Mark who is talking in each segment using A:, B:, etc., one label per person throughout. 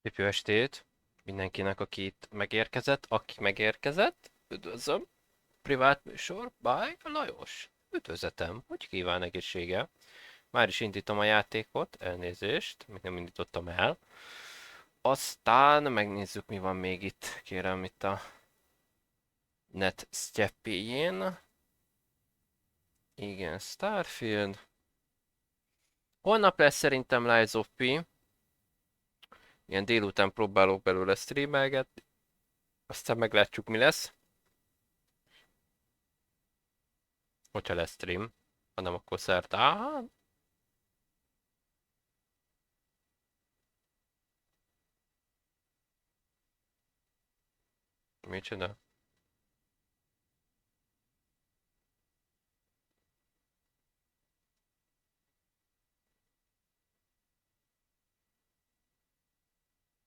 A: Szép jó estét mindenkinek, aki megérkezett. Üdvözlöm. Privát műsor, by Lajos. Üdvözletem, hogy kíván egészsége. Már is indítom a játékot, elnézést, még nem indítottam el. Aztán megnézzük, mi van még itt, kérem, itt a net sztyeppéjén. Igen, Starfield. Holnap lesz szerintem Lies of P. Ilyen délután próbálok belőle streamelgetni. Aztán meglátjuk, mi lesz. Hogyha lesz stream. Ha nem, akkor szerdán. Micsoda?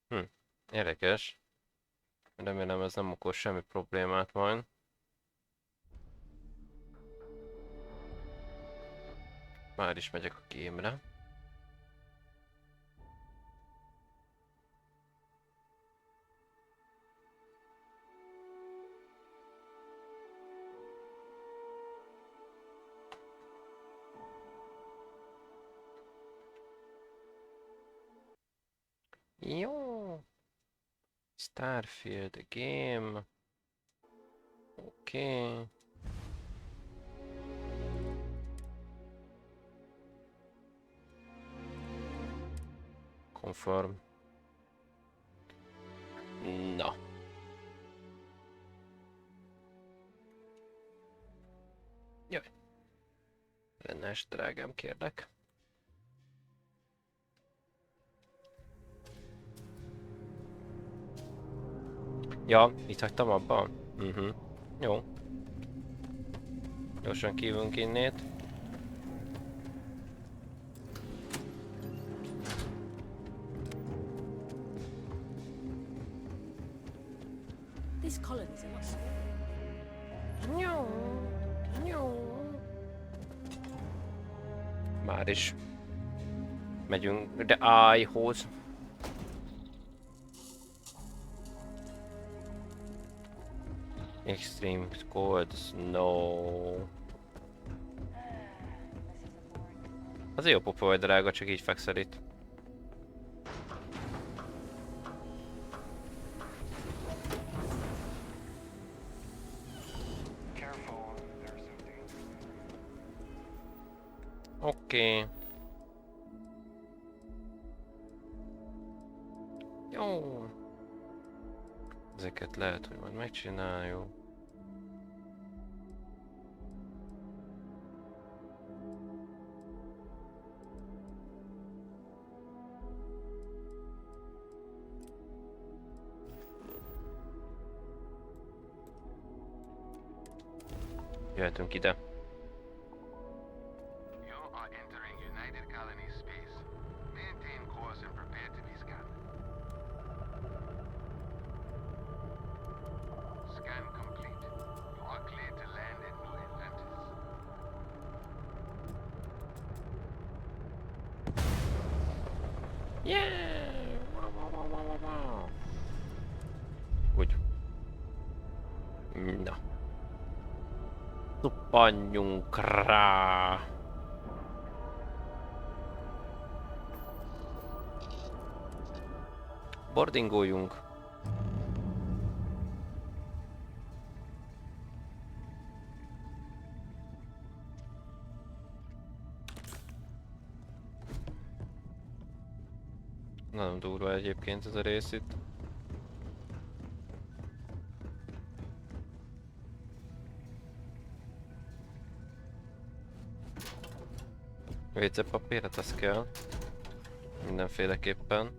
A: Hm, érdekes. Remélem ez nem okoz semmi problémát majd. Már is megyek a gémre. Jó. Starfield game. Oké. Confirm. Na. Jaj. Rendes, drágám, kérlek. Ja, itt hagytam abban? Jó. Gyorsan kívunk innét.
B: This colony's a lot smaller.
A: Nyó. Nyó. Már is megyünk The Eye-hoz. Extreme cold snow. Az jó popa vagy drága, csak így fekszel itt. Oké. Jó. Ezeket lehet, hogy majd megcsináljuk. Jöhetünk ide. Úgy. Na. Tuppanjunk rá. Boardingoljunk. Nagyon durva egyébként ez a rész itt. WC papír, hát az kell. Mindenféleképpen.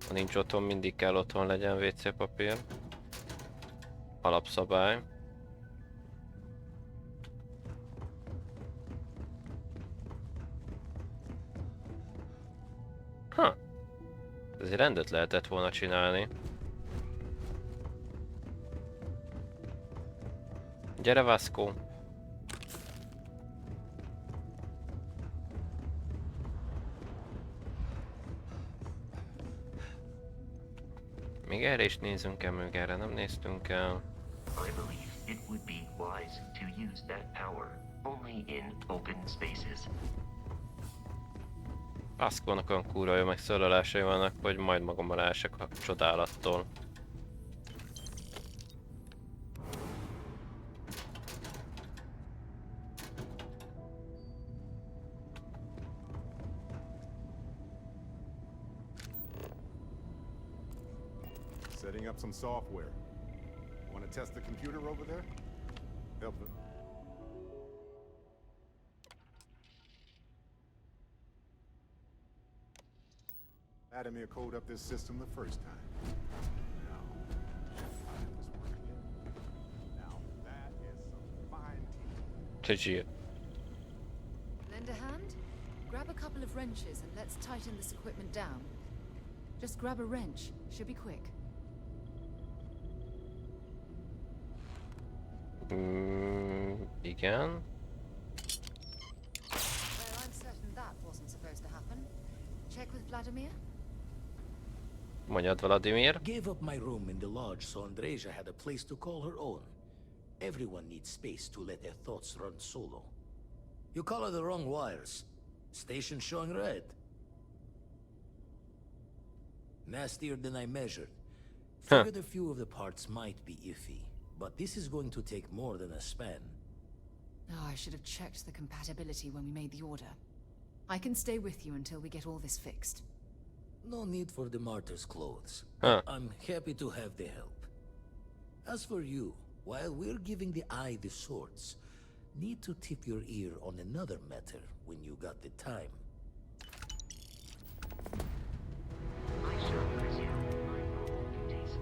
A: Ha nincs otthon, mindig kell otthon legyen WC papír. Alapszabály. Ha! Ezért rendet lehetett volna csinálni. Gyere, Vasco! Erre is nézzünk el, még erre nem néztünk el.
C: I believe it would be wise to use that power only in open spaces.
A: Aszkónak olyan kurva jó megszólalásai vannak, hogy majd magammal elsek a csodálattól.
D: Setting up some software. Want to test the computer over there? Help them. Adamir code up this system the first time. Now, how did this work again? Now, that is some fine teamwork.
A: GG.
B: Lend a hand? Grab a couple of wrenches and let's tighten this equipment down. Just grab a wrench. Should be quick.
A: Igen.
B: Well, I'm certain that wasn't supposed to happen. Check with Vladimir?
A: Mondjad, Vladimir.
E: Gave up my room in the lodge so Andreja had a place to call her own. Everyone needs space to let their thoughts run solo. You color the wrong wires. Station showing red. Nastier than I measured. Figured a few of the parts might be iffy, but this is going to take more than a span.
B: Oh, I should have checked the compatibility when we made the order. I can stay with you until we get all this fixed.
E: No need for the martyr's clothes.
A: Huh.
E: I'm happy to have the help. As for you, while we're giving the eye the swords, need to tip your ear on another matter when you got the time.
C: I shall resume my normal duties.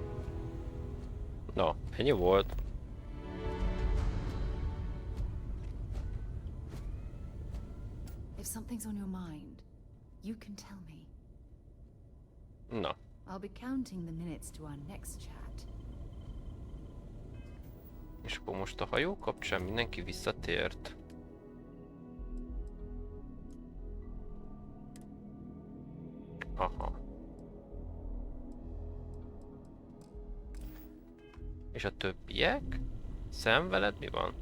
A: Na, ennyi volt.
B: If something's on your mind, you can tell me.
A: Na.
B: I'll be counting the minutes to our next chat.
A: És akkor most a hajó kapcsán mindenki visszatért. Aha. És a többiek? Sam, veled mi van?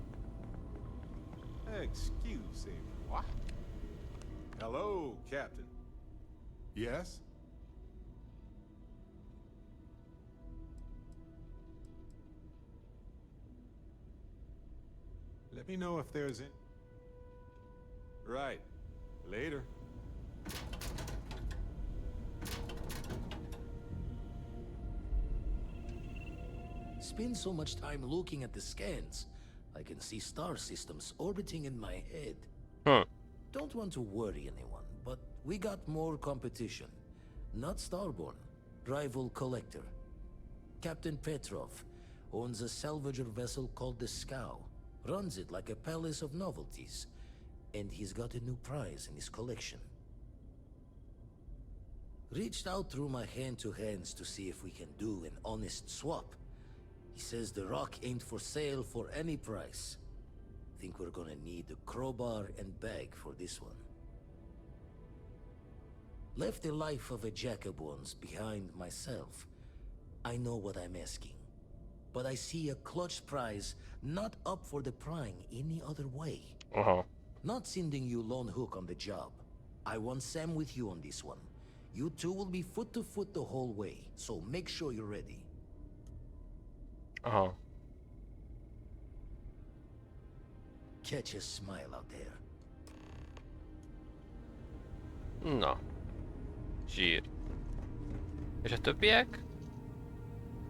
D: Excuse me, what? Hello, Captain. Yes? Let me know if there's any... Right. Later.
E: Spend so much time looking at the scans. I can see star systems orbiting in my head. Don't want to worry anyone, but we got more competition. Not Starborn, rival collector. Captain Petrov owns a salvager vessel called the Scow. Runs it like a palace of novelties. And he's got a new prize in his collection. Reached out through my hand-to-hands to see if we can do an honest swap. He says the rock ain't for sale for any price. Think we're gonna need a crowbar and bag for this one. Left the life of a Jacobons behind myself. I know what I'm asking. But I see a clutch prize not up for the prying any other way.
A: Aha.
E: Not sending you lone hook on the job. I want Sam with you on this one. You two will be foot to foot the whole way, so make sure you're ready.
A: Aha.
E: Catch a smile out there.
A: Na. Zsír. És a többiek?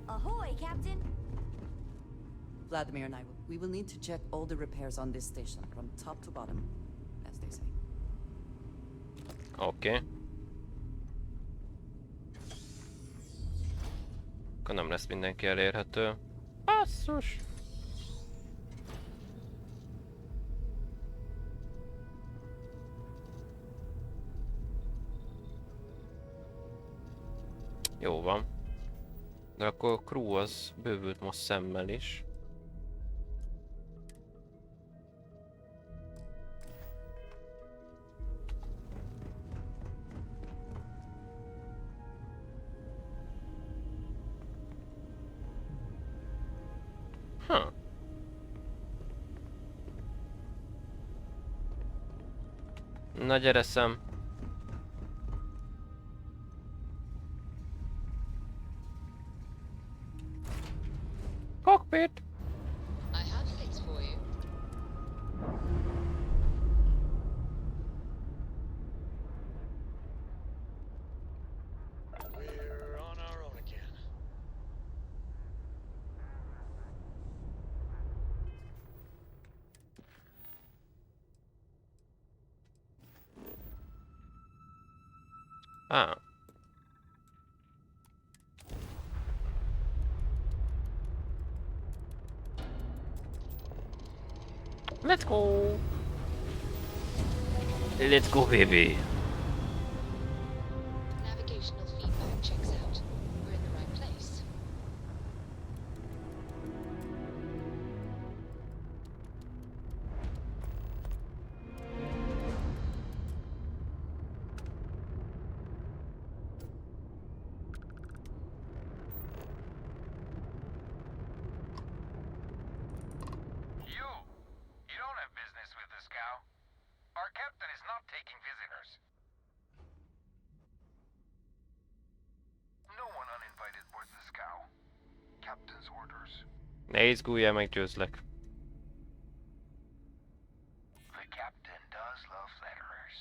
F: Ahoy, Captain!
G: Vladimir and we will need to check all the repairs on this station, from top to bottom, as they say.
A: Oké. Akkor nem lesz mindenki elérhető. Basszus! Jó van. De akkor a crew az bővült most szemmel is. Huh. Na gyere szem. Cockpit!
B: I have things for you.
H: We're on our own again.
A: Ah. Let's go! Let's go, baby!
B: Navigational feedback checks out. We're in the right place.
I: You don't have business with the scow. Our captain is not taking visitors. No one uninvited boards the scow. Captain's orders.
A: Ne izguljál, meggyőzlek.
I: The captain does love flatterers.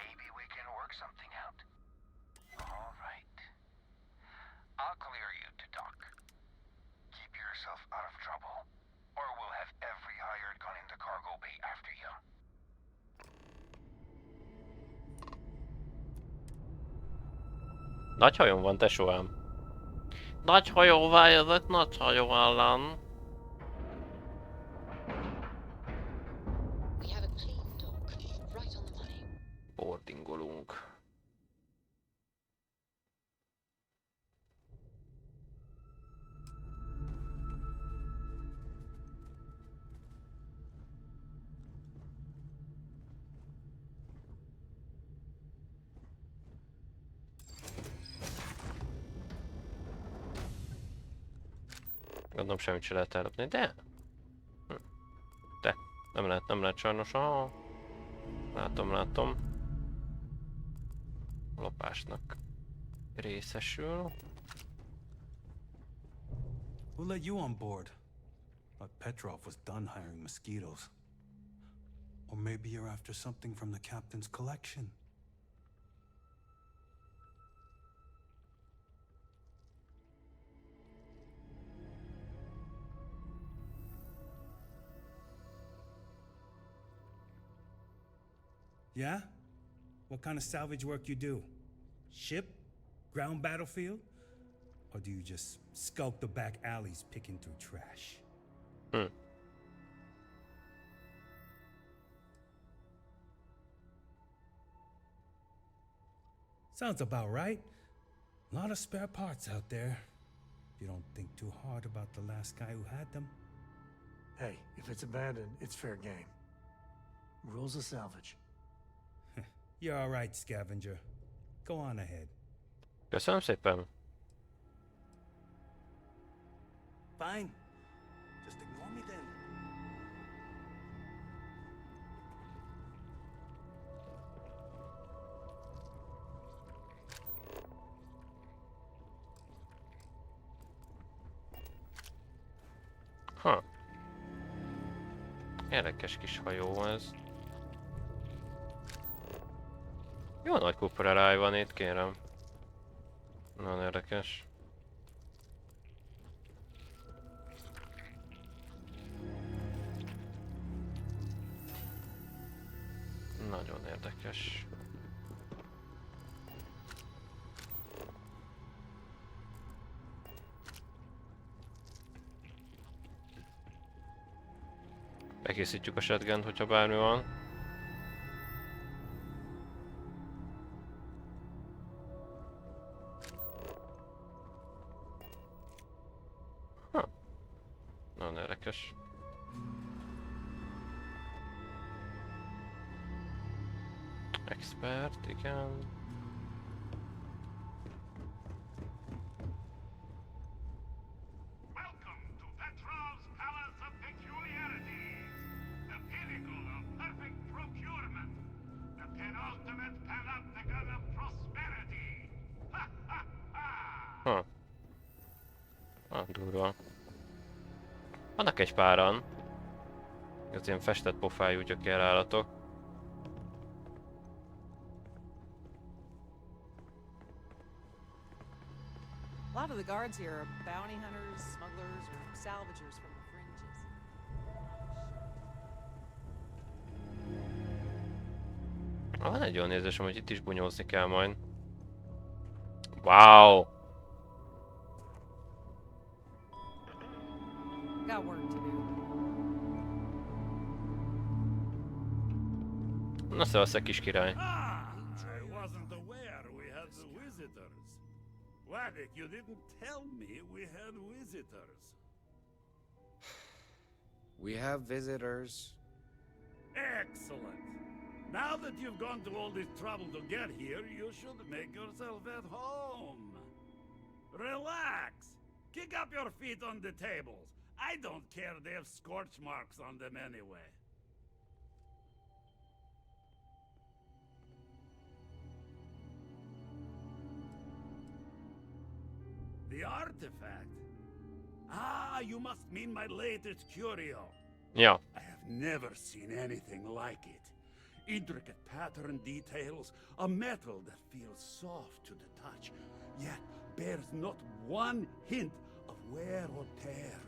I: Maybe we can work something out. All right. I'll clear you to dock. Keep yourself out of trouble, or we'll have every hired gun in the cargo bay after you.
A: Nagy hajón van, tesóám. Nagy hajó vágyazat, nagy hajó ellen.
B: We have a clean dock, right on the money.
A: Boardingolunk. Gondolom semmit se lehet ellopni, de... De, nem lehet sajnos. Aha. Látom. Lopásnak részesül.
J: Who let you on board? Thought Petrov was done hiring mosquitoes. Or maybe you're after something from the captain's collection. Yeah? What kind of salvage work you do? Ship? Ground battlefield? Or do you just skulk the back alleys picking through trash? Sounds about right. A lot of spare parts out there. If you don't think too hard about the last guy who had them.
H: Hey, if it's abandoned, it's fair game. Rules of salvage.
J: You're all right, scavenger. Go on ahead.
A: Köszönöm szépen.
J: Fine. Just ignore me then.
A: Ha. Érdekes kis hajó ez. Jó nagy kuporeráj van itt, kérem. Nagyon érdekes. Nagyon érdekes. Bekészítjük a shotgun, hogyha bármi van. Nagyon érdekes. Expert, igen. Ah, durva. Vannak egy páran. Az ilyen festett pofájú gyökérállatok.
G: A lot of the guards here are bounty hunters, smugglers, or salvagers from the fringes.
A: Van egy olyan érzésem, hogy itt is bunyózni kell majd. Wow!
G: Got work to do.
A: Na szevasz, kis király.
K: I wasn't aware we had the visitors. Wadik, you didn't tell me we had visitors.
L: We have visitors.
K: Excellent. Now that you've gone to all this trouble to get here, you should make yourself at home. Relax. Kick up your feet on the tables. I don't care they have scorch marks on them anyway. The artifact? Ah, you must mean my latest curio.
A: Ja.
K: I have never seen anything like it. Intricate pattern details, a metal that feels soft to the touch, yet bears not one hint of wear or tear.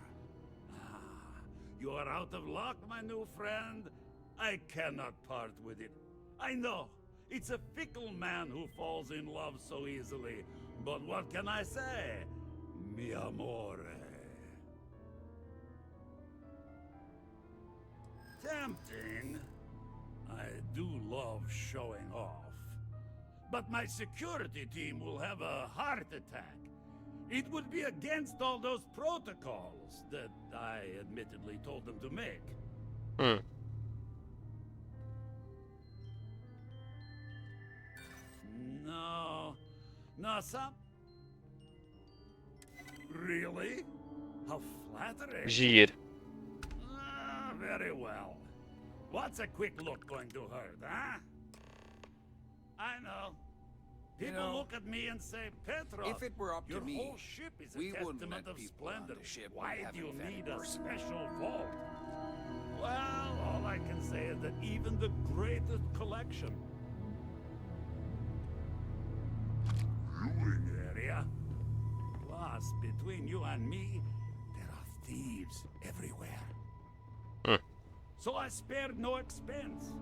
K: Ah, you are out of luck, my new friend. I cannot part with it. I know, it's a fickle man who falls in love so easily, but what can I say? Mi amore. Tempting. I do love showing off. But my security team will have a heart attack. It would be against all those protocols that I admittedly told them to make. No, some... Really? How flattering.
A: Zsír.
K: Ah, very well. What's a quick look going to hurt, huh? I know. People look at me and say, Petrov,
L: if it were up to
K: your
L: me,
K: whole ship is a
L: we wouldn't
K: testament
L: let
K: of
L: people on
K: splendor.
L: the ship we
K: Why do
L: haven't
K: you
L: vetted
K: need a
L: personally."
K: special vault? Well, all I can say is that even the greatest collection... Viewing area? Plus, between you and me, there are thieves everywhere. So I spared no expense.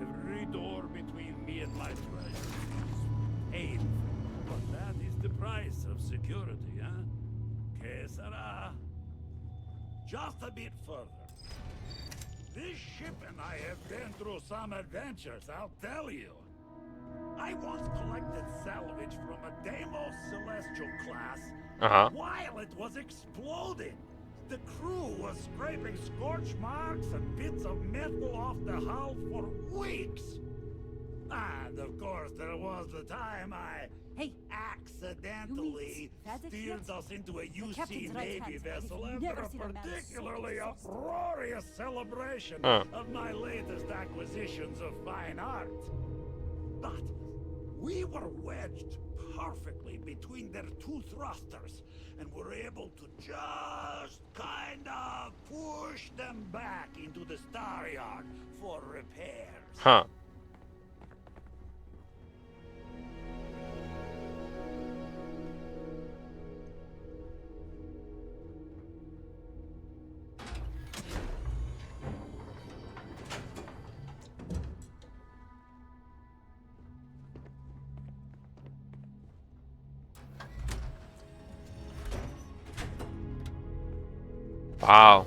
K: Every door between me and my treasure is painful. But that is the price of security, huh? Que sera? Just a bit further. This ship and I have been through some adventures, I'll tell you. I once collected salvage from a Deimos Celestial class while it was exploding. The crew was scraping scorch marks and bits of metal off the hull for weeks. And of course, there was the time I accidentally steered us into a UC Navy vessel after a particularly uproarious celebration of my latest acquisitions of fine art. But we were wedged perfectly between their two thrusters and were able to just kind of push them back into the star yard for repairs.
A: Wow.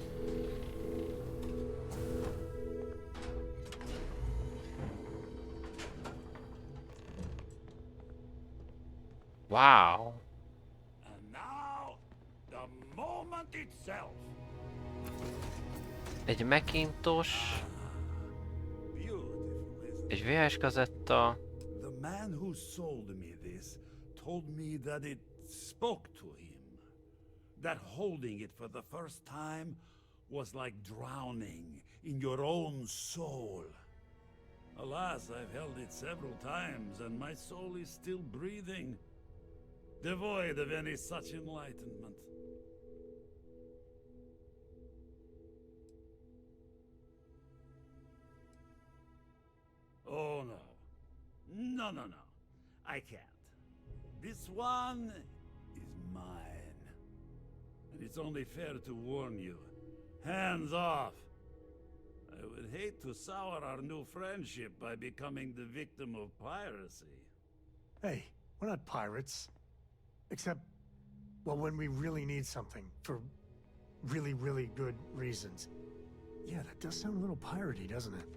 A: Wow.
K: And now, the moment itself.
A: Egy Macintosh.
K: Beautiful, isn't it?
A: Egy VHS kazetta.
K: The man who sold me this told me that it spoke to him. That holding it for the first time was like drowning in your own soul. Alas, I've held it several times and my soul is still breathing. devoid of any such enlightenment. Oh no. No, no, no. I can't. This one is mine. And it's only fair to warn you. Hands off! I would hate to sour our new friendship by becoming the victim of piracy.
H: Hey, we're not pirates. Except, well, when we really need something for really, really good reasons. Yeah, that does sound a little piratey, doesn't it?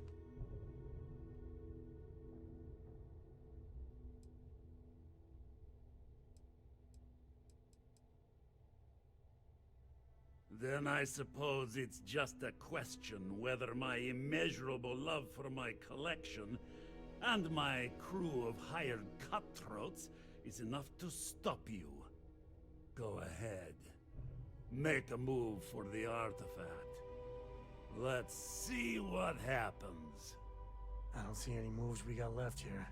K: Then I suppose it's just a question whether my immeasurable love for my collection and my crew of hired cutthroats is enough to stop you. Go ahead. Make a move for the artifact. Let's see what happens.
H: I don't see any moves we got left here.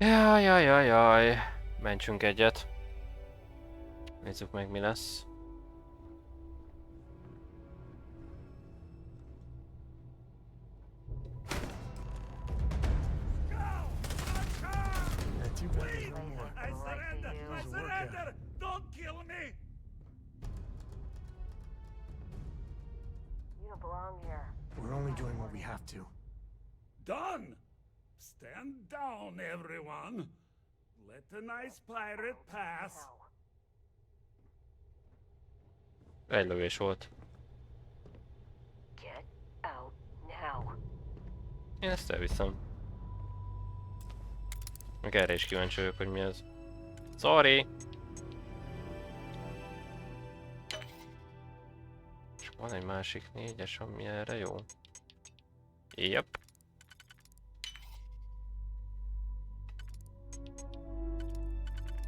A: Jaj. Mentsünk egyet. Nézzük meg, mi lesz.
K: I surrender! I surrender! Don't kill me!
F: You don't belong here.
H: We're only doing what we have to.
K: Done! Stand down, everyone! Let the nice pirate pass!
A: Egy lövés volt.
F: Get out now.
A: Én ezt elviszem. Meg erre is kíváncsi vagyok, hogy mi ez. Sorry! És van egy másik 4-es, ami erre jó. Yep.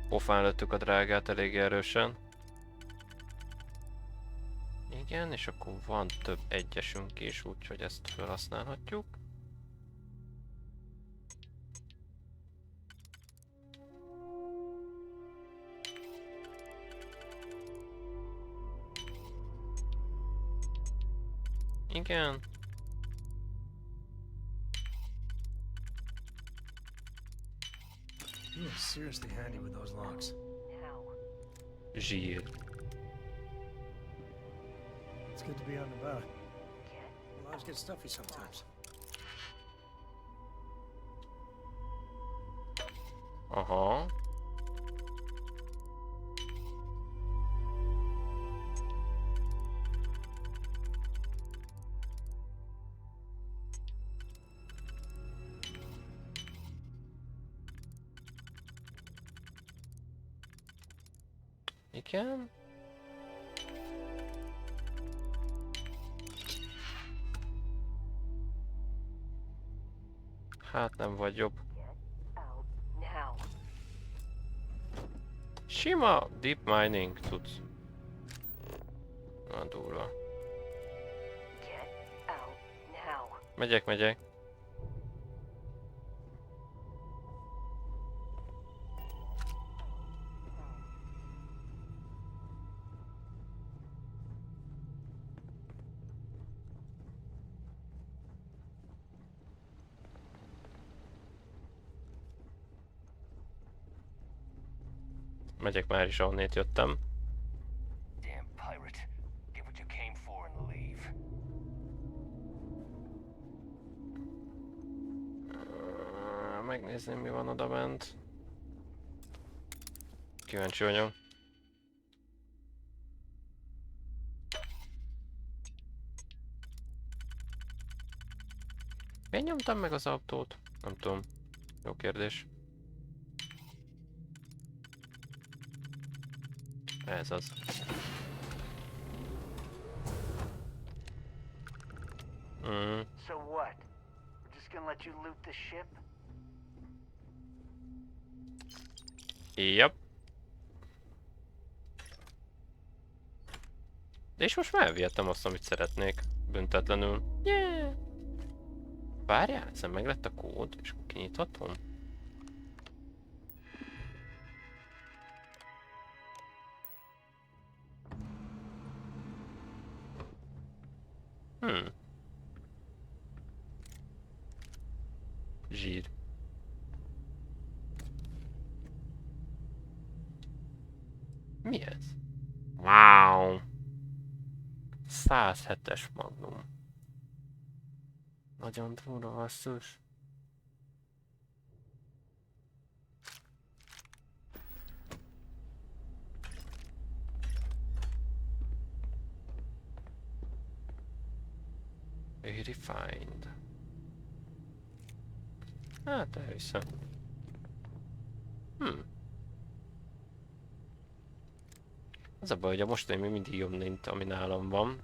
A: Pofán lőttük a drágát elég erősen. Igen, és akkor van több egyesünk is, úgyhogy ezt felhasználhatjuk. Igen.
H: You are seriously handy with those locks.
A: Zsír.
H: It's good to be out and about. Lives get stuffy sometimes.
A: Aha. Igen. Hát nem vagy jobb. Sima deep mining tudsz. Na durva. Megyek. Megyek már is, ahonnét jöttem.
I: Damn pirate. Get what you came for and leave.
A: Megnézném, mi van oda bent. Kíváncsi vagyok. Miért nyomtam meg az autót? Nem tudom. Jó kérdés. Ez az.
I: So what? We're just gonna let you loot the ship?
A: Yep. De és most már elvihettem azt, amit szeretnék. Büntetlenül. Yeah! Várjál, ezen meg lett a kód, és kinyithatom? Zsír. Mi ez? Wow! 107-es magnum. Nagyon durva, basszus. Refined. Hát elviszem. Az a baj, hogy a mostani még mindig jobb, mint ami nálam van.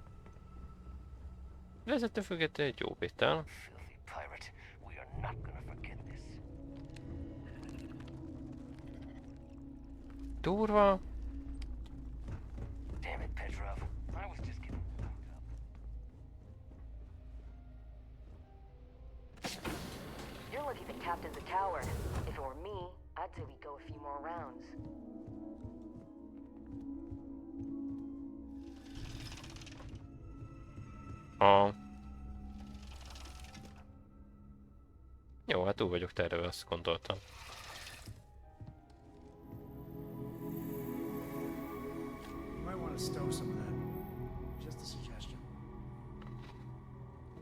A: De ez ettől függetlenül egy jó vétel. Durva.
F: You're lucky the captain's a coward. If it were me, I'd say we go a few more rounds.
A: Jó, hát túl vagyok terve, azt gondoltam.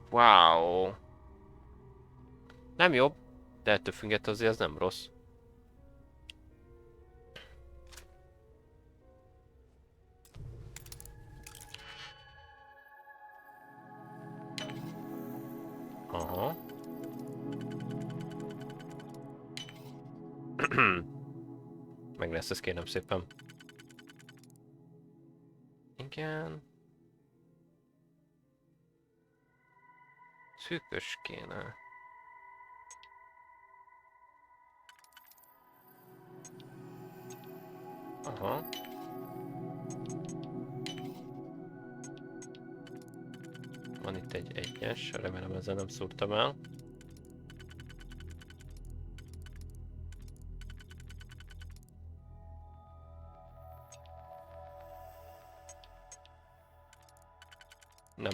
A: Wow. Nem jobb, de ettől függetlenül azért ez nem rossz. Aha. Meg lesz ez, kérem szépen. Igen. Szűkös kéne. Aha. Van itt egy egyes, remélem ezzel nem szúrtam el. Nem.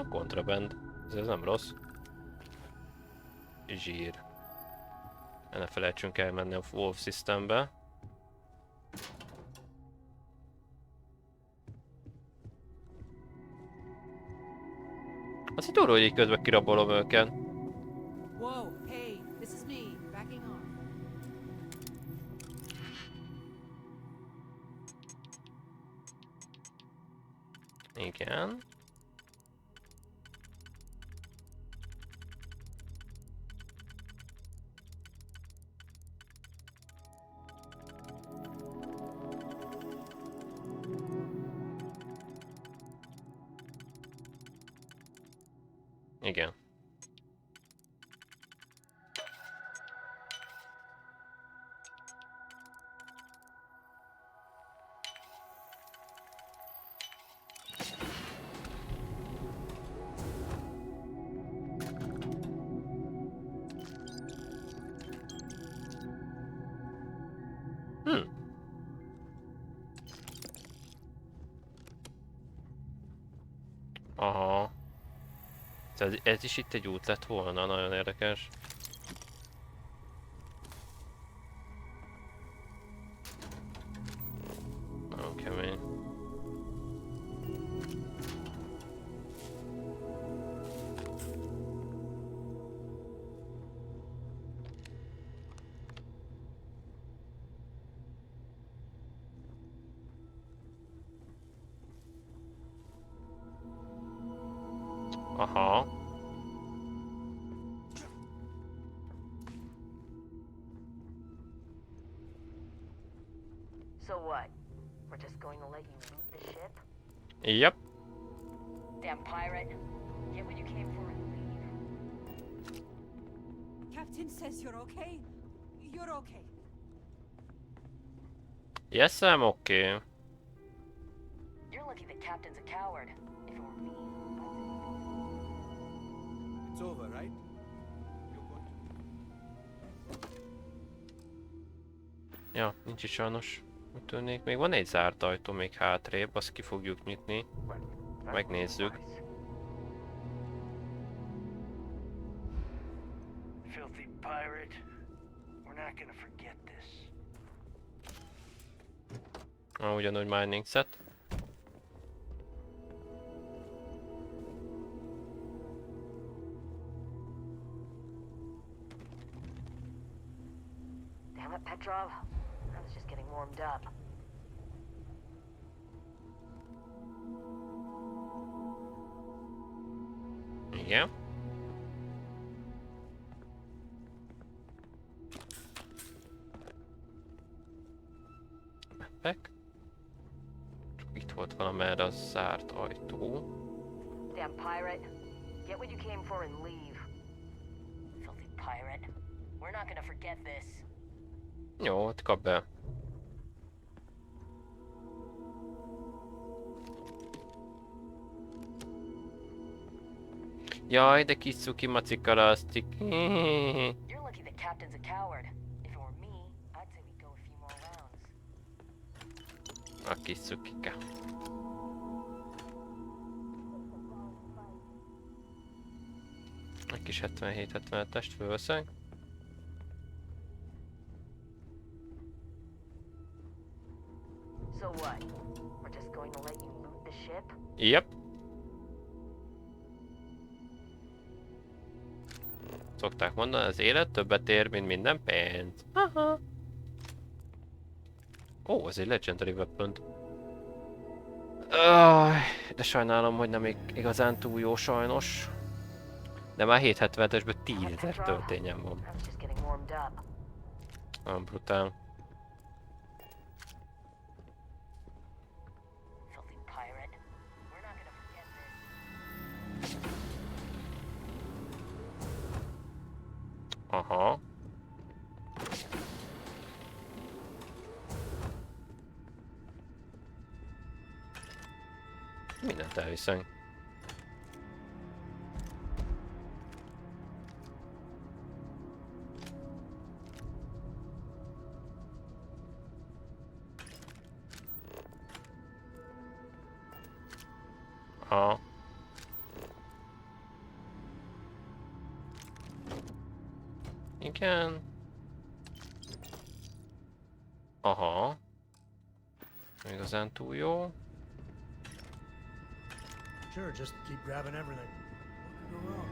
A: Kontraband. Ez nem rossz. Zsír. Ne felejtsünk elmenni a Wolf Systembe. Az itt durva, hogy így közben kirabolom őket.
G: Whoa, hey, this is me, backing off.
A: Igen. Igen. Aha. Ez is itt egy út lett volna, nagyon érdekes. Nagyon kemény. Aha.
F: So what? We're just going to let you loot the ship?
A: Yep.
F: Damn pirate. Get what you came for and leave.
G: Captain says you're okay. You're okay.
A: Yes, I'm okay.
F: You're lucky the captain's a coward. If it were me,
K: It's over, right?
A: Ja, nincs is sajnos. Úgy tűnik. Még van egy zárt ajtó még hátrébb, azt ki fogjuk nyitni. Megnézzük.
I: Filthy pirate. We're not gonna forget this.
A: Ugyanúgy mining set.
F: damn it, Petrov. I was just getting warmed up.
A: Igen. Mappek. Csak itt volt valamerre a zárt ajtó.
F: Damn pirate. Get what you came for and leave. Filthy pirate. We're not gonna forget this.
A: Jó, ott kap be. Jaj, de kis cuki macikalasztik.
F: You're lucky the captain's a coward. If it were me, I'd say we go a few more rounds.
A: A kis cukika. Egy kis 77-77-est fölveszek.
F: So what? We're just going to let you loot the ship?
A: Yep. Szokták mondani, az élet többet ér, mint minden pénz. Aha. Ó, ez egy legendary weapon. De sajnálom, hogy nem igazán túl jó sajnos. De már 770-esből 10.000 töltényem van.
F: I was just getting warmed up.
A: Nagyon brutál.
F: Filthy pirate. We're not gonna forget this.
A: Aha. Mindent elviszünk. Aha. Igen. Aha. Igazán túl jó.
H: Sure, just keep grabbing everything. What could go wrong?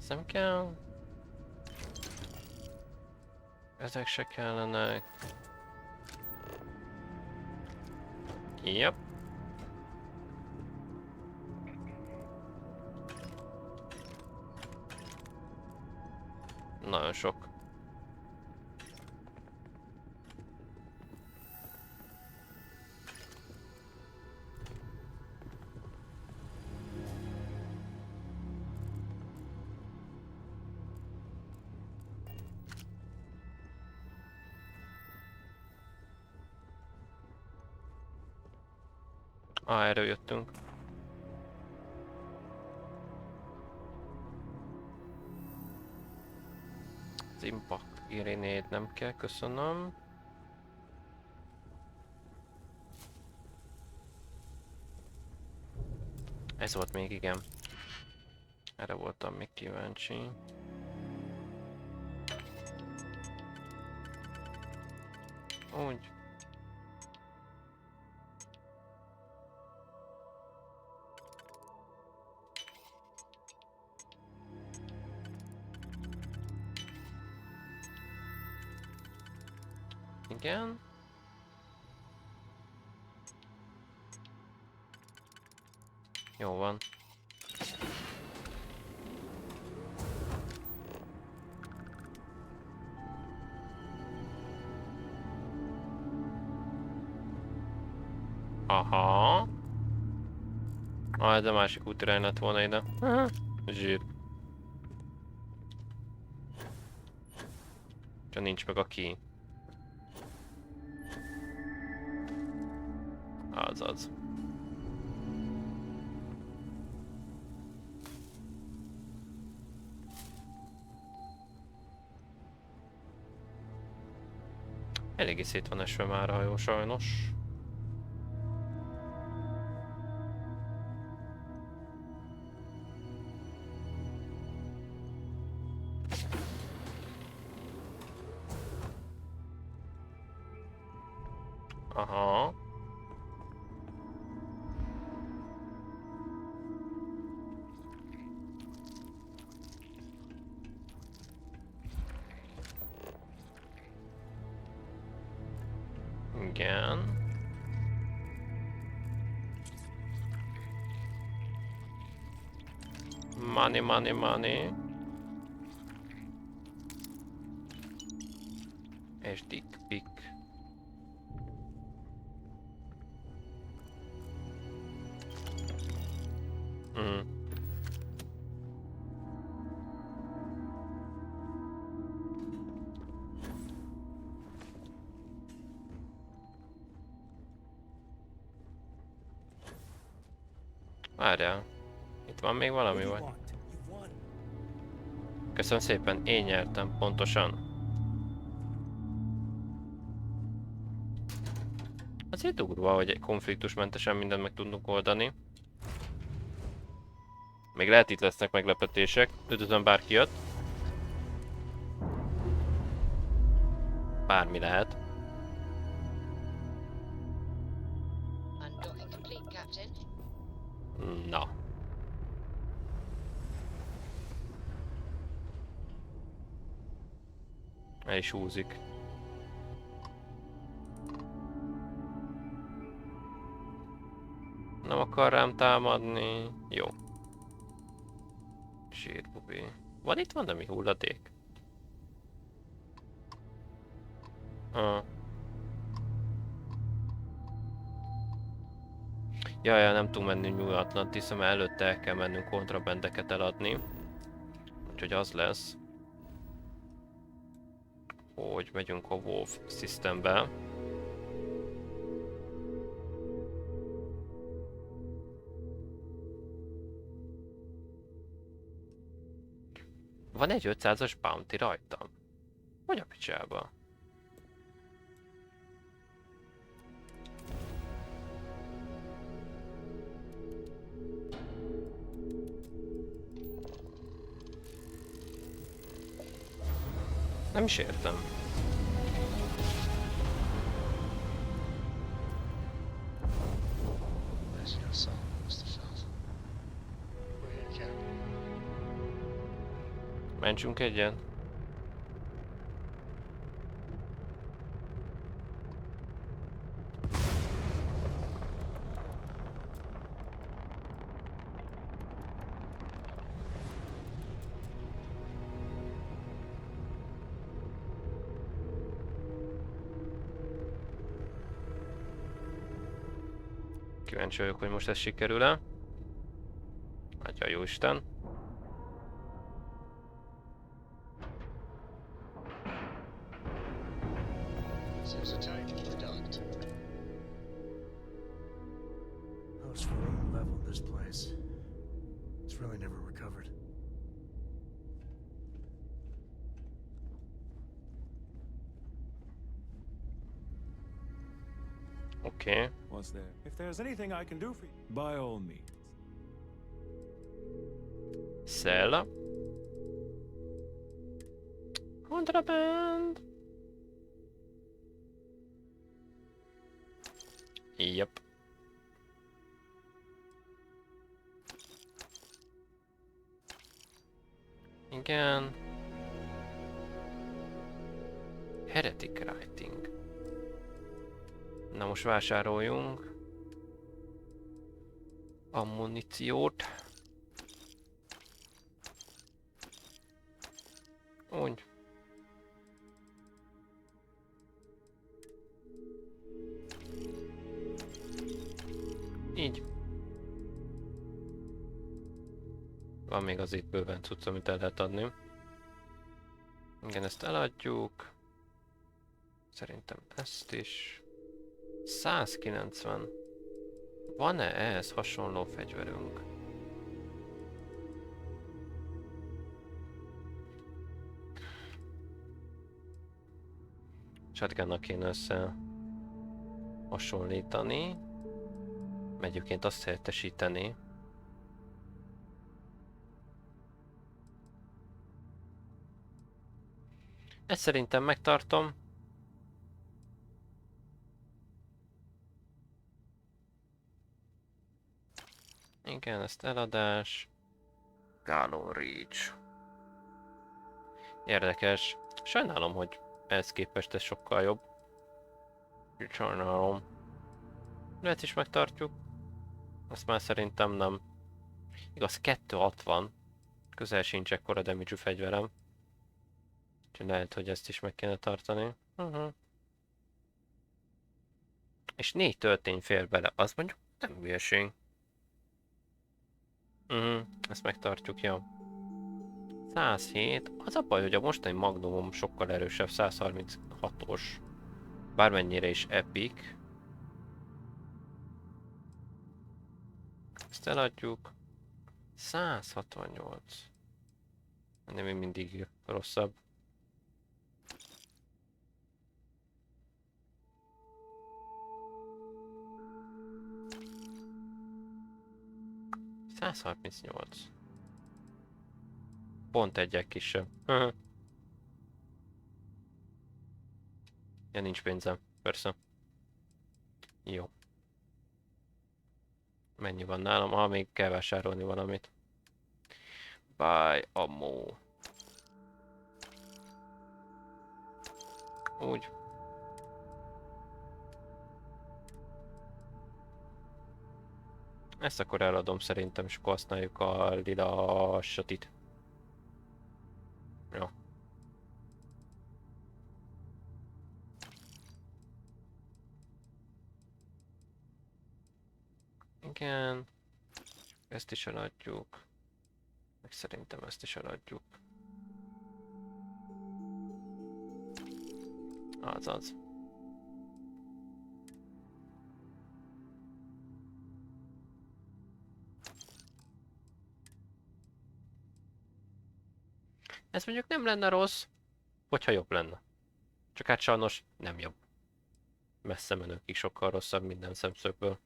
A: Nem kell. Ezek se kellenek. Yep. Nagyon sok. Erről jöttünk. Az impact irinét nem kell, köszönöm. Ez volt még, igen. Erre voltam még kíváncsi. Úgy. Igen. Jó van. Aha. Ez a másik útirány lett volna ide. Zsír. Csak nincs meg a key. Azaz. Eléggé szét van esve már a hajó sajnos. Aha. Igen. Money, money, money. És dick pic. Várjál. Itt van még valami vagy? Köszönöm szépen, én nyertem, pontosan. Azért durva, hogy konfliktusmentesen mindent meg tudunk oldani. Még lehet itt lesznek meglepetések. Üdvözlöm, bárki jött. Bármi lehet. Na. El is húzik. Nem akar rám támadni. Jó. Sírbubi. Van itt valami hulladék? Jaj, nem tudunk menni New Atlantis, mert előtte el kell mennünk kontrabendeket eladni. Úgyhogy az lesz, hogy megyünk a Wolf Systembe. Van egy 500-as bounty rajtam. Hogy a picsába? Nem is értem. Mentsünk egyen. Kíváncsi vagyok, hogy most ez sikerül-e. Atya jóisten.
H: House for room leveled this place. It's really never recovered.
A: Okay.
M: Was there? If there's anything I can do for you, by all means.
A: Sell. Contraband. Yep. Igen. Heretic writing. Na most vásároljunk ammuníciót. Úgy. Így. Van még az itt bőven cucc, amit el lehet adni. Igen, ezt eladjuk. Szerintem ezt is. 190. Van-e ehhez hasonló fegyverünk? Shotgunnak kéne össze hasonlítani. Egyébként azt helyettesíteni. Ezt szerintem megtartom. Igen, ezt eladás. Gallon Reach. Érdekes. Sajnálom, hogy ehhez képest ez sokkal jobb. Sajnálom. Lehet is megtartjuk. Azt már szerintem nem. Igaz, 260. Közel sincs ekkora damage-ű fegyverem. Úgyhogy lehet, hogy ezt is meg kéne tartani. És 4 töltény fér bele. Az mondjuk nem hülyeség. Ezt megtartjuk, jó. 107. Az a baj, hogy a mostani magnumom sokkal erősebb, 136-os. Bármennyire is epic. Ezt eladjuk. 168. Nem, még mindig rosszabb. ...138. Pont egyek kisebb. Ja, nincs pénzem, persze. Jó. Mennyi van nálam? Ah, még kell vásárolni valamit. Buy ammo. Úgy. Ezt akkor eladom szerintem, és akkor használjuk a lila satit. Jó. Igen. Ezt is eladjuk. Meg szerintem ezt is eladjuk. Azaz. Ez mondjuk nem lenne rossz, hogyha jobb lenne. Csak hát sajnos nem jobb. Messze menőkig sokkal rosszabb minden szemszögből.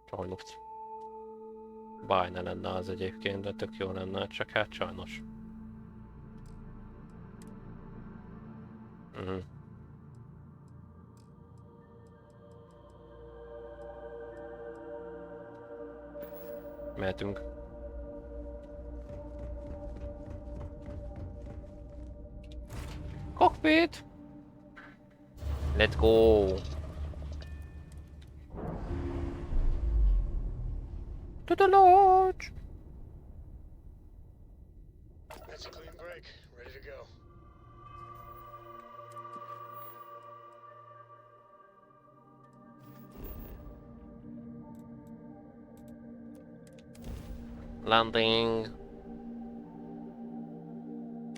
A: Sajnos. Baj ne lenne az egyébként, de tök jó lenne, csak hát sajnos. Mehetünk. Cockpit! Let's go! To the lodge!
N: That's a clean break. Ready to go.
A: Landing!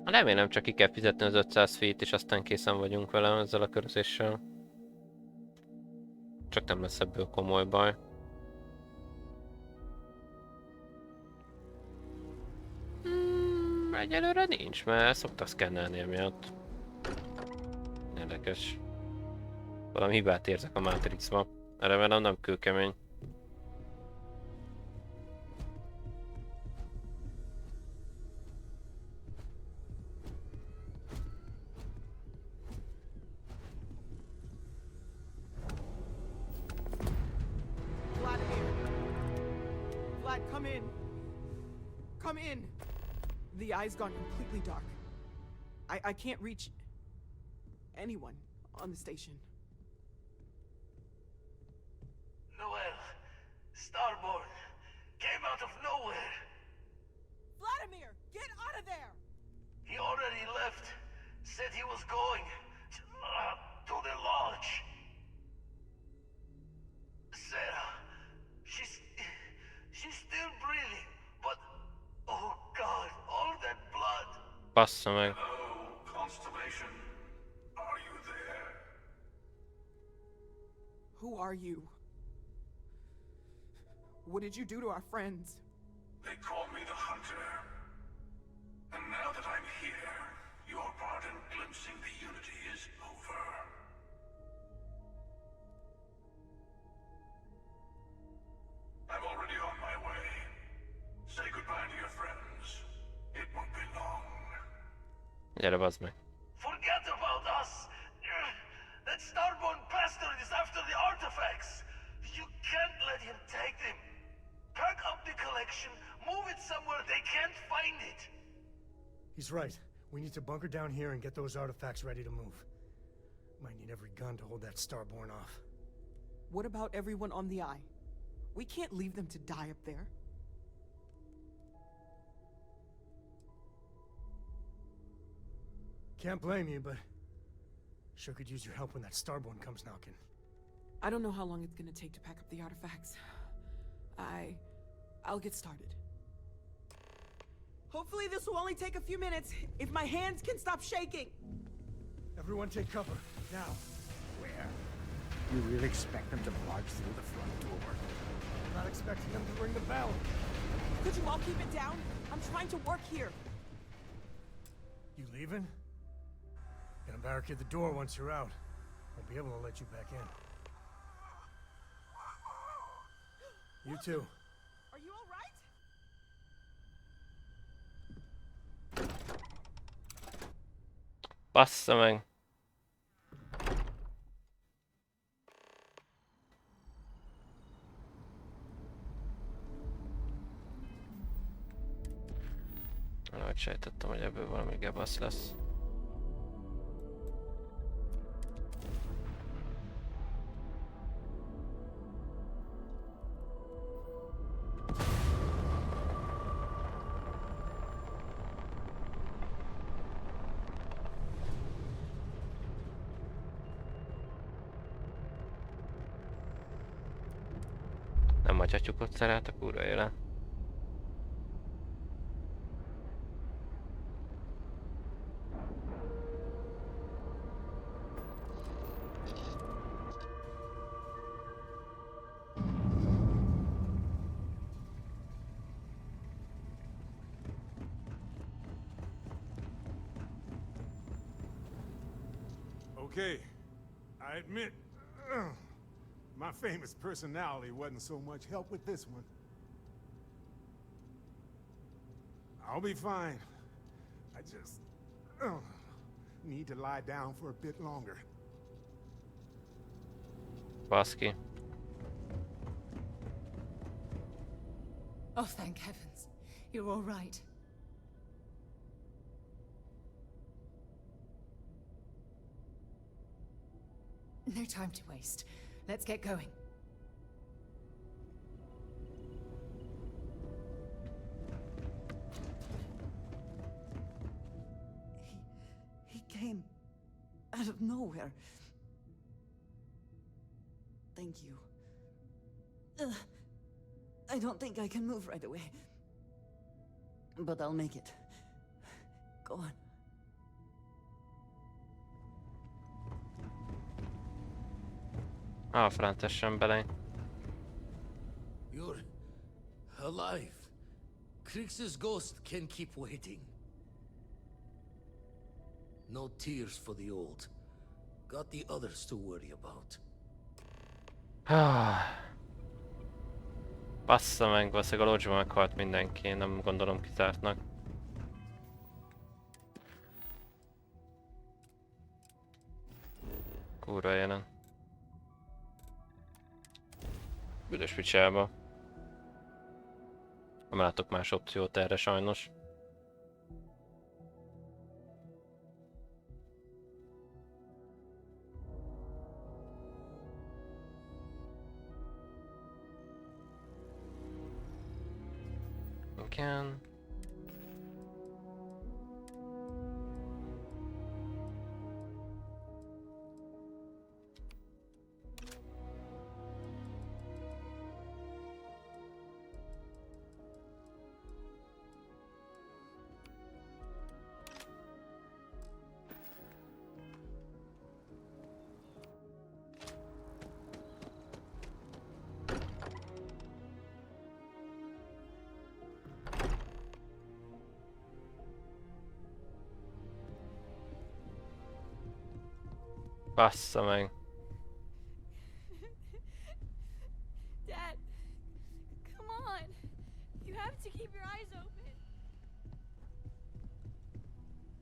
A: Remélem csak ki kell fizetni az 500 feet, és aztán készen vagyunk vele ezzel a körözéssel. Csak nem lesz ebből komoly baj. Egyelőre nincs, mert szoktak szkennelni emiatt. Érdekes. Valami hibát érzek a Matrixba. Erre velem nem kőkemény.
G: Vlad, come in. Come in. The eye's gone completely dark. I can't reach anyone on the station.
I: Noel, Starborn, came out of nowhere.
G: Vladimir, get out of there!
I: He already left. Said he was going to the lodge. Sarah, she's still breathing, but oh God, all that blood.
A: Bassza meg.
I: Hello, Constellation. Are you there?
G: Who are you? What did you do to our friends?
I: They call me the Hunter. And now that I'm here, your part in glimpsing the Unity is over. I'm already on my way. Say goodbye to your friends. It won't be long.
A: Gyere, bazd meg.
O: Forget about us! That starborn bastard is after the artifacts! You can't let him take them! Pack up the collection, move it somewhere they can't find it!
H: He's right. We need to bunker down here and get those artifacts ready to move. Might need every gun to hold that starborn off.
G: What about everyone on the Eye? We can't leave them to die up there.
H: Can't blame you, but sure could use your help when that starborn comes knocking.
G: I don't know how long it's gonna take to pack up the artifacts. I'll get started. Hopefully this will only take a few minutes, if my hands can stop shaking!
H: Everyone take cover, now.
N: Where? You really expect them to march through the front door?
H: I'm not expecting them to ring the bell.
G: Could you all keep it down? I'm trying to work here.
H: You leaving? Gonna barricade the door once you're out. Won't be able to let you back in. You too.
G: Are you alright?
A: Bassza meg. Ahogy sejtettem, hogy ebből valami gebasz lesz. Nem hagyhatjuk ott szerelt a kurva élet.
D: Okay, I admit, my famous personality wasn't so much help with this one. I'll be fine. I just need to lie down for a bit longer.
A: Baszki.
B: Oh, thank heavens. You're all right. No time to waste. Let's get going.
P: He came out of nowhere. Thank you. I don't think I can move right away. But I'll make it. Go on.
A: Frantessen bele.
E: You're alive. Krix's ghost can keep waiting. No tears for the old. Got the others to worry about.
A: Bassza meg, valószínűleg a lodzsban meghalt mindenki, nem gondolom kizártnak. Kurva jelen. Büdös picsába. Nem látok más opciót erre sajnos. Igen. Bassza meg.
Q: Dad, come on. You have to keep your eyes open.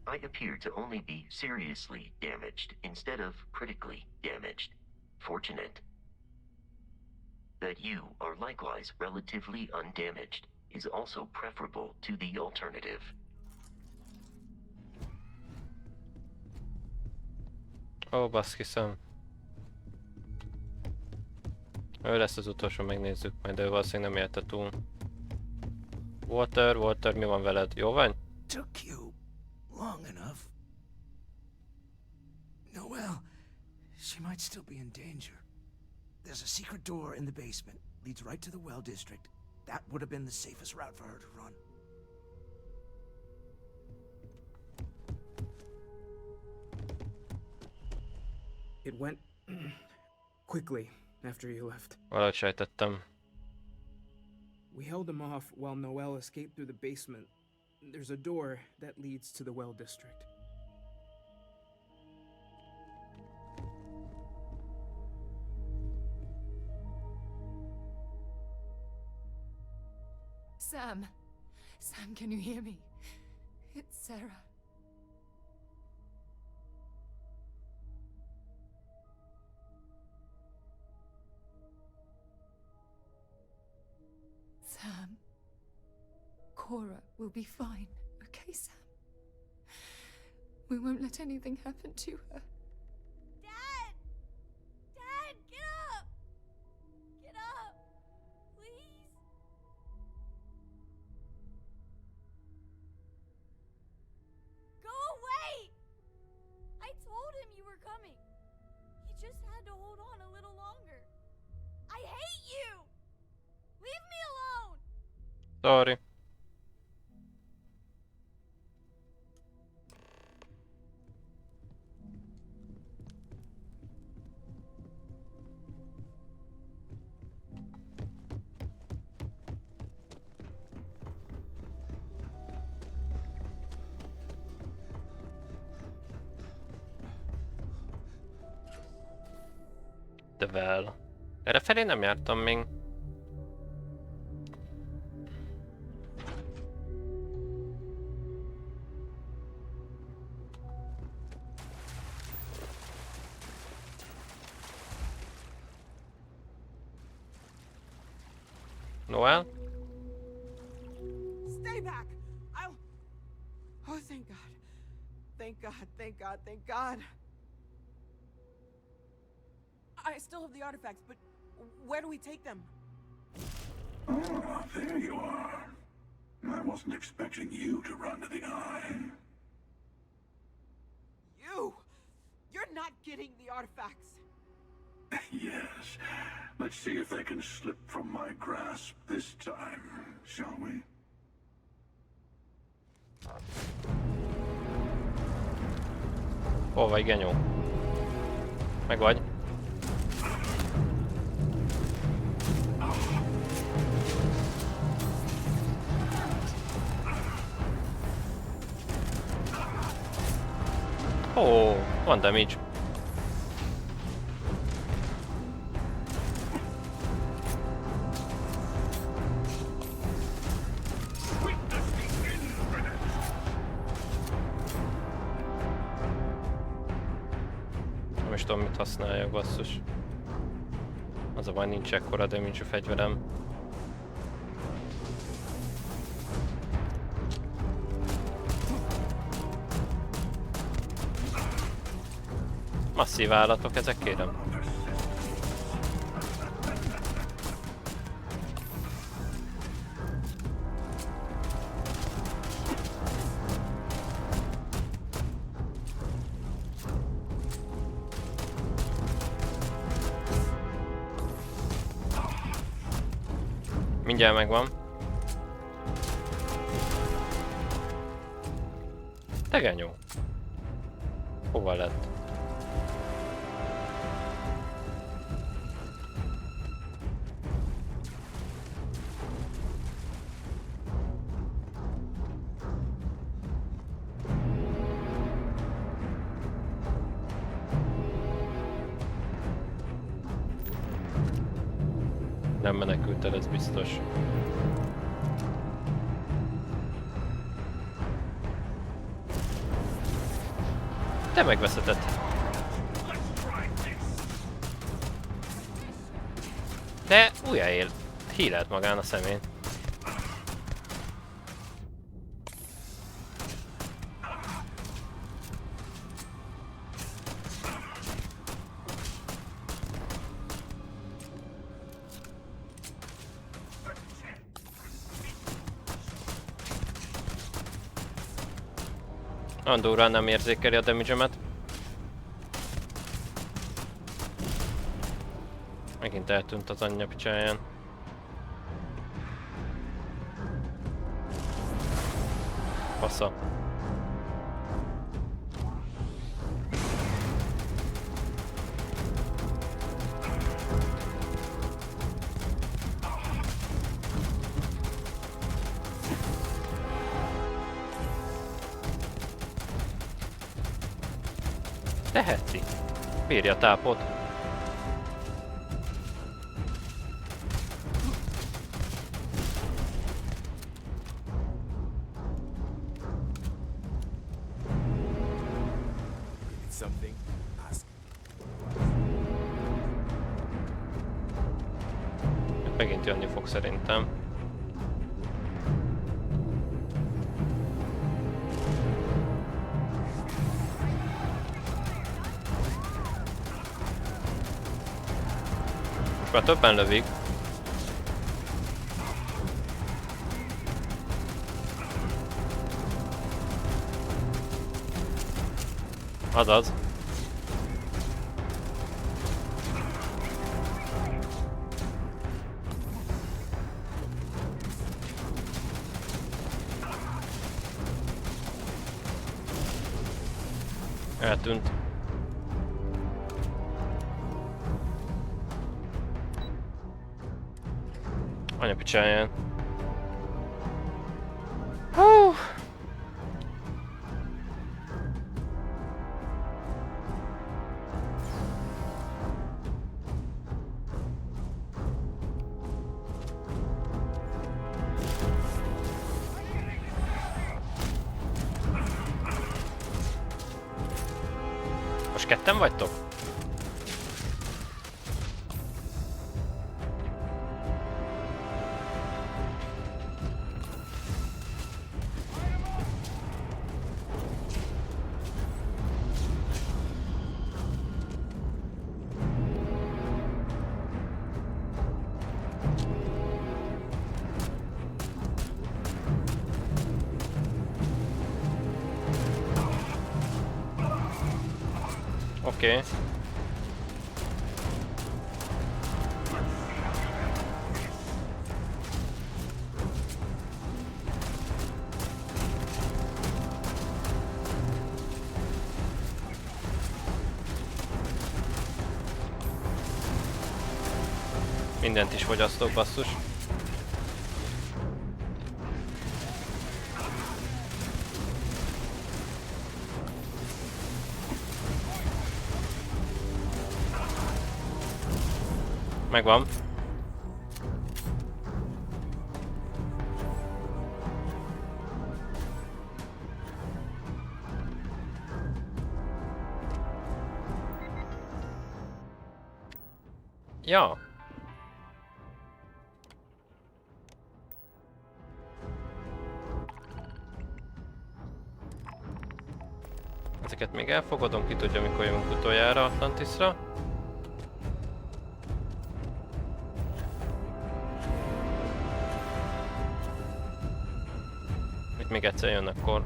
C: I appear to only be seriously damaged instead of critically damaged. Fortunate. That you are likewise relatively undamaged is also preferable to the alternative.
A: Ó, baszki szem. Ő lesz az utolsó, megnézzük majd, de ő valószínűleg nem élte túl. Walter, mi van veled? Jó vagy?
E: Took you long enough. Noelle, she might still be in danger. There's a secret door in the basement. Leads right to the well district. That would have been the safest route for her to run.
G: It went quickly after you left.
A: Valahogy sejtettem.
G: We held him off while Noelle escaped through the basement. There's a door that leads to the well district.
B: Sam. Sam, can you hear me? It's Sarah. Sam. Cora will be fine, okay, Sam? We won't let anything happen to her.
Q: Dad! Dad, get up! Get up! Please? Go away! I told him you were coming. He just had to hold on a little longer. I hate you! Leave me alone!
A: Sorry. De well. Errefelé nem jártam még. Noel?
G: Stay back! I'll... Oh, thank God. Thank God, thank God, thank God. I still have the artifacts, but where do we take them?
O: Ah, there you are. I wasn't expecting you to run to the eye.
G: You! You're not getting the artifacts!
O: Yes. Let's see if they can slip from my grasp this time, shall we?
A: Hol vagy, genyó? Meg vagy? Ó, van damage. Nem is tudom, mit használjak, basszus. Az a baj, nincs ekkora damage a fegyverem. Masszív állatok ezek, kérem. Mindjárt megvan. Tegenyó. Hova lett? Nem menekült el, ez biztos. Te megveszetted. De újjáél. Hílelt magán a szemén. Andorra nem érzékeli a damage-emet. Megint eltűnt az anyja picsáján. Fasza. Teheti. Bírja a tápot.
R: Something. Ask.
A: Megint jönni fog szerintem. Már többen lövik. Azaz. Eltűnt. Anyapicsáján. Hú. Most ketten vagytok? Oké. Mindent is fogyasztok, basszus. Megvan. Ja. Ezeket még elfogadom, ki tudja, mikor jövünk utoljára Atlantisra. Itt még egyszer jön akkor.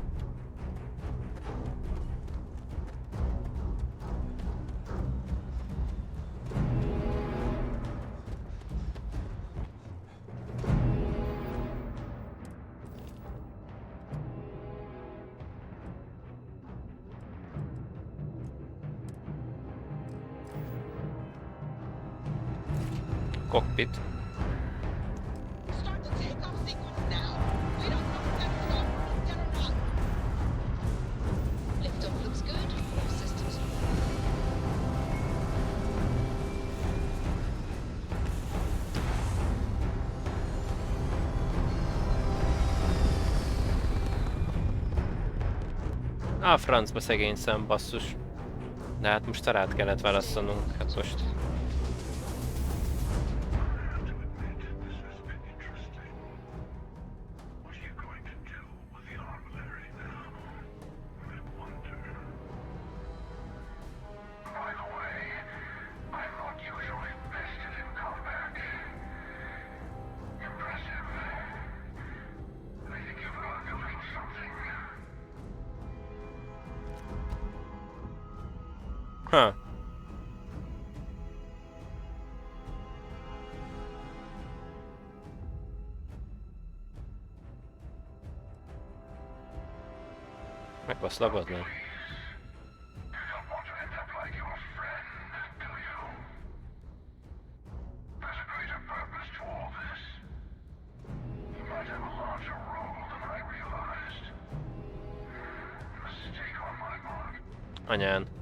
A: Cockpit. Á, francba szegény szem, basszus. De hát most Tarát kellett választanunk, hát most... Ha. Megvaszlagod meg? Anyán.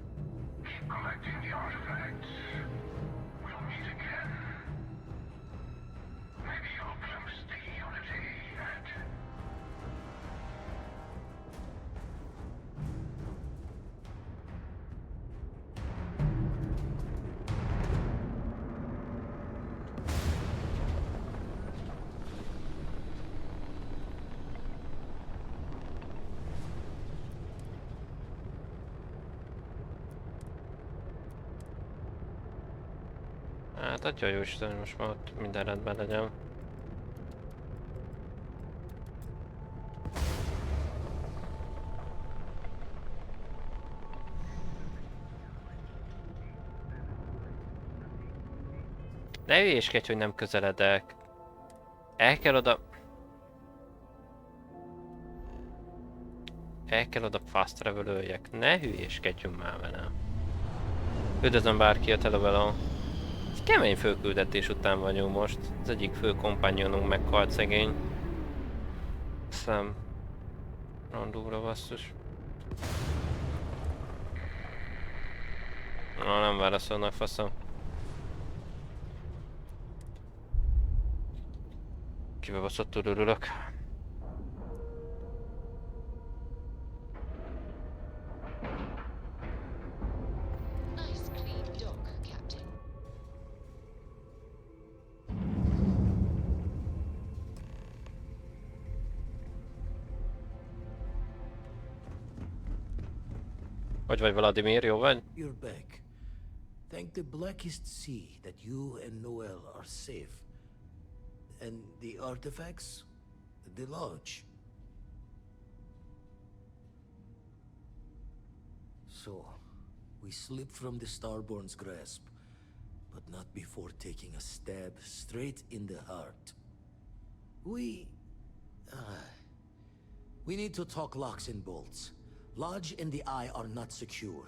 A: Hát atya jóisten, most már ott minden rendben legyen. Ne hülyéskedj, hogy nem közeledek. El kell oda fast travel-öljek. Ne hülyéskedjünk már velem. Üdvözlöm bárki a televelon. Egy kemény főküldetés után vagyunk most. Az egyik fő kompányonunk meghalt szegény. Szem. Rondúra basszus. Na, nem válaszolnak, faszom. Kibebaszottul örülök. Hogy vagy, Vladimir, jó vagy?
E: You're back. Thank the blackest sea that you and Noel are safe. And the artifacts? The lodge. So, we slipped from the Starborn's grasp, but not before taking a stab straight in the heart. We need to talk locks and bolts. Lodge and the Eye are not secure.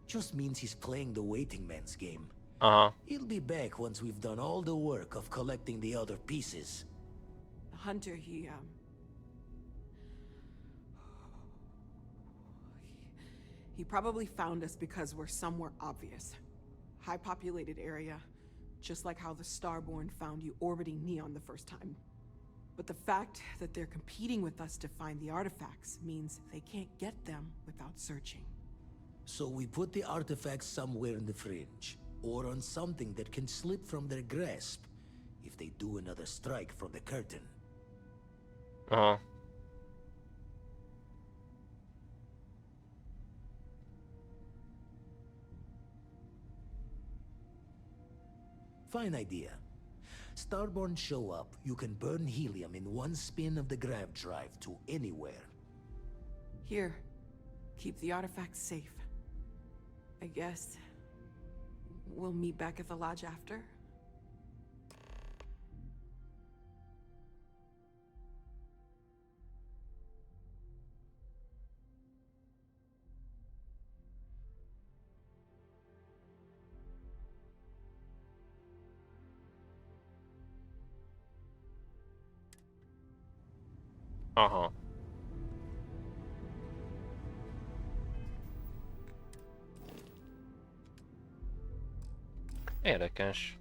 E: Just means he's playing the waiting man's game.
A: Uh-huh.
E: He'll be back once we've done all the work of collecting the other pieces.
G: The hunter, he probably found us because we're somewhere obvious. High populated area, just like how the Starborn found you orbiting Neon the first time. But the fact that they're competing with us to find the artifacts means they can't get them without searching.
E: So we put the artifacts somewhere in the fringe, or on something that can slip from their grasp if they do another strike from the curtain.
A: Uh-huh.
E: Fine idea. Starborn show up, you can burn helium in one spin of the grav drive to anywhere.
G: Here, keep the artifacts safe. I guess we'll meet back at the lodge after?
A: Aha. Érdekes.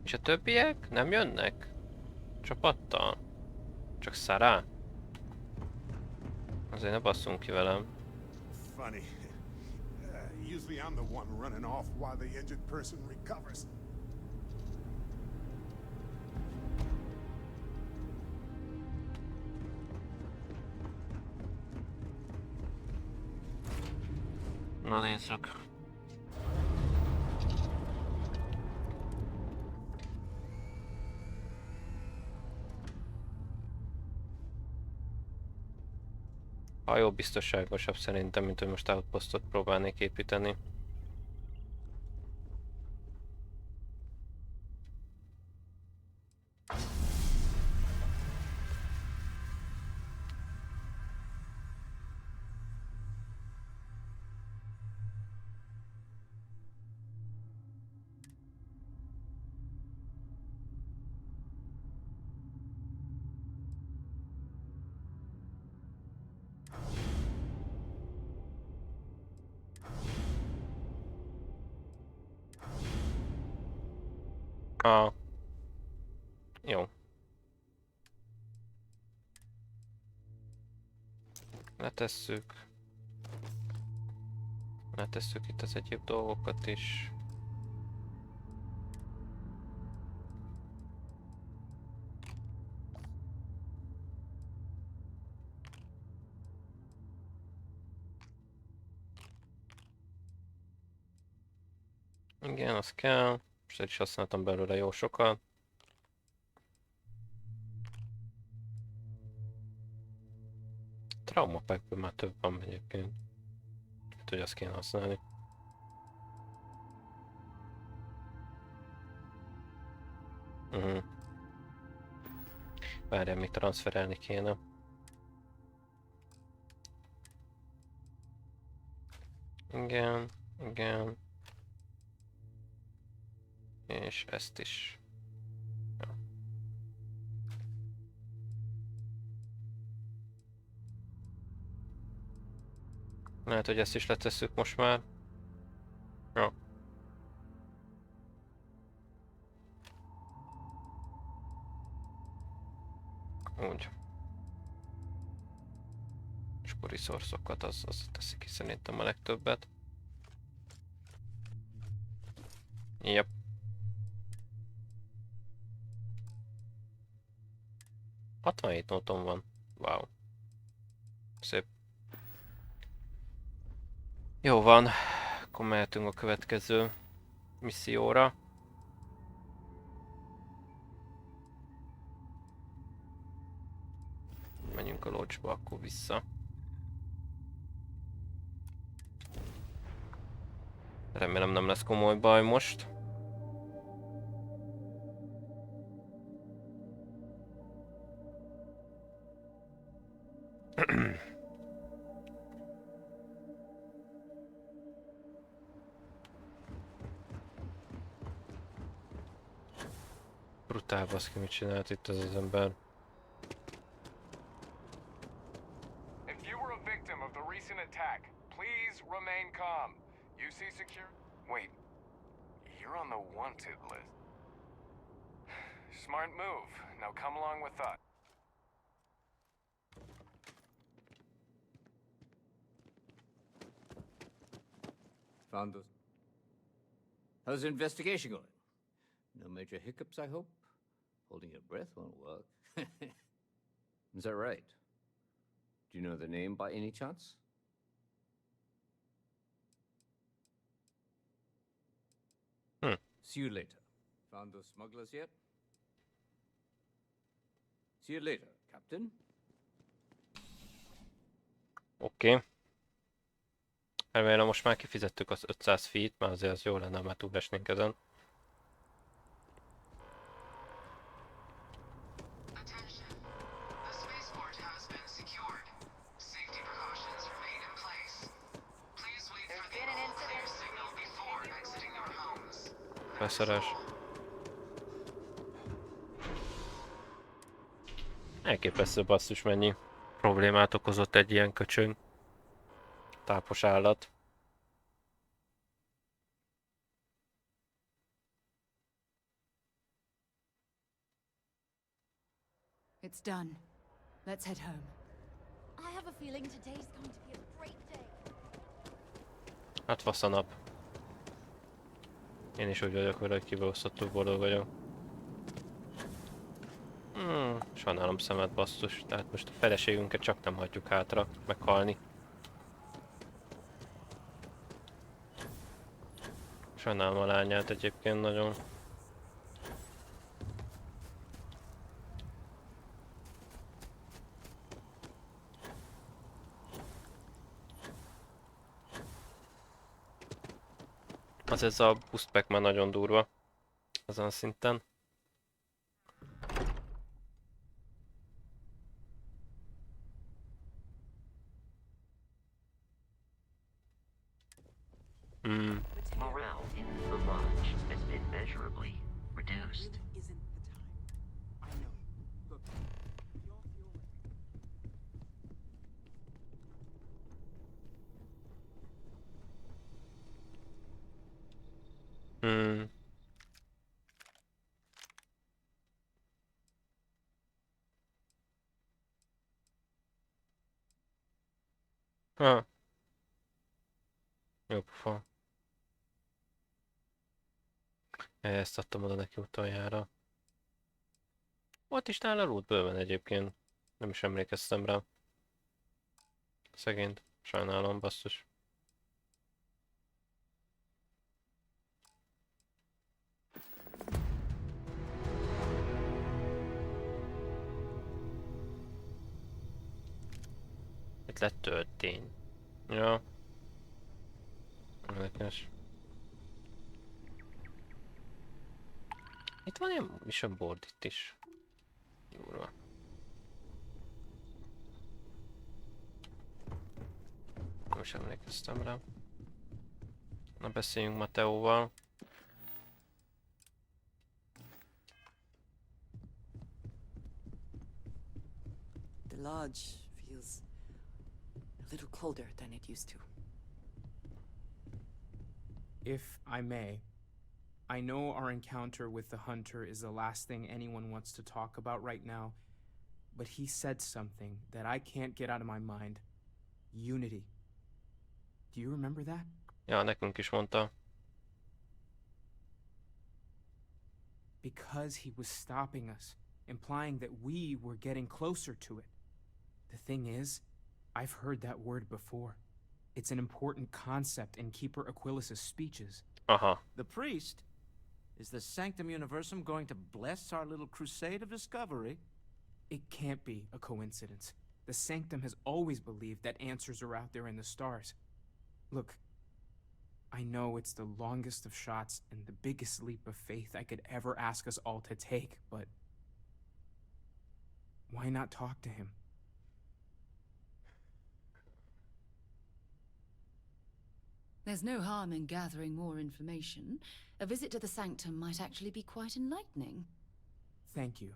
A: És a többiek nem jönnek? Csapattal? Csak szará? Azért ne basszunk ki velem.
D: Funny. Usually I'm the one running off while the injured person recovers.
A: Na nézzük. Hajó biztonságosabb szerintem, mint hogy most outpostot próbálnék építeni. Jó. Letesszük. Letesszük itt az egyéb dolgokat is. Igen, az kell. Most el is használtam belőle jó sokat. Trauma packből már több van egyébként. Hát, hogy azt kéne használni. Várjál, még transferelni kéne. Igen, igen. És ezt is. Ja. Lehet, hogy ezt is letesszük most már. Jó. Úgy. És akkor resource-okat az teszi ki szerintem a legtöbbet. Yep. Hatvanhét nóton van. Wow. Szép. Jó van. Akkor mehetünk a következő misszióra. Menjünk a lodge-ba, akkor vissza. Remélem nem lesz komoly baj most. Brutál baszki, mit csinált itt ez az ember.
S: If you were a victim of the recent attack, please remain calm. You see secure? Wait, you're on the wanted list. Smart move. Now come along with us.
T: Found those. How's the investigation going? No major hiccups, I hope? Holding your breath won't work. Is that right? Do you know the name by any chance? See you later. Found those smugglers yet? See you later, Captain.
A: Oké. Remélem most már kifizettük az 500 feet, mert azért az jó lenne, már túlesnénk ezen. Beszarás. Elképesztő basszus, mennyi problémát okozott egy ilyen köcsög. Tápos állat.
B: It's done. Let's head home.
Q: I have a feeling today's going to be a great day.
A: Hát fasz a nap. Én is úgy vagyok vele, hogy kibaszott boldog vagyok. Sajnálom szemet, basszus. Tehát most a feleségünket csak nem hagyjuk hátra meghalni. Sajnálom a lányát egyébként nagyon. Az ez a boost pack már nagyon durva. Azon a szinten.
C: Morale in the lodge has been measurably reduced.
A: Ha. Jó pofa. Ezt adtam oda neki utoljára. Volt is nála loot bőven egyébként. Nem is emlékeztem rá. Szegényt. Sajnálom, basszus. Itt lett töltény. Ja. Érdekes. Itt van ilyen mission board itt is. Durva. Nem is emlékeztem rá. Na, beszéljünk Mateóval.
P: The lodge feels a little colder than it used to.
U: If I may, I know our encounter with the hunter is the last thing anyone wants to talk about right now, but he said something that I can't get out of my mind. Unity. Do you remember that?
A: Ja, nekünk is mondta.
U: Because he was stopping us, implying that we were getting closer to it. The thing is, I've heard that word before. It's an important concept in Keeper Aquilas's speeches.
L: The priest? Is the Sanctum Universum going to bless our little crusade of discovery?
U: It can't be a coincidence. The Sanctum has always believed that answers are out there in the stars. Look, I know it's the longest of shots and the biggest leap of faith I could ever ask us all to take, but why not talk to him?
B: There's no harm in gathering more information. A visit to the Sanctum might actually be quite enlightening.
U: Thank you.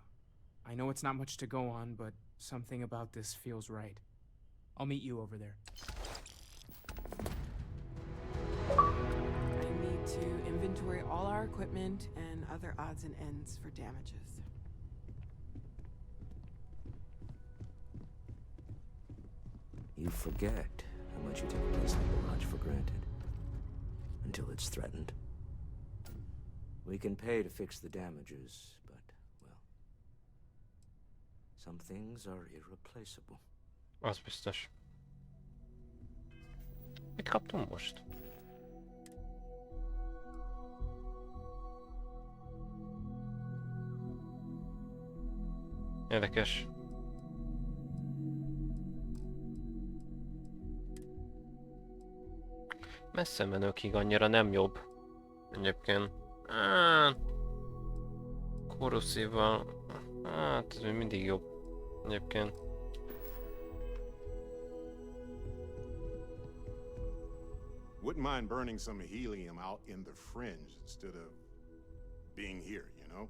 U: I know it's not much to go on, but something about this feels right. I'll meet you over there.
G: I need to inventory all our equipment and other odds and ends for damages.
V: You forget how much you take a place like the lodge for granted. Until it's threatened. We can pay to fix the damages, but, well, some things are irreplaceable.
A: Az biztos. Mit kaptunk most? Érdekes. Messze menőkig annyira nem jobb. Egyébként. Korruszívval. Hát ez még mindig jobb. Egyébként.
D: Wouldn't mind burning some helium out in the fringe instead of being here, you know?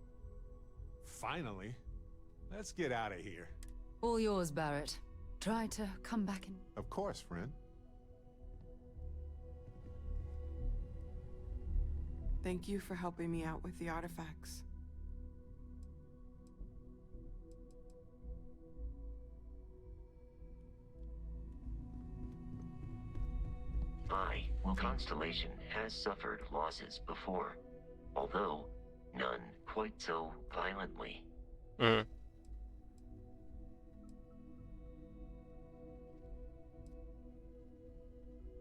M: Finally. Let's get out of here.
B: All yours, Barrett. Try to come back in.
D: Of course, friend.
G: Thank you for helping me out with the artifacts.
C: Constellation has suffered losses before, although none quite so violently.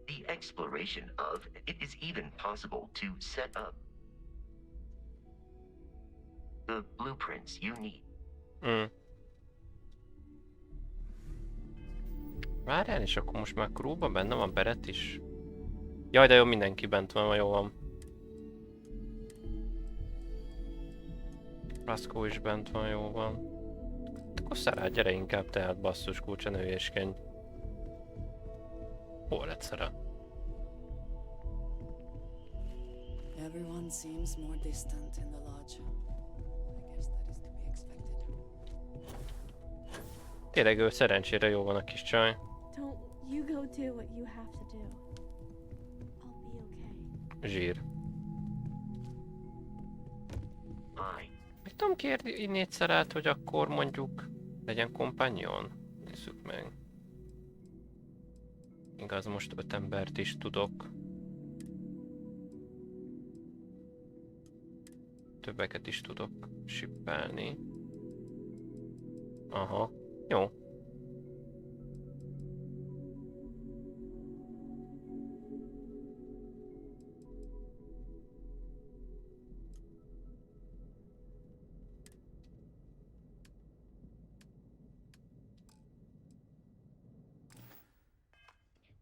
C: The exploration of it is even possible to set up the blueprints you need.
A: Várjál, és akkor most már crewban benne van Beret is? Jaj, de jó, mindenki bent van, jó van. Raszkó is bent van, jó van. Akkor Szarát, gyere inkább te át, basszus kulcsa, ne hülyéskedj. Hol lett Szara?
B: Everyone seems more distant in the lodge. I guess that is to be expected.
A: Tényleg ő szerencsére jó van a kis csaj.
Q: Don't you go do what you have to do. I'll be okay.
A: Zsír. Meg tudom kérni innét Szarát, hogy akkor mondjuk legyen kompanion? Nézzük meg. Igaz, most 5 embert is tudok. Többeket is tudok sippelni. Aha, jó.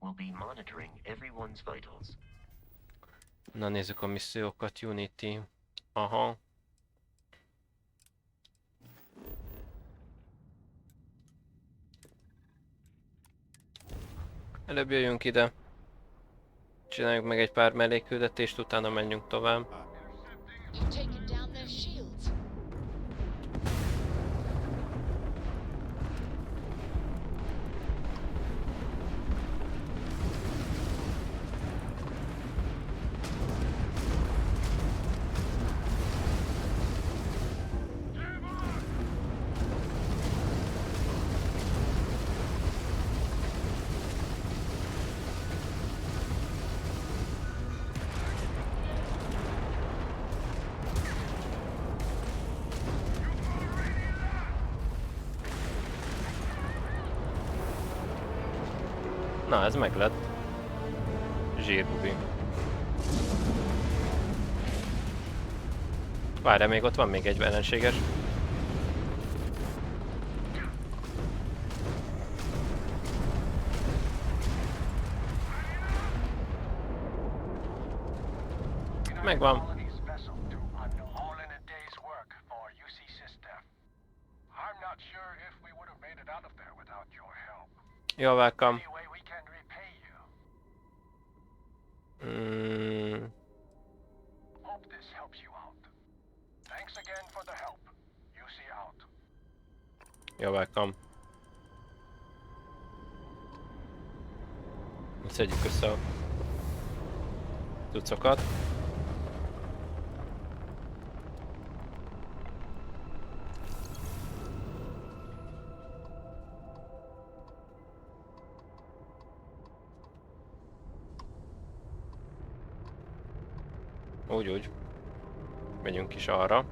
C: We'll be monitoring everyone's vitals.
A: Na nézzük a missziókat, Unity. Aha. Előbb jöjjünk ide. Csináljuk meg egy pár mellékküldetést, utána menjünk tovább.
J: You've taken down their shields.
A: Na, ez meg lett. Zsírbubi. Várjál, még ott van még egy ellenséges. Megvan. You're welcome.
I: Hope this helps you out. Thanks again for the help. You see out.
A: You're welcome. Szedjük össze a cuccokat. Úgy. Megyünk is arra.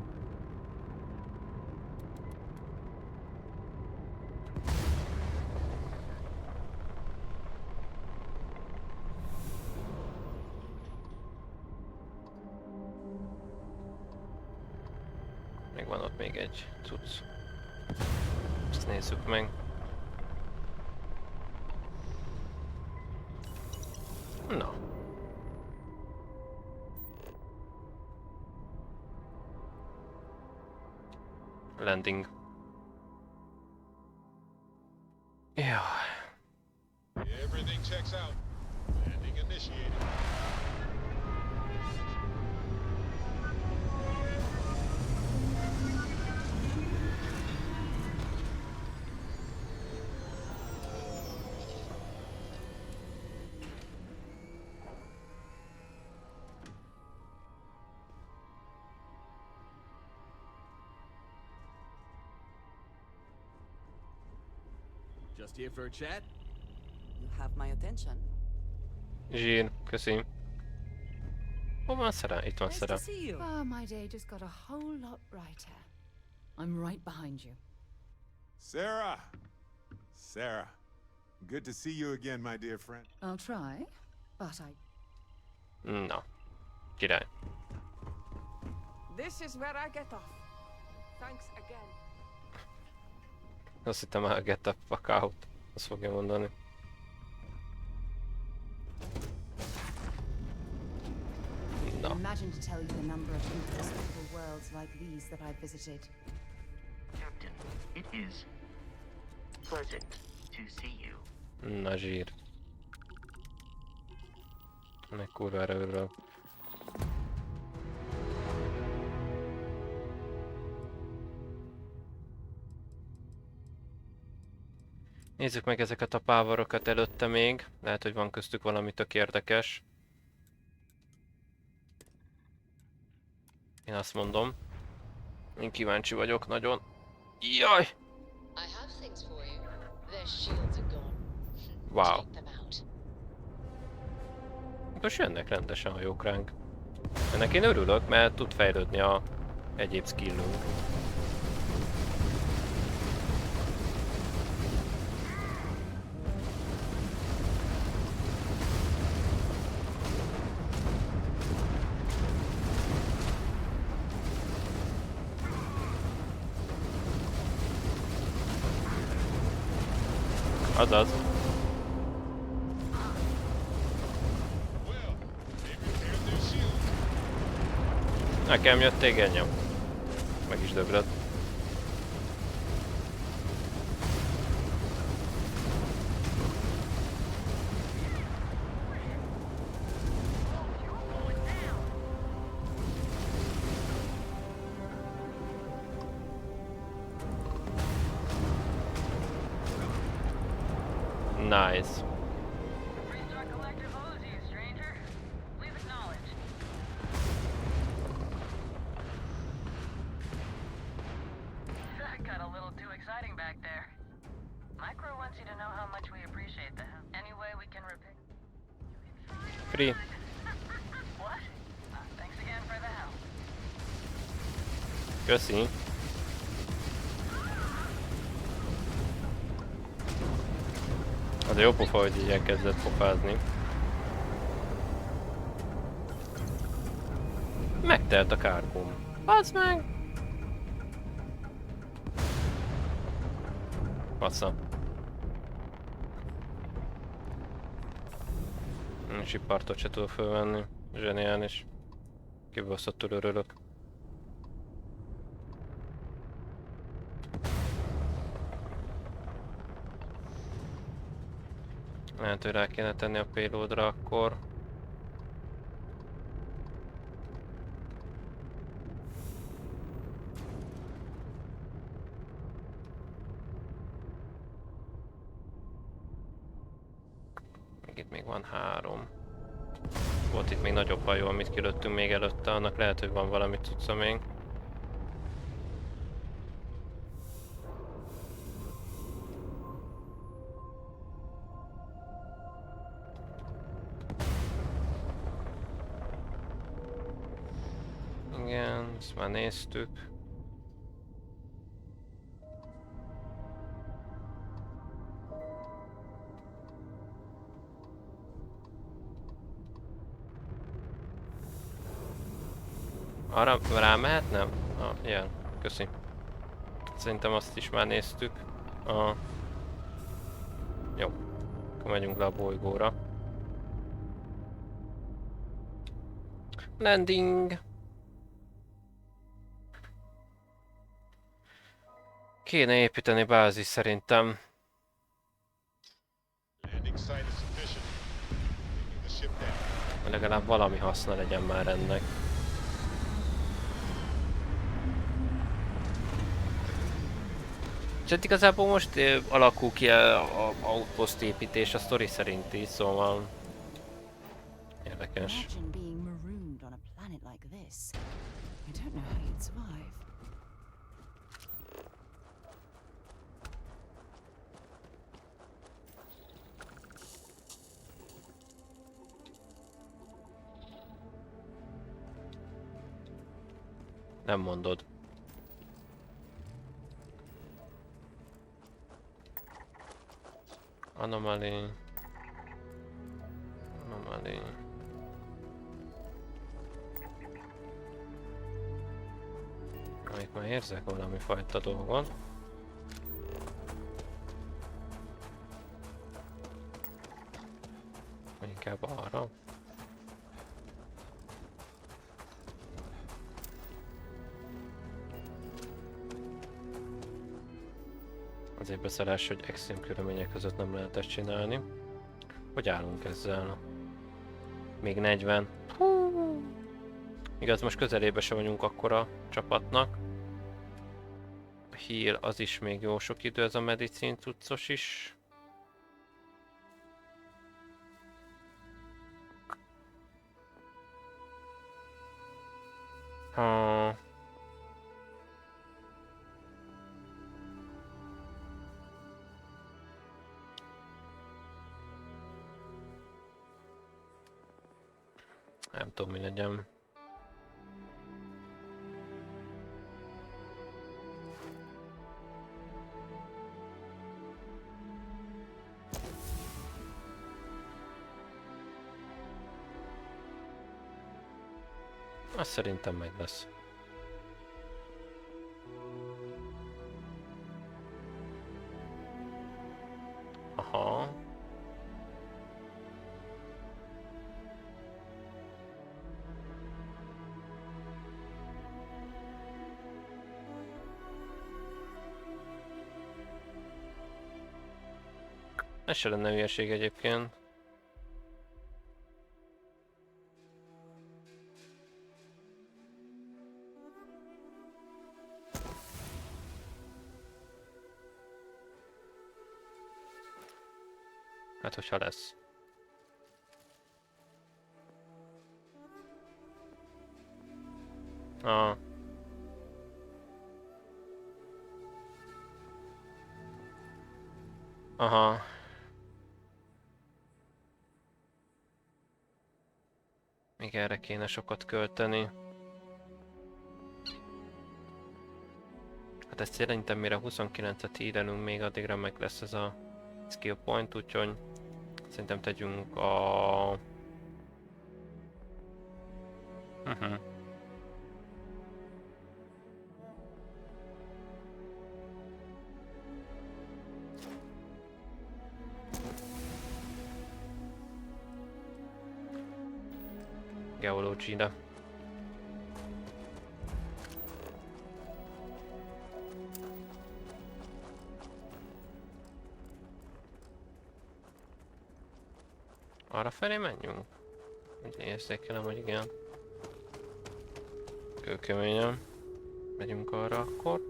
A: Még van ott még egy cucc. Ezt nézzük meg. Na. Landing. Yeah.
D: Everything checks out. Landing initiated.
K: Just here for a chat?
P: You have my attention.
A: Zsír, köszi. Hol van Szere? Itt van
B: Nice to
A: Szere.
B: see you. Ah, my day just got a whole lot brighter. I'm right behind you.
D: Sarah! Sarah. Good to see you again, my dear friend.
B: I'll try, but I...
A: Na, király.
F: This is where I get off. Thanks again.
A: Azt hittem el, get the fuck out. Azt fogja mondani. No.
B: Imagine to tell you the number of impossible worlds like these that I've visited.
C: Captain, it is pleasant to see you.
A: Na zsír. Meg kurvára örülök. Nézzük meg ezeket a pávarokat előtte még. Lehet, hogy van köztük valami tök érdekes. Én azt mondom. Én kíváncsi vagyok nagyon. Jaj!
J: I have things for you. Their shields are gone.
A: Wow.
J: Take them out.
A: Most jönnek rendesen hajók ránk. Ennek én örülök, mert tud fejlődni a egyéb skillünk. Azaz. Nekem jött téged, meg is döglött. Nice.
K: Got a little too exciting back there. Micro wants you to know how much we appreciate the help. Any way we can repay.
A: Free.
K: What? Thanks again for the help.
A: Köszi. Az jó pofa, hogy így elkezdett pofázni. Megtelt a kárgóm. Bazd meg! Passza. Sipartot se tudok fölvenni. Zseniális. Kibaszottul örülök. Lehet, hogy rá kéne tenni a payloadra akkor. Itt még van 3. Volt itt még nagyobb hajó, amit kilőttünk még előtte, annak lehet, hogy van valami cucca még. Igen, ezt már néztük. Arra rámehetnem? Ah, ilyen. Köszi. Szerintem azt is már néztük. Jó. Akkor megyünk le a bolygóra. Landing! Kéne építeni bázis szerintem. Legalább valami haszna legyen már ennek. És igazából most alakul ki a outpost építés a sztori szerint is, szóval érdekes.
B: Imagine being marooned on a planet like this. I don't know how you'd survive.
A: Nem mondod. Anomaly. Anomaly. Amik már érzek valami fajta dolgon. Vagy inkább arra. Azért beszélés, hogy extrém körülmények között nem lehet ezt csinálni. Hogy állunk ezzel? Még 40. Igaz, most közelébe se vagyunk akkora csapatnak. A heal az is még jó sok idő, ez a medicin cuccos is. Ha... Nem tudom, mi legyen. Azt szerintem meg lesz. Aha. Ez se lenne hülyeség egyébként. Hát, hogyha lesz. Ah. Aha. Még erre kéne sokat költeni. Hát ezt szerintem mire 29-et írunk, még addigra meg lesz ez a skill point, úgyhogy szerintem tegyünk a... Geológia. Arra felé menjünk? Úgy érzékelem, hogy igen. Kőkeményen. Megyünk arra akkor.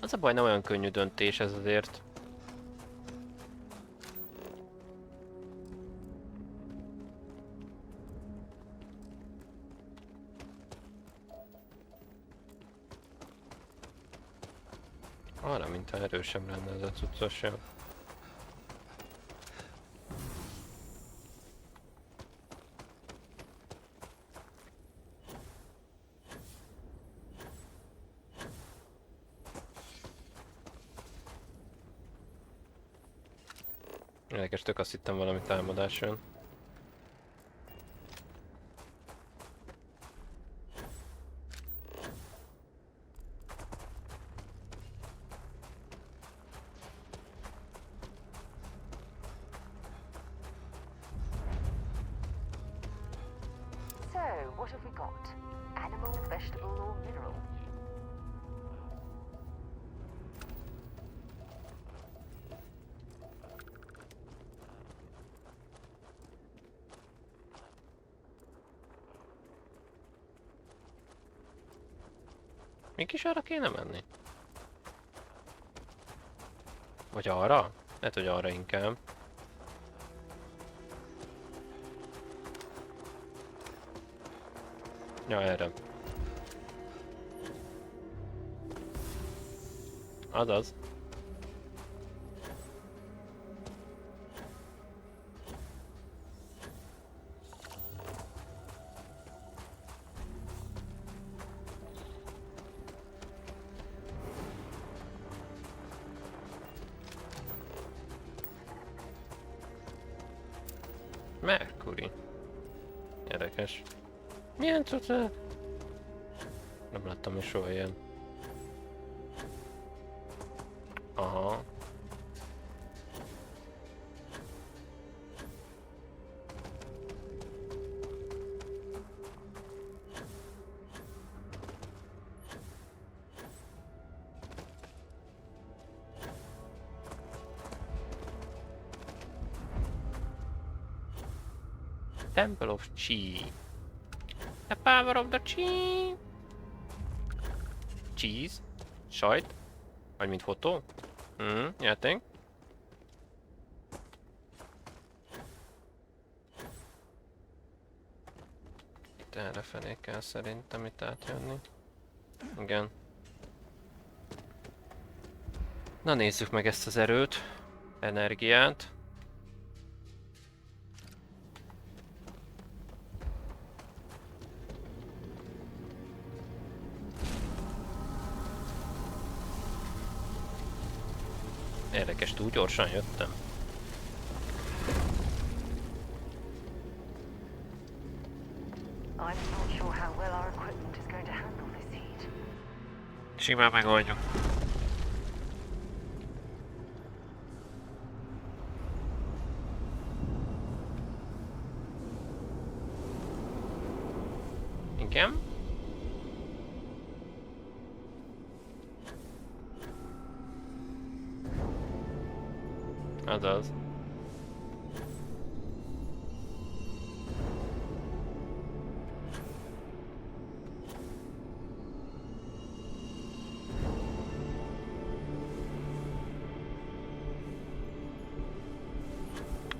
A: Az a baj, nem olyan könnyű döntés ez azért. Arra, mintha erősebb lenne ez a cuccos sem. Érdekes, tök azt hittem valami támadás jön.
H: So, what have we got? Animal, vegetable, or mineral?
A: Mégis arra kéne menni? Vagy arra? Lehet, hogy arra inkább. Ja, erre. Azaz. Mercury. Érdekes. Milyen cucca? Nem láttam még soha ilyen. Aha. Temple of Chi. The power of the Chi. Cheese. Sajt. Vagy mint fotó. Játék. Itt errefelé kell szerintem itt átjönni. Igen. Na nézzük meg ezt az erőt. Energiát. Érdekes, túl gyorsan jöttem. Simán megoldjuk. Igen? Azaz.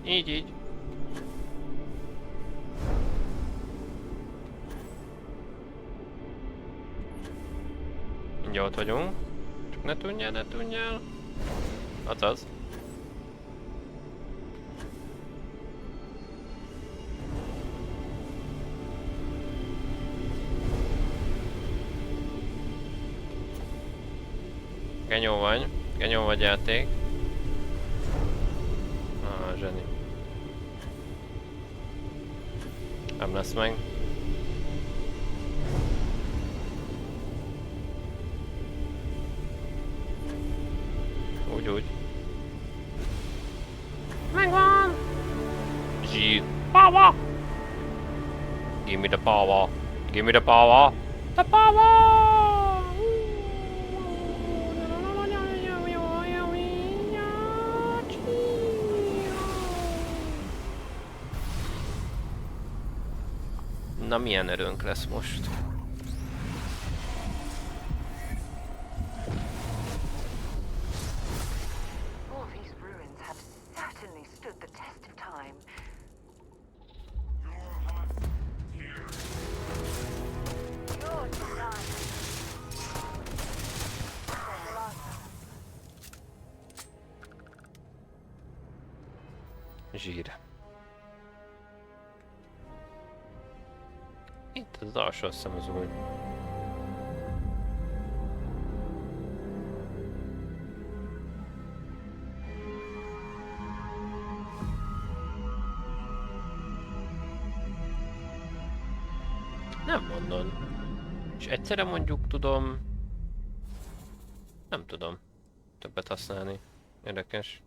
A: Így. Mindjárt ott vagyunk. Csak ne tudjál. Azaz. Genyó vagy játék. Zseni. Nem lesz meg. Úgy. Megvan! Zsír. Power! Give me the power. The power! Na milyen erőnk lesz most?
H: All these ruins have certainly stood the test of time. You're done.
A: Zsír. Itt az alsó, azt hiszem, az új. Nem mondod. És egyszerre mondjuk tudom... Nem tudom többet használni. Érdekes.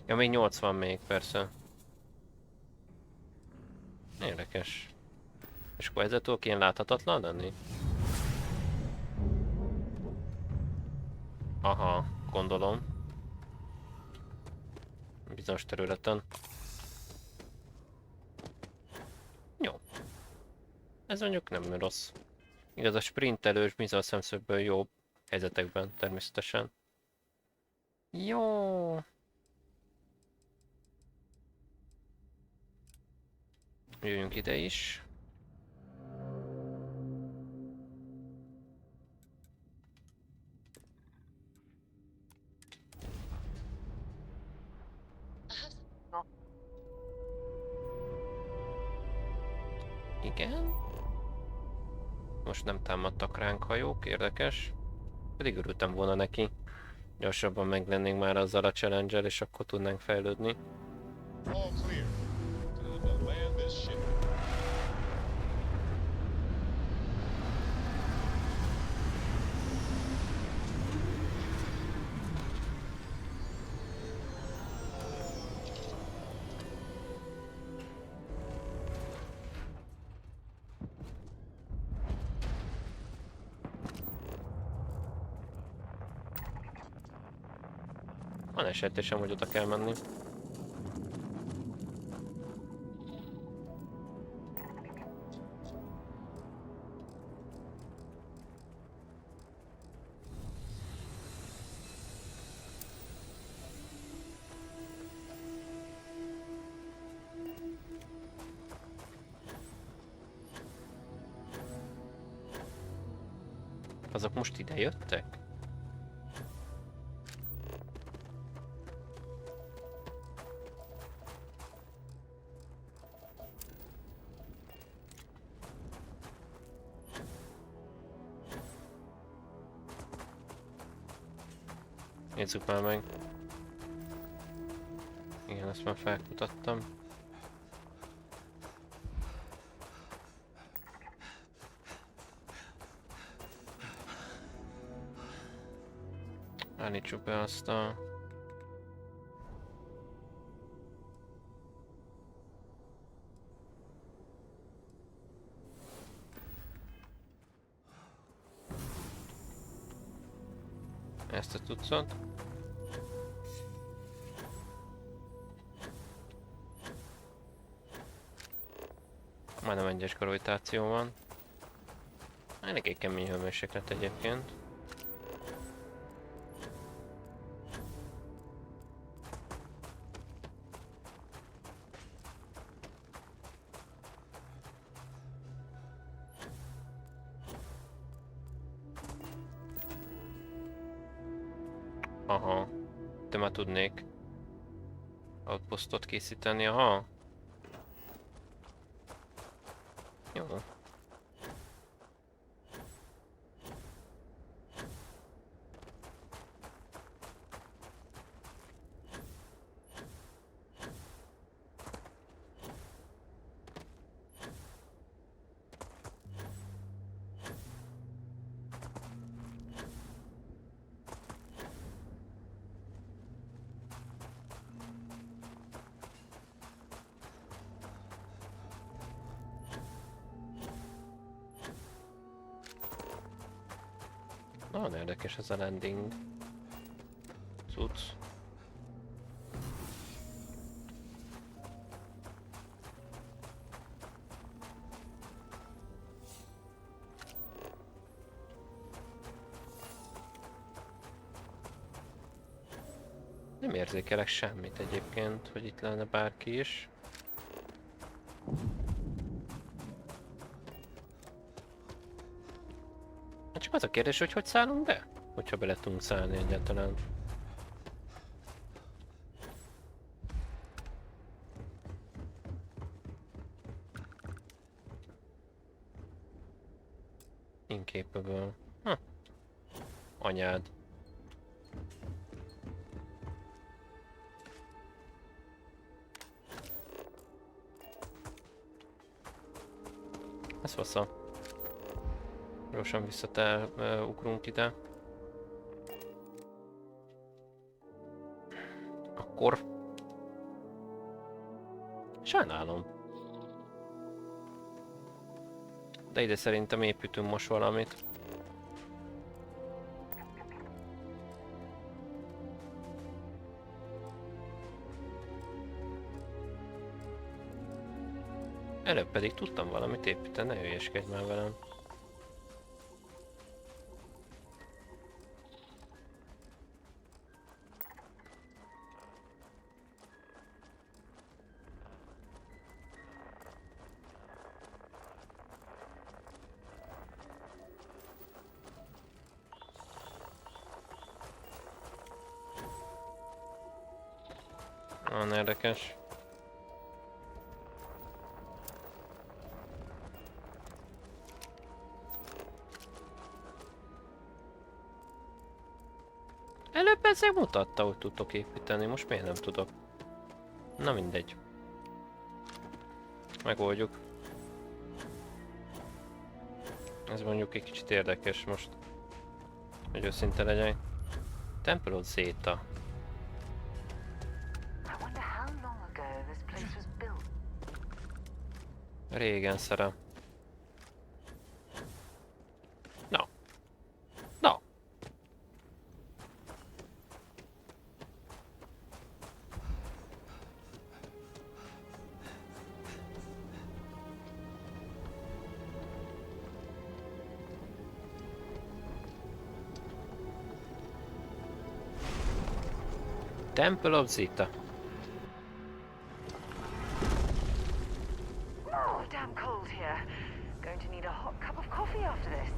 A: Ja, még 80 még, persze. Érdekes. És akkor ezzel tudok ilyen láthatatlan lenni? Aha, gondolom. Bizonyos területen. Jó. Ez mondjuk nem rossz. Igaz, a sprintelős bizonyos szemszögből jobb helyzetekben természetesen. Jó. Jöjjünk ide is. Igen. Most nem támadtak ránk hajók, érdekes. Pedig örültem volna neki. Gyorsabban meglennénk már azzal a challenge-el, és akkor tudnánk fejlődni.
N: All clear. To land this ship.
A: Van esetésem, hogy oda kell menni. Azok most ide jöttek? Nézzük már meg. Igen, ezt már felkutattam. Állítsuk be azt a... ezt a cuccot. Majdnem egyes gravitáció van. Elég kemény hőmérséklet egyébként. Aha, de már tudnék outpostot készíteni, aha. Jó. Nagyon érdekes ez a landing cucc. Nem érzékelek semmit egyébként, hogy itt lenne bárki is. Csak az a kérdés, hogy hogy szállunk be? Hogyha bele tudunk szállni egyáltalán. Incapable. Anyád. Ez fasza. Gyorsan ugrunk ide. Akkor... sajnálom. De ide szerintem építünk most valamit. Előbb pedig tudtam valamit építeni, ne hülyeskedj már velem. Nagyon érdekes. Előbb ezzel mutatta, hogy tudtok építeni, most miért nem tudok? Na mindegy. Megoldjuk. Ez mondjuk egy kicsit érdekes most. Hogy őszinte legyek. Temple of Zeta. Régen szerem. Na. Na. Temple of Zeta.
H: Oh, damn cold here. Going to need a hot cup of coffee after this.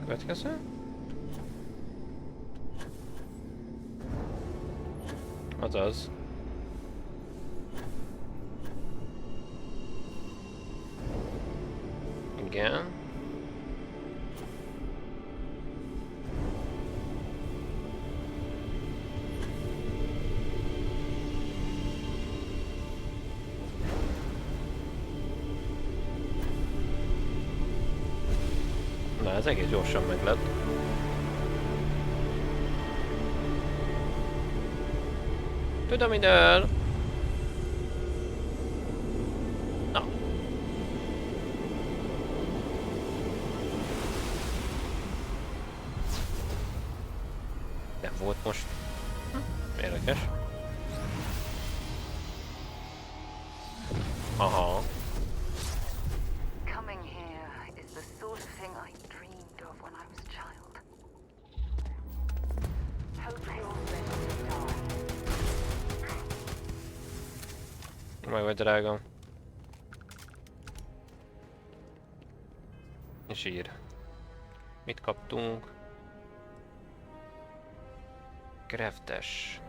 A: Következő? Azaz. Igen. Na, ez egész gyorsan meg lett. Tudom idől! Na. Nem volt most. Érdekes. Aha.
H: Coming here is the sort of thing I dreamed of when I was a child. Hope you're ready to die.
A: Meg vagy drágam. És ír. Mit kaptunk? Craftes.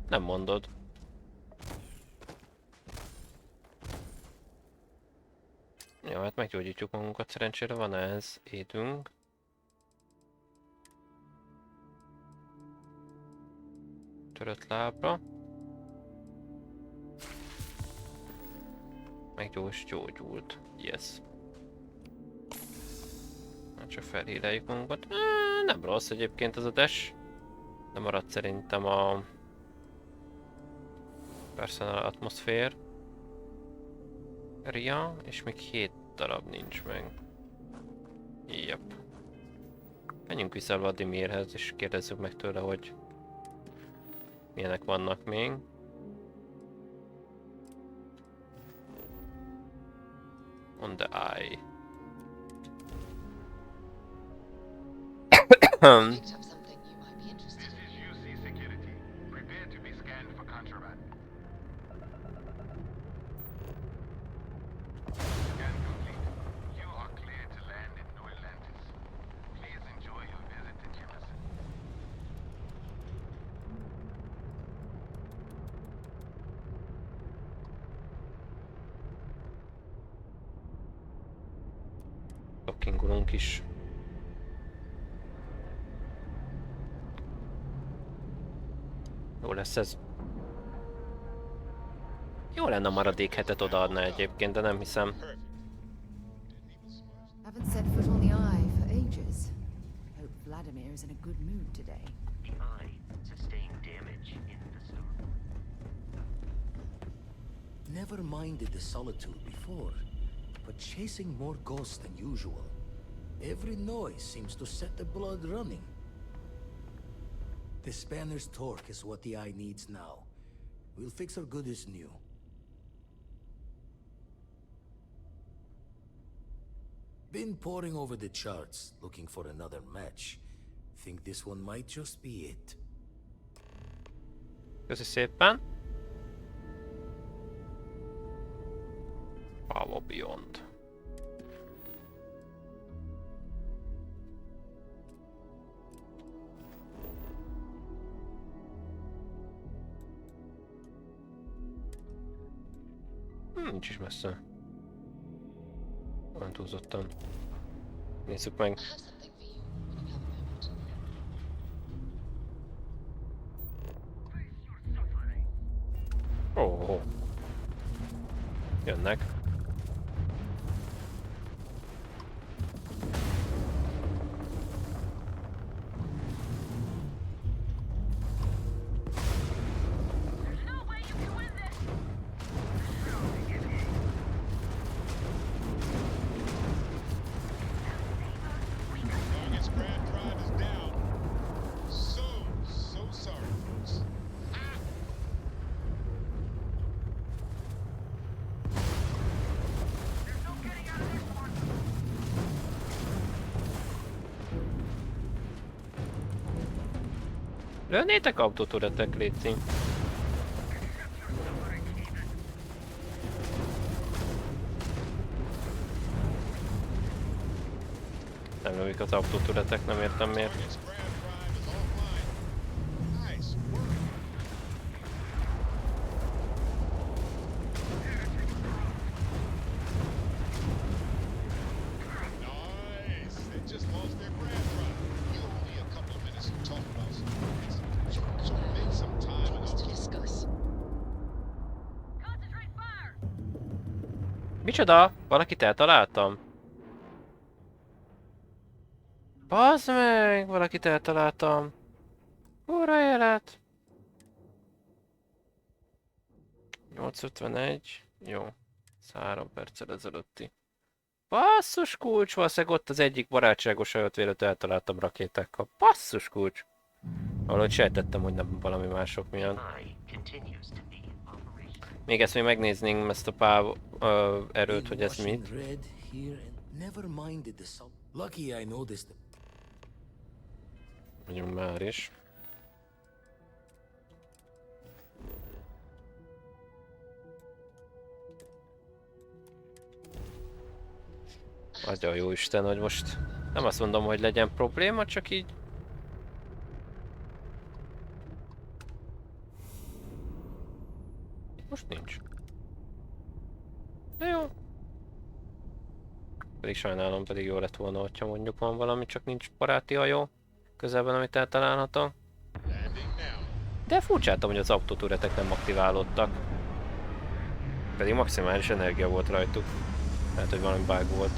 A: Nem mondod. Jó, hát meggyógyítjuk magunkat, szerencsére van ez étünk. Törött lábra. Meggyógyult. Yes. Hát csak felhíleljük magunkat. Nem rossz egyébként ez a dash. De maradt szerintem a personal atmosphere. Ria, és még 7 darab nincs meg. Yep. Menjünk vissza Vladimirhez, és kérdezzük meg tőle, hogy milyenek vannak még. On the eye.
I: This is UC security. Prepare to be scanned for contraband. Scan complete. You are clear to land in New Atlantis. Please enjoy your visit to Jemison.
A: Dockingolunk is. Jó lesz ez. Jó lenne a maradék hetet odaadná egyébként, de nem hiszem.
B: Haven't set foot on the eye for ages. Hope Vladimir is in a good mood today.
C: The eye sustained damage in the storm.
E: Never minded the solitude before, but chasing more ghosts than usual. Every noise seems to set the blood running. The spanner's torque is what the eye needs now. We'll fix her good as new. Been poring over the charts, looking for another match. think this one might just be it.
A: Köszi szépen. Power Beyond. Nincs is messze. Olyan túlzottan. Nézzük meg. Ó. Jönnek.
N: Longest Grand Drive is down. So sorry, folks.
A: Lőnétek autóturetek, létszik. Nem lövik az autóturetek, nem értem miért.
N: Nice. They just lost their Grand Drive. We were only a couple of minutes to talk about some things. So make some time and
J: To discuss.
A: Micsoda? Valakit eltaláltam? Bazd meg! Valakit eltaláltam. Ura élet! 851. Jó. 3 perccel ezelőtti. Basszus kulcs! Valószínűleg ott az egyik barátságos hajót véletlenül eltaláltam rakétákkal. Basszus kulcs! Valahogy sejtettem, hogy nem valami mások miatt. Még ezt még megnéznénk, ezt a pár erőt, hogy ez mit. Mondjuk már is. Adja a jóisten, hogy most nem azt mondom, hogy legyen probléma, csak így. Most nincs. De jó. Pedig sajnálom, pedig jó lett volna, hogyha mondjuk van valami, csak nincs baráti hajó közelben, amit eltalálhatok. De furcsáltam, hogy az autóturetek nem aktiválódtak. Pedig maximális energia volt rajtuk. Lehet, hogy valami bug volt.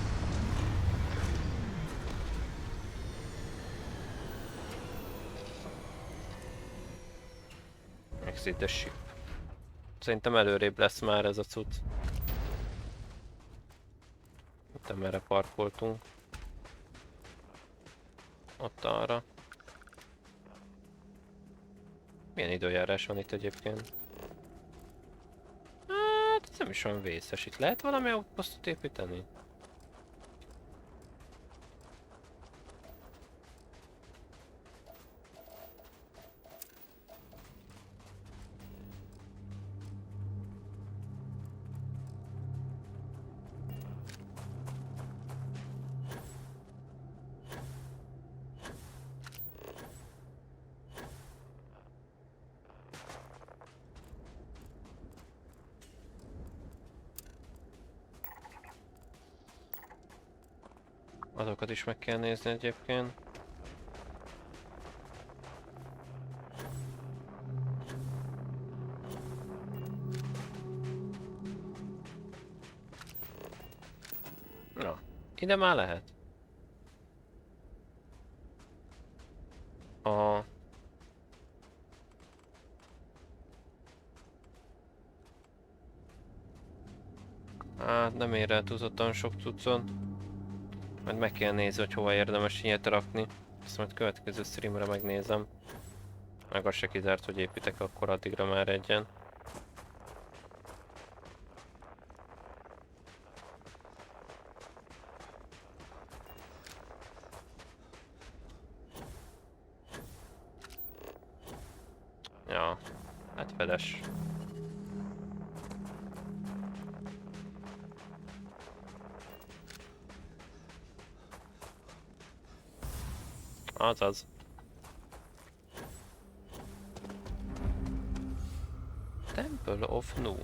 A: Exit the ship. Szerintem előrébb lesz már ez a cucc. Itt merre parkoltunk. Ott arra. Milyen időjárás van itt egyébként? Hát ez nem is olyan vészes. Itt lehet valami outpostot építeni? Azokat is meg kell nézni egyébként. Na, ide már lehet. Aha. Hát nem ér el túlzottan sok cuccon. Majd meg kell nézni, hogy hova érdemes ilyet rakni. Ezt majd következő streamre megnézem. Meg az se kizárt, hogy építek, akkor addigra már egyen. IPad-es. Azaz. Temple of Nu.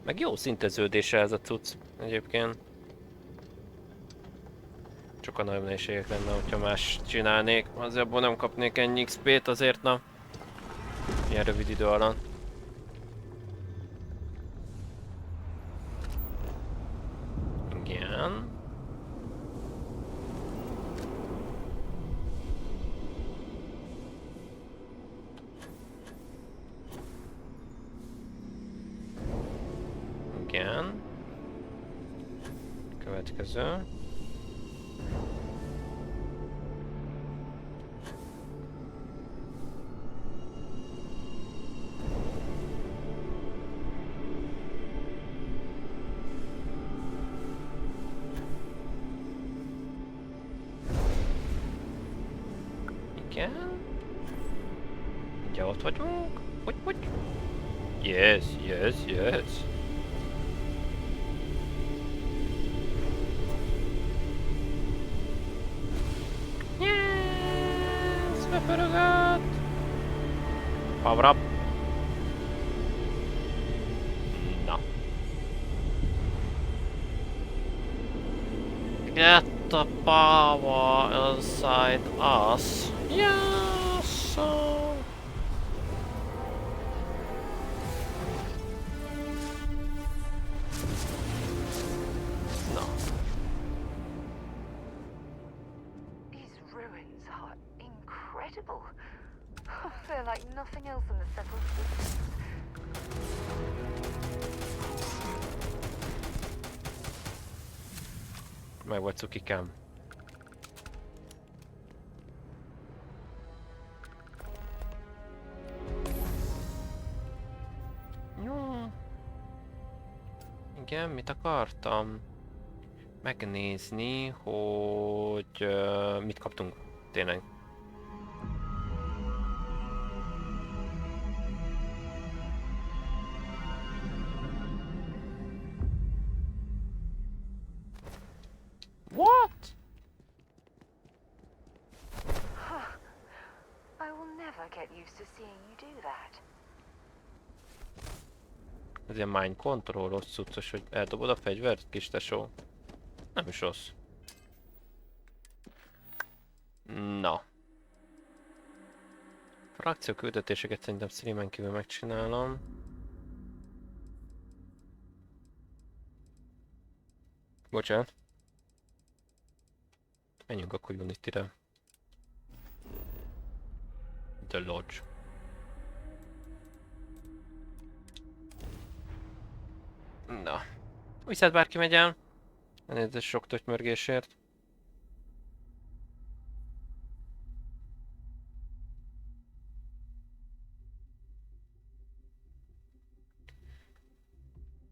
A: Meg jó szinteződése ez a cucc egyébként. Sokkal nagyobb nehézségek lenne, hogyha más csinálnék. Azért abból nem kapnék ennyi XP-t, azért na. Ilyen rövid idő alatt. Igen. Igen. Következő. Igen. Ugye ott vagyunk? Hogy? Yes. Yes! Bepörögött! Power up! Na. Get the power inside us. Yes! No.
H: These ruins are incredible. They're like nothing else in the settled systems.
A: Meg vagy cukikám. Jó. Igen, mit akartam? Megnézni, hogy mit kaptunk tényleg. What?
H: I will never get used to seeing you do that.
A: Ez ilyen mind control-os cuccos, hogy eldobod a fegyvert, kis tesó. Nem is rossz. Na. Frakció küldetéseket szerintem streamen kívül megcsinálom. Bocsánat. Menjünk akkor Unity-re. The Lodge. Na. Viszont bárki megy el. Elnézést sok tötymörgésért.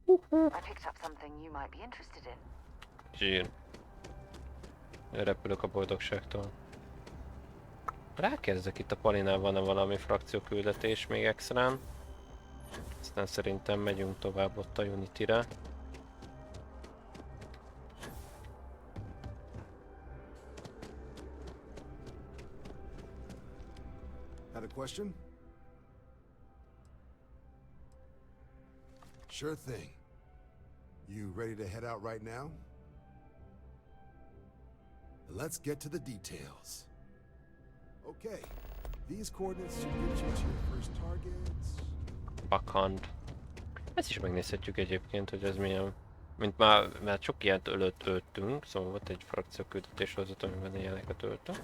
H: I picked up something you might be interested in.
A: Zsír. Repülök a boldogságtól. Rákérdezek itt a Palinál, van-e valami frakció küldetés még extrán. Aztán szerintem megyünk tovább ott a Unity-re.
D: Had a question? Sure thing. You ready to head out right now? Let's get to the details. Okay, these coordinates should get you to your first targets.
A: Bakhand. Ezt is megnézhetjük egyébként, hogy ez milyen. Mint már sok ilyet öltünk, szóval volt egy frakció küldetés hozott, amiben ilyeneket öltünk.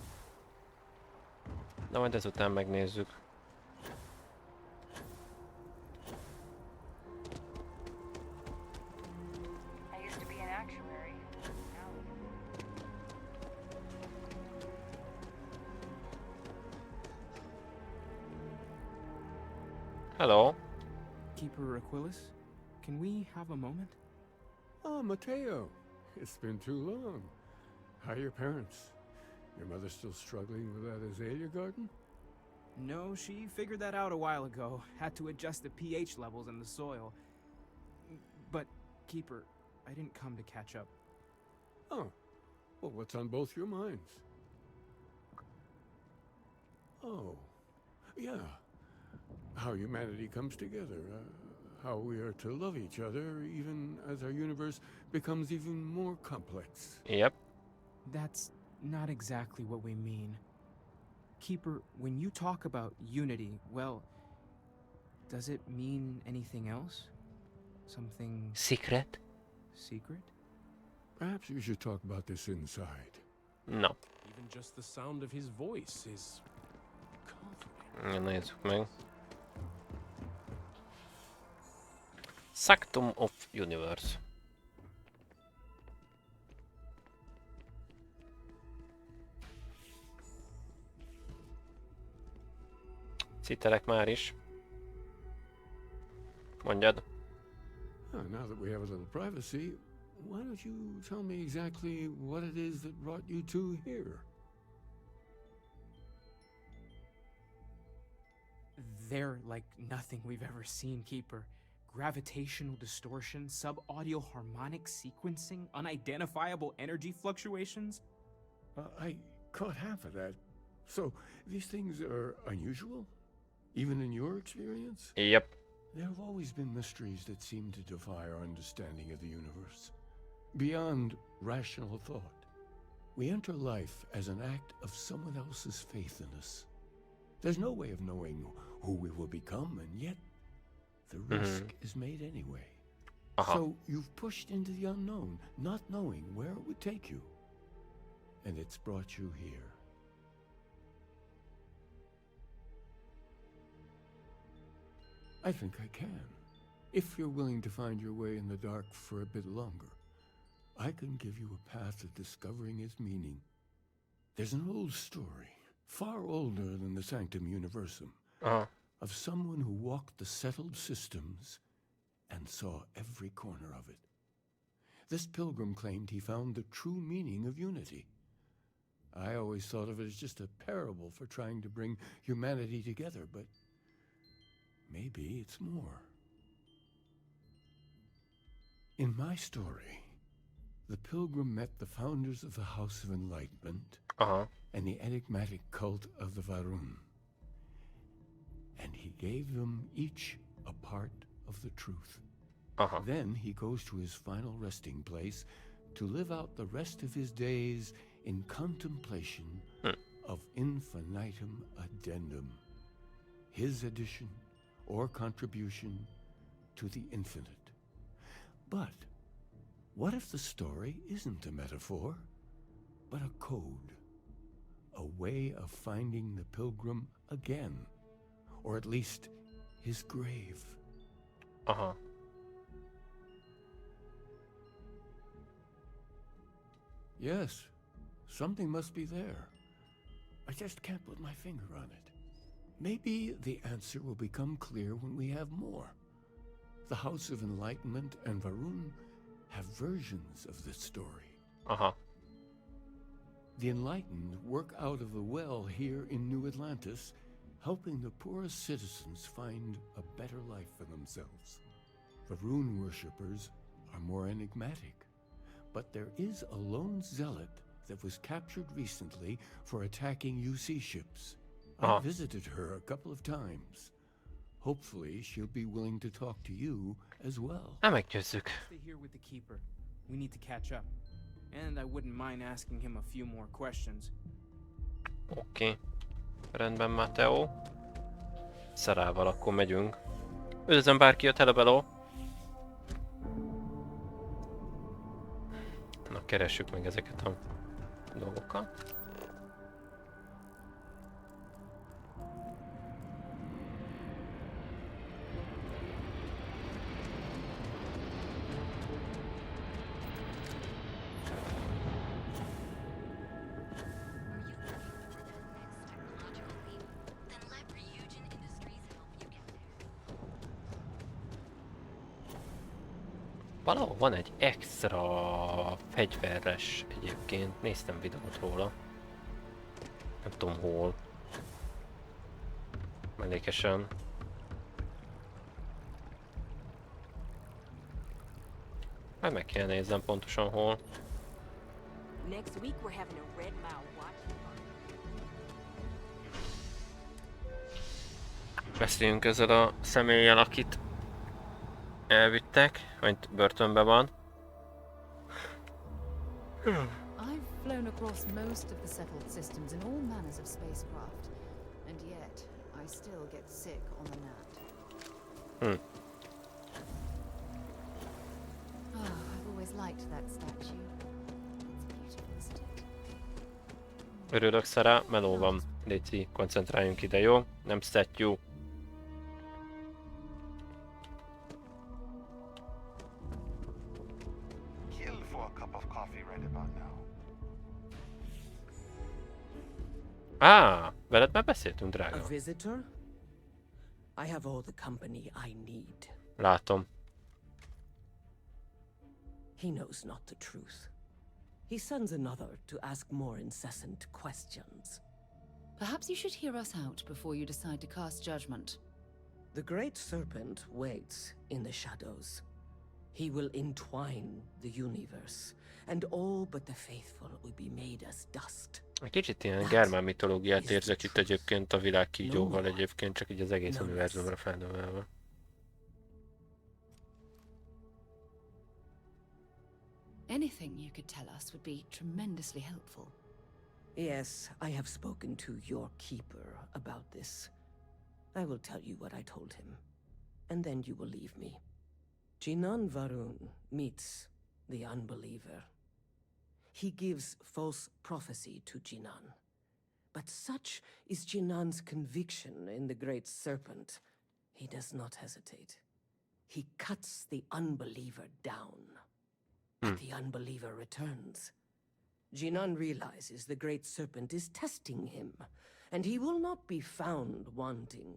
A: Na majd ezután megnézzük. Hello.
U: Keeper Aquilus, can we have a moment?
O: Oh, Mateo. It's been too long. How are your parents? Your mother still struggling with that azalea garden?
U: No, she figured that out a while ago. Had to adjust the pH levels in the soil. But, Keeper, I didn't come to catch up.
O: Oh. Well, what's on both your minds? Oh. Yeah. How humanity comes together. How we are to love each other, even as our universe becomes even more complex.
A: Yep.
U: That's not exactly what we mean. Keeper, when you talk about unity, well, does it mean anything else? Something...
A: Secret?
U: Secret?
O: Perhaps we should talk about this inside.
A: No.
R: Even just the sound of his voice is comforting.
A: Nézzük meg. Sanctum of Universe. Citelek már is. Mondjad.
O: Now that we have a little privacy, why don't you tell me exactly what it is that brought you two here?
U: They're like nothing we've ever seen, Keeper. Gravitational distortion, sub-audio harmonic sequencing, unidentifiable energy fluctuations.
O: I caught half of that. So, these things are unusual? Even in your experience?
A: Yep.
O: There have always been mysteries that seem to defy our understanding of the universe. Beyond rational thought. We enter life as an act of someone else's faith in us. There's no way of knowing who we will become, and yet the risk is made anyway. So you've pushed into the unknown, not knowing where it would take you. And it's brought you here. I think I can. If you're willing to find your way in the dark for a bit longer, I can give you a path to discovering its meaning. There's an old story, far older than the Sanctum Universum, of someone who walked the settled systems and saw every corner of it. This pilgrim claimed he found the true meaning of unity. I always thought of it as just a parable for trying to bring humanity together, but maybe it's more. In my story, the pilgrim met the founders of the House of Enlightenment and the enigmatic cult of the Varun. And he gave them each a part of the truth. Then he goes to his final resting place to live out the rest of his days in contemplation of infinitum addendum, his addition or contribution to the infinite. But what if the story isn't a metaphor, but a code? A way of finding the pilgrim again, or at least his grave. Yes, something must be there. I just can't put my finger on it. Maybe the answer will become clear when we have more. The House of Enlightenment and Varun have versions of this story. The Enlightened work out of the well here in New Atlantis, helping the poorest citizens find a better life for themselves. Varun worshippers are more enigmatic, but there is a lone zealot that was captured recently for attacking UC ships. I visited her a couple of times. Hopefully, she'll be willing to talk to you as well.
A: Meggyőzzük.
U: Stay here with the Keeper. We need to catch up. And I wouldn't mind asking him a few more questions.
A: Oké. Rendben, Mateo. Szarával akkor megyünk. Üdvözlöm bárki jött, hello. Na, keressük meg ezeket a dolgokat. Valahol van egy extra fegyveres egyébként, néztem videót róla. Nem tudom hol. Mellékesen. Hát meg kell nézzem pontosan hol.
F: Next week we're having a red mile watch.
A: Beszéljünk ezzel a személlyel, akit elvittek, vagy börtönben van.
B: I've flown across most of the settled systems in all manners of spacecraft, and yet I still get sick on the gnat. Oh, I've always liked that statue. It's beautiful, isn't it?
A: Örülök, Szara, meló van. Léci, koncentráljunk ide, jó? Nem statue.
N: Kill for a cup of coffee right about now.
A: Veled már beszéltünk, drága.
S: A visitor? I have all the company I need.
A: Látom.
S: He knows not the truth. He sends another to ask more incessant questions.
B: Perhaps you should hear us out before you decide to cast judgment.
S: The great serpent waits in the shadows. He will entwine the universe, and all but the faithful will be made as dust.
A: Kicsit ilyen germán mitológiát érzek itt egyébként a világ kígyóval egyébként, csak így az egész univerzumra felnövelve.
B: Anything you could tell us would be tremendously helpful.
S: Yes, I have spoken to your keeper about this. I will tell you what I told him, and then you will leave me. Jinan Varun meets the unbeliever. He gives false prophecy to Jinan. But such is Jinan's conviction in the great serpent, he does not hesitate. He cuts the unbeliever down. But the unbeliever returns. Jinan realizes the great serpent is testing him, and he will not be found wanting.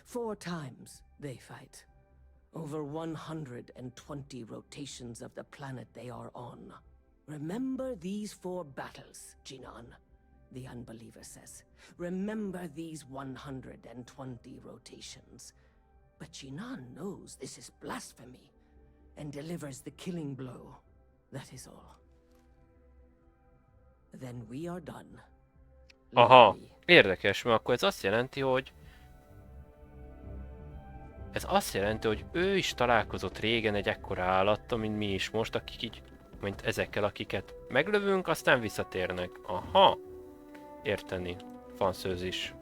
S: 4 times they fight. Over 120 rotations of the planet they are on. Remember these 4 battles, Jinan, the unbeliever says. Remember these 120 rotations. But Jinan knows this is blasphemy, and delivers the killing blow. That is all. Then we are done.
A: Aha, érdekes, mert akkor ez azt jelenti, hogy... Ez azt jelenti, hogy ő is találkozott régen egy ekkora állattal, mint mi is most, akik így, mint ezekkel, akiket meglövünk, aztán visszatérnek. Aha, érteni. Fanszőzis.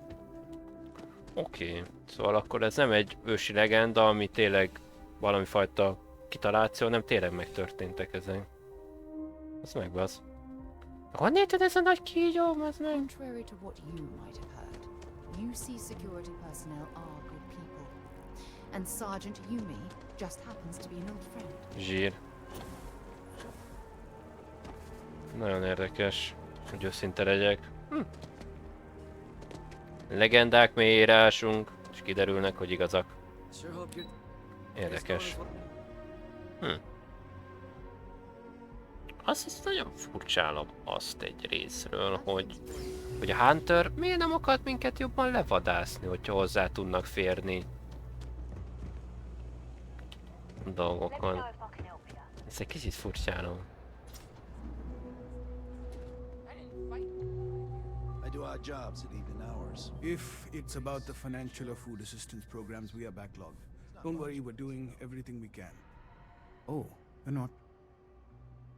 A: Oké, szóval akkor ez nem egy ősi legenda, ami tényleg valami fajta kitaláció, nem tényleg megtörténtek ezek. Az megvasz. Honnan tud ez a nagy kígyó, az meg?
B: Contrary to what you might have heard, UC security personnel are good people. And Sergeant Yumi just happens to be an old friend.
A: Zsír. Nagyon érdekes, hogy őszinte legyek. Legendák mélyére ásunk, és kiderülnek, hogy igazak. Érdekes. Azt hiszem, nagyon furcsálom azt egy részről, hogy a Hunter miért nem akart minket jobban levadászni, hogyha hozzá tudnak férni dolgokon. Ezt egy kicsit furcsálom.
T: I do odd jobs at evening hours.
W: If it's about the financial or food assistance programs, we are backlogged. Don't worry, we're doing everything we can. Oh, you're not...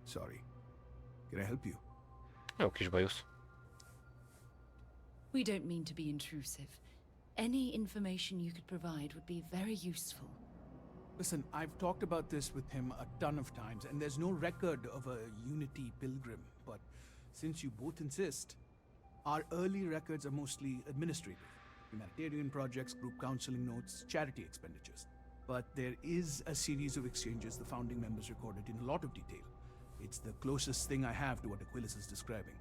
W: Sorry. Can I help you?
A: Jó kis bajusz.
B: We don't mean to be intrusive. Any information you could provide would be very useful.
W: Listen, I've talked about this with him a ton of times, and there's no record of a Unity pilgrim, but since you both insist, our early records are mostly administrative. Humanitarian projects, group counseling notes, charity expenditures. But there is a series of exchanges the founding members recorded in a lot of detail. It's the closest thing I have to what Aquilus is describing.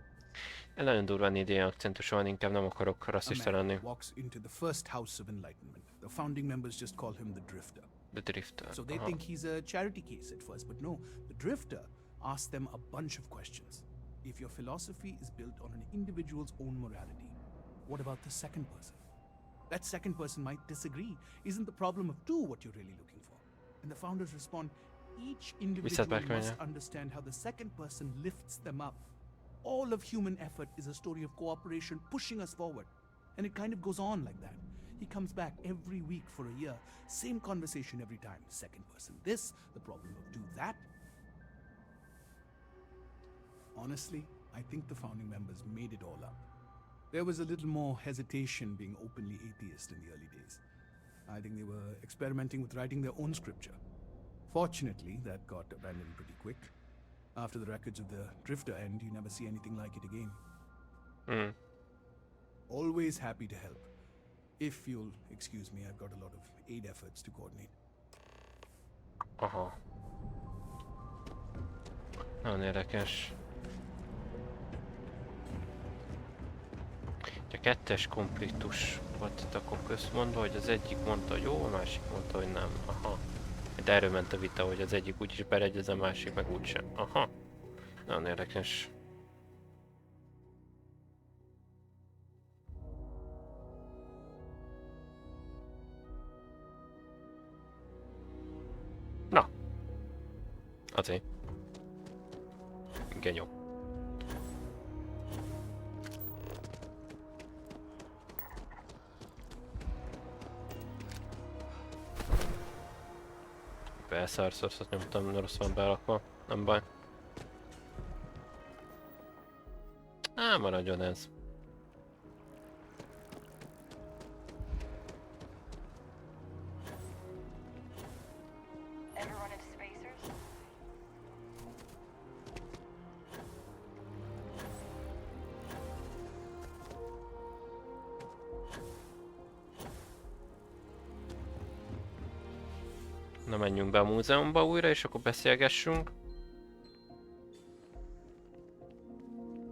A: Nagyon durván idén akcentus van, inkább nem akarok rasszista lenni.
W: Walks into the first house of enlightenment. The founding members just call him the Drifter.
A: The Drifter.
W: So they think he's a charity case at first, but no, the Drifter asks them a bunch of questions. If your philosophy is built on an individual's own morality, what about the second person? That second person might disagree. Isn't the problem of two what you're really looking for? And the founders respond, each individual must understand how the second person lifts them up. All of human effort is a story of cooperation pushing us forward. And it kind of goes on like that. He comes back every week for a year. Same conversation every time. Second person this, the problem of two that. Honestly, I think the founding members made it all up. There was a little more hesitation being openly atheist in the early days. I think they were experimenting with writing their own scripture. Fortunately, that got abandoned pretty quick. After the records of the Drifter end, you never see anything like it again. Always happy to help. If you'll excuse me, I've got a lot of aid efforts to coordinate.
A: Aha. Nagyon érdekes. A kettes konfliktus volt itt akkor közmondva, hogy az egyik mondta, hogy jó, a másik mondta, hogy nem. Aha. De erről ment a vita, hogy az egyik úgyis beleegyez, a másik meg úgysem. Aha. Nagyon érdekes. Na. Azért. Igen, jó. Felszárszorszat nyomtam, rossz van berakva. Nem baj. Á, maradjon ez. Na, menjünk be a múzeumba újra, és akkor beszélgessünk.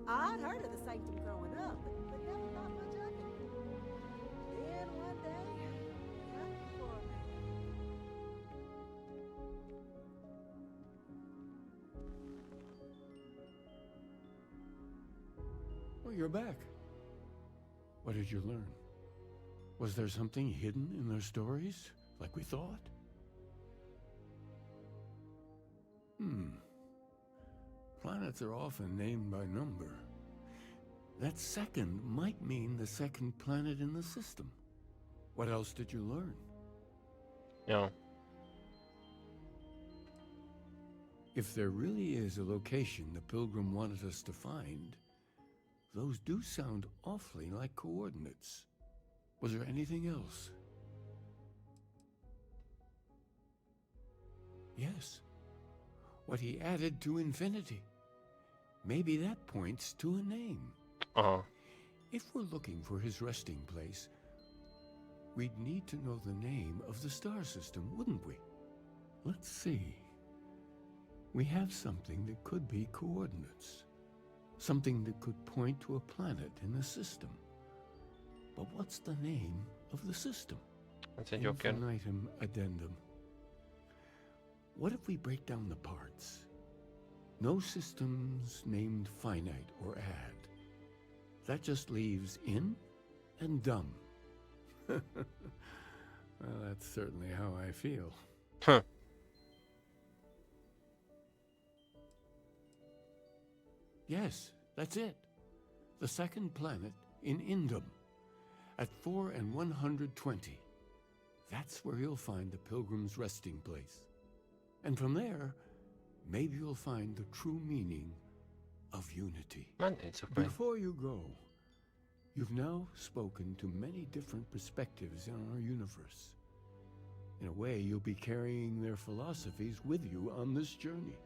L: I'd heard of the sanctum growing up, but never thought much of it. Then one day, not before me.
O: Well, you're back. What did you learn? Was there something hidden in their stories, like we thought? Planets are often named by number. That second might mean the second planet in the system. What else did you learn?
A: Yeah.
O: If there really is a location the Pilgrim wanted us to find, those do sound awfully like coordinates. Was there anything else? Yes. What he added to infinity. Maybe that points to a name. If we're looking for his resting place, we'd need to know the name of the star system, wouldn't we? Let's see. We have something that could be coordinates. Something that could point to a planet in the system. But what's the name of the system?
A: That's a joke.
O: Infinitum addendum. What if we break down the parts? No systems named finite or add. That just leaves in and dumb. Well, that's certainly how I feel.
A: Huh.
O: Yes, that's it. The second planet in Indum. At 4 and 120. That's where you'll find the Pilgrim's resting place. And from there, maybe you'll find the true meaning of unity. Before you go, you've now spoken to many different perspectives in our universe. In a way, you'll be carrying their philosophies with you on this journey.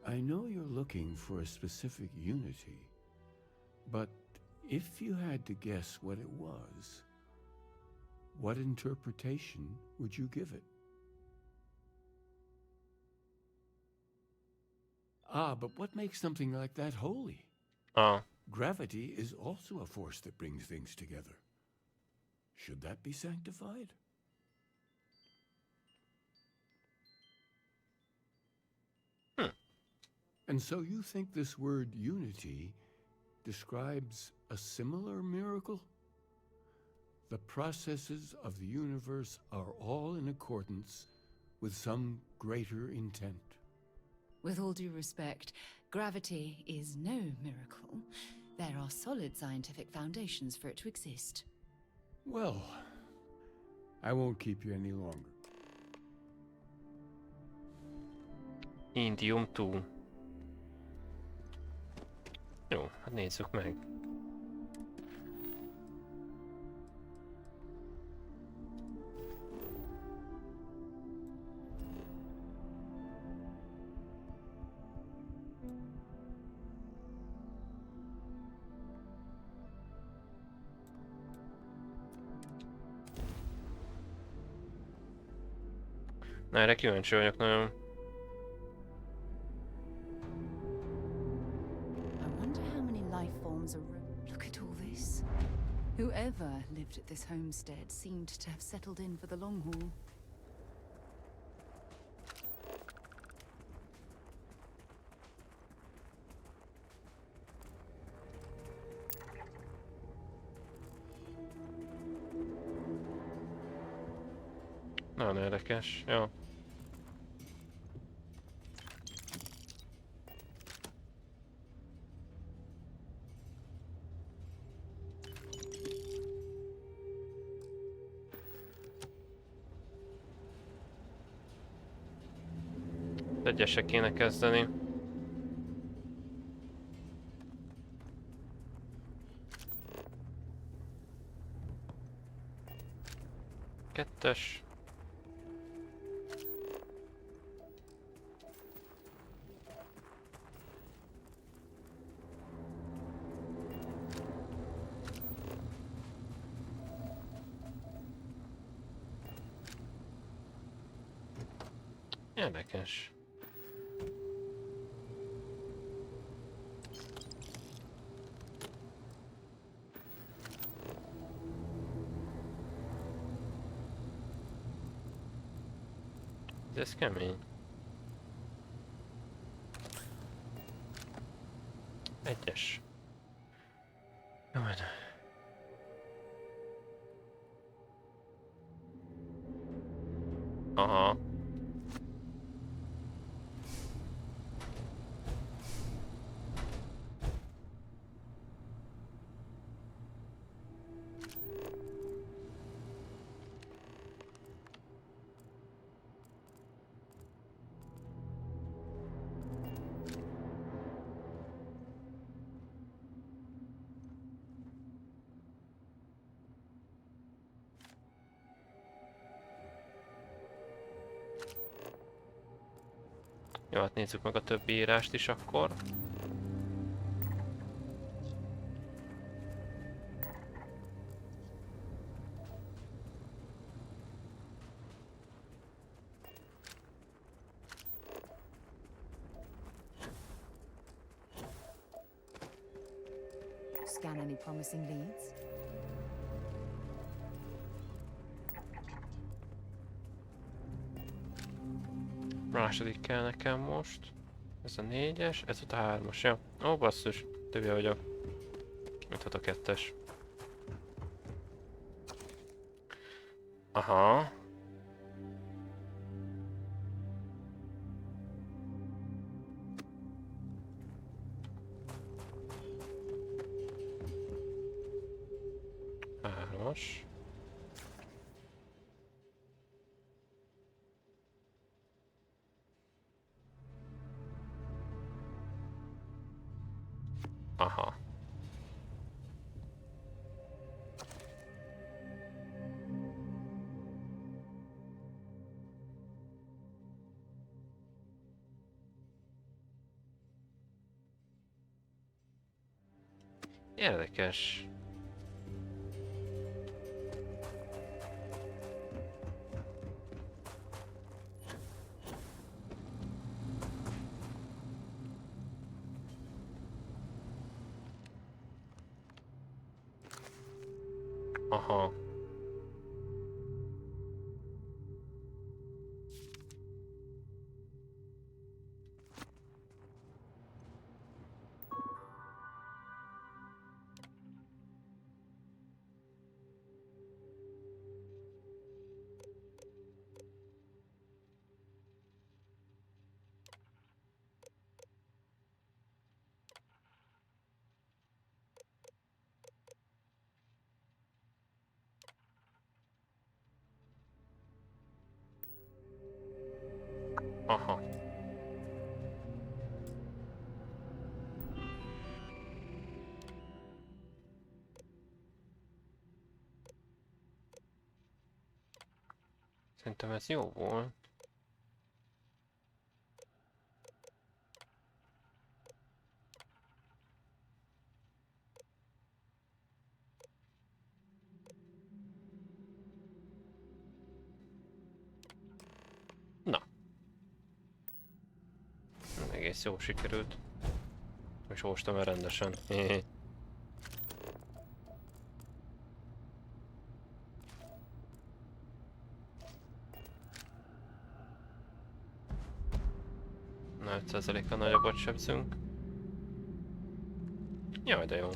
O: I know you're looking for a specific unity, but if you had to guess what it was, what interpretation would you give it? Ah, but what makes something like that holy? Gravity is also a force that brings things together. Should that be sanctified? And so you think this word unity describes a similar miracle? The processes of the universe are all in accordance with some greater intent.
B: With all due respect, gravity is no miracle. There are solid scientific foundations for it to exist.
O: Well, I won't keep you any longer.
A: Indium 2. Jó, hát nézzük meg. Na, erre kíváncsi vagyok nagyon.
B: Look at all this. Whoever lived at this homestead seemed to have settled in for the long haul.
A: Nagyon érdekes, jó. Egyesek kéne kezdeni. Kettes. Érdekes. Ez kemény. Egyes. Jó, majd. Aha. Jó, hát nézzük meg a többi írást is akkor.
B: Scan any promising leads?
A: Második kell nekem most. Ez a 4-es, ez ott a 3-as, jó. Ó, basszus, többje vagyok. Mint ott a 2-es. Aha. Hármas. Aha. Érdekes. Aha. Aha. Szerintem ez jó volt. Na. Egész jó sikerült. És olvastam el rendesen. Na, 5%-kal nagyobbat sebzünk. Jaj, de jó.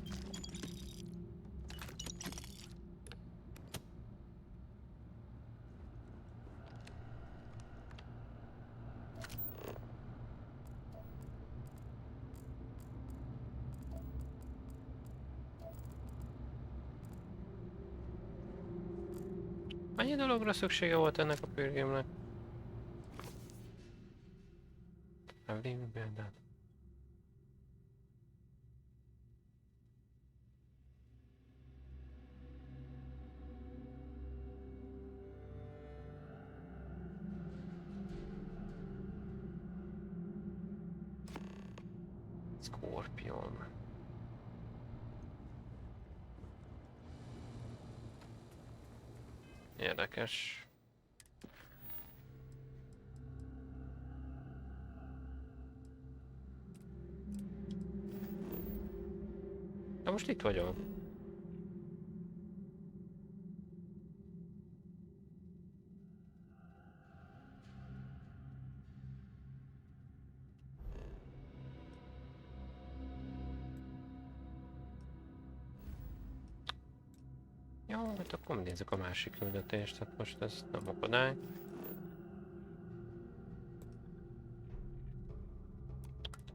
A: Mennyi dologra szüksége volt ennek a pilgrimnek? Elvéljünk példát. Skorpion. Érdekes. De most itt vagyok. Jó, hát akkor nézzük a másik küldetést, hát most ez nem akadály.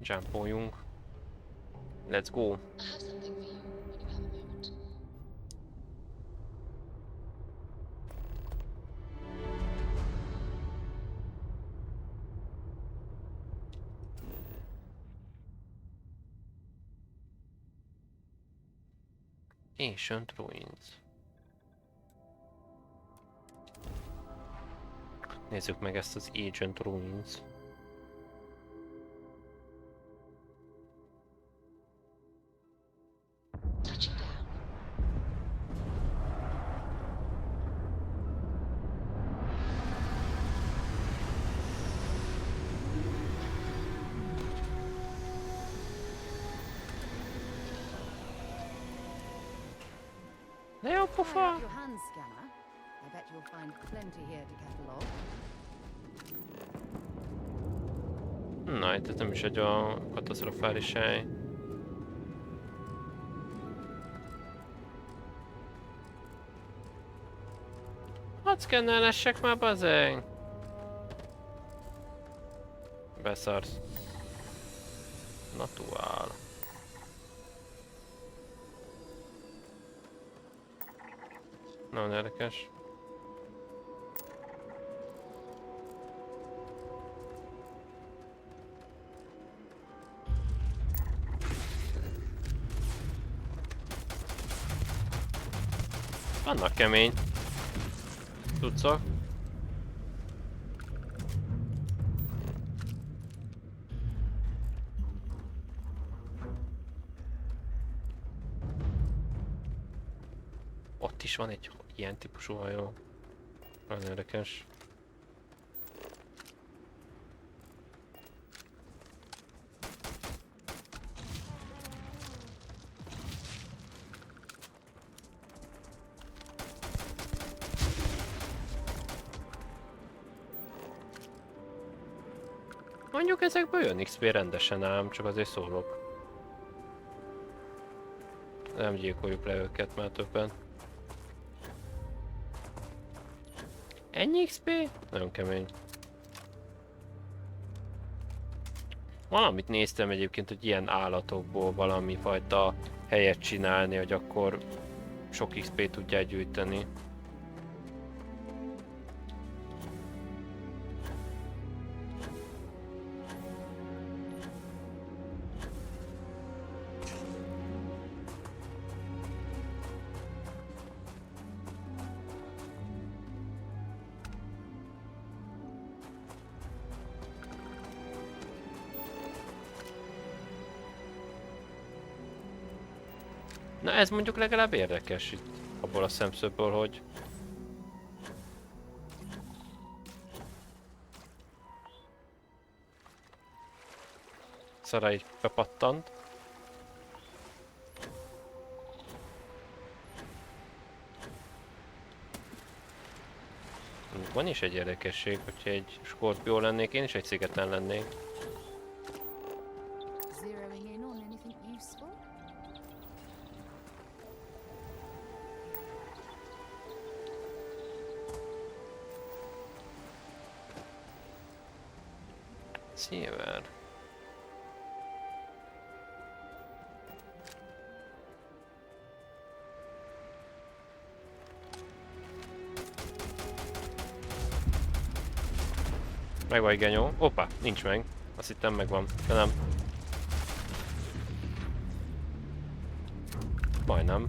A: Jumpoljunk. Let's go! Ancient Ruins. Nézzük meg ezt az Ancient Ruins. De jó pofa!
B: Fire up your hand scanner. I bet you'll find plenty here to catalog.
A: Na, itt ez nem is egy a katasztrofális hely. Hadd szkennelessek már, bazeg! Beszarsz. Natuál. Nagyon érdekes. Vannak kemény cuccok. Ott is van egy ilyen típusú hajó. Nagyon érdekes. Mondjuk ezekből jön XP rendesen ám, csak azért szólok. Nem gyilkoljuk le őket már többen. Ennyi XP? Nagyon kemény. Valamit néztem egyébként, hogy ilyen állatokból valami fajta helyet csinálni, hogy akkor sok XP tudják gyűjteni. Na ez mondjuk legalább érdekes itt, abból a szemszögből, hogy... Szara így bepattant. Van is egy érdekesség, hogyha egy skorpió lennék, én is egy szigeten lennék.
B: Zeroing in on anything useful?
A: Szíver. Megvan genyó. Hoppá, nincs meg. Azt hittem megvan, de nem. Majdnem.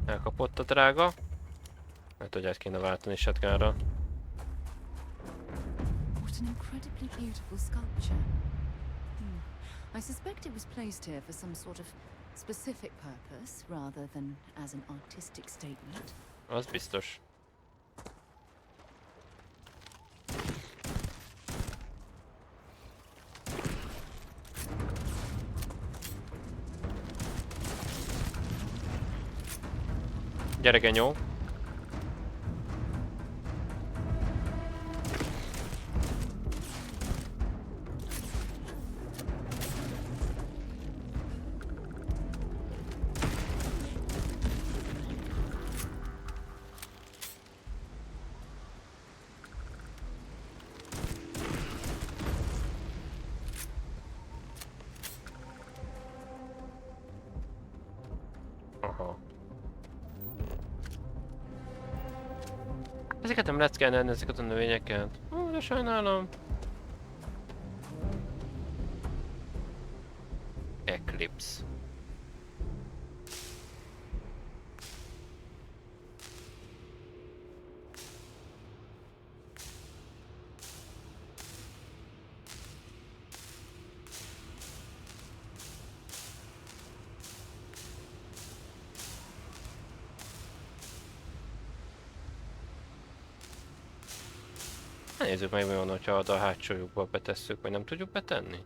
A: Elkapott a drága. Mert hogy át kéne váltani shotgunra.
B: What an incredibly beautiful sculpture. I suspect it was placed here for some sort of specific purpose rather than as an artistic statement.
A: Az biztos. Gyere, genyó! Aha. Ezeket nem lehet szkennelni, ezeket a növényeket. Ó, de sajnálom. Eclipse. Nézzük meg, mi van, hogyha a hátsó lyukba betesszük, vagy nem tudjuk betenni?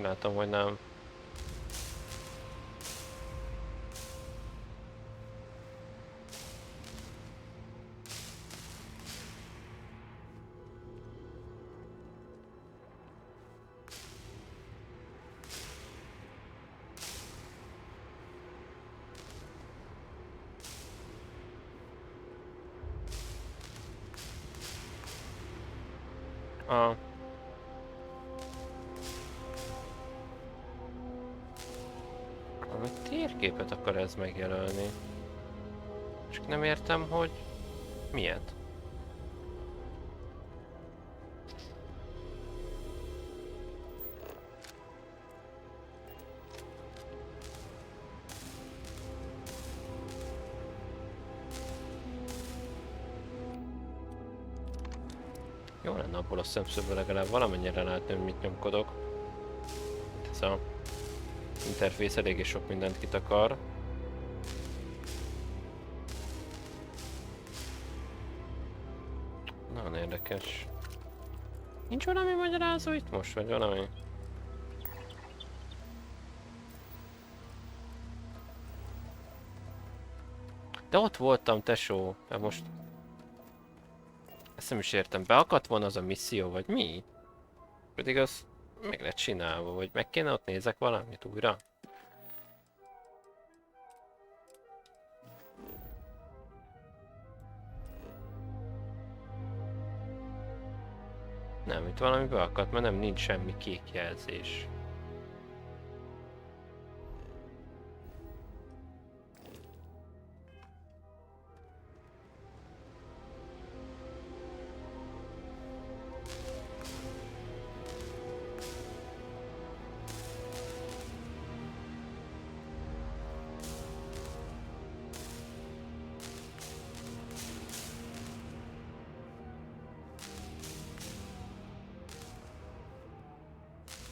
A: Látom, hogy nem. A térképet akar ez megjelölni. Csak nem értem, hogy miért. Jó lenne abból a szemszögből legalább valamennyire látni, hogy mit nyomkodok. Ez a interfész eléggé sok mindent kitakar. Nagyon érdekes. Nincs valami magyarázó itt most, vagy valami? De ott voltam, tesó. De most... Ezt nem is értem. Beakadt volna az a misszió, vagy mi? Pedig az meg lett csinálva, vagy meg kéne ott nézek valamit újra? Nem, itt valami beakadt, mert nem nincs semmi kék jelzés.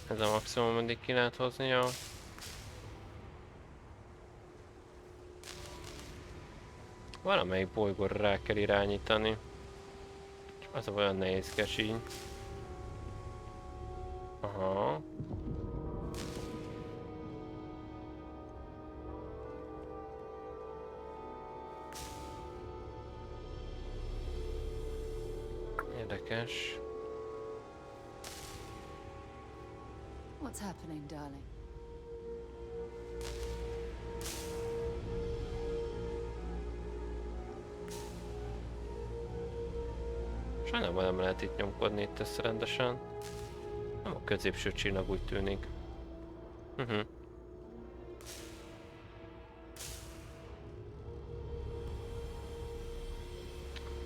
A: Ez a maximum, mindig ki lehet hozni, jó? Valamelyik bolygóra rá kell irányítani. Az olyan nehézkes így. Aha. Érdekes.
B: What's happening, darling?
A: Sajnálom, nem lehet itt nyomkodni itt ezt rendesen. Nem a középső csillag, úgy tűnik.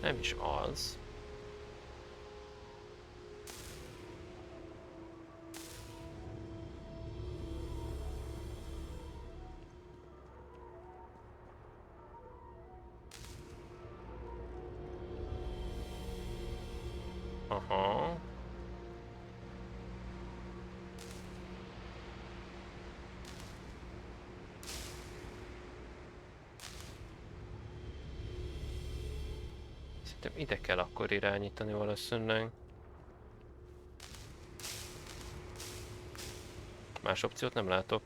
A: Nem is az. Aha. Szerintem ide kell akkor irányítani valószínűleg. Más opciót nem látok.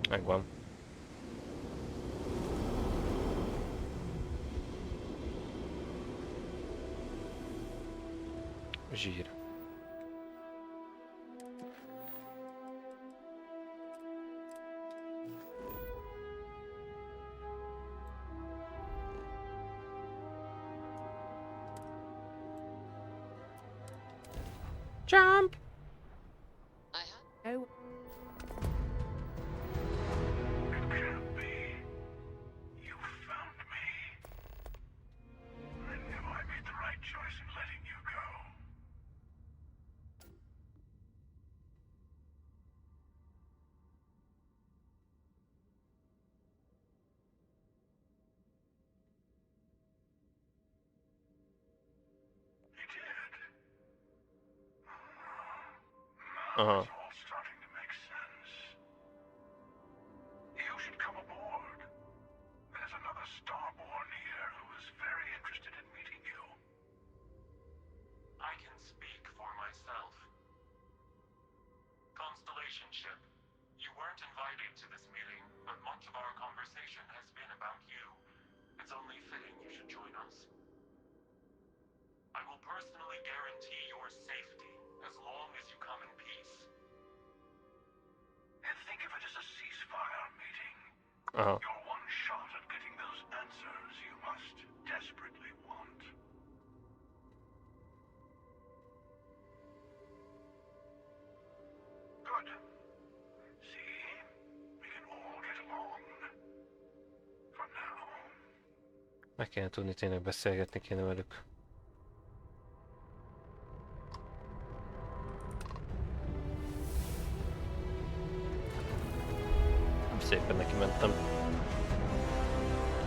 A: Megvan. Zsír. Jump!
J: Oh.
I: It can't be. You found me. I knew I made the right choice in letting you go. You did.
A: Uh-huh.
I: It's all starting to make sense. You should come aboard. There's another starborn here who is very interested in meeting you.
G: I can speak for myself. Constellation ship, you weren't invited to this meeting, but much of our conversation has been about you. It's only fitting you should join us. I will personally guarantee your safety as long as you come in peace.
I: And think of it as a ceasefire meeting.
A: Uh-huh.
I: Your one shot at getting those answers you must desperately want. Good. See? We can all get along. For now.
A: Meg kéne tudni, tényleg beszélgetni kéne velük. Szépen neki mentem.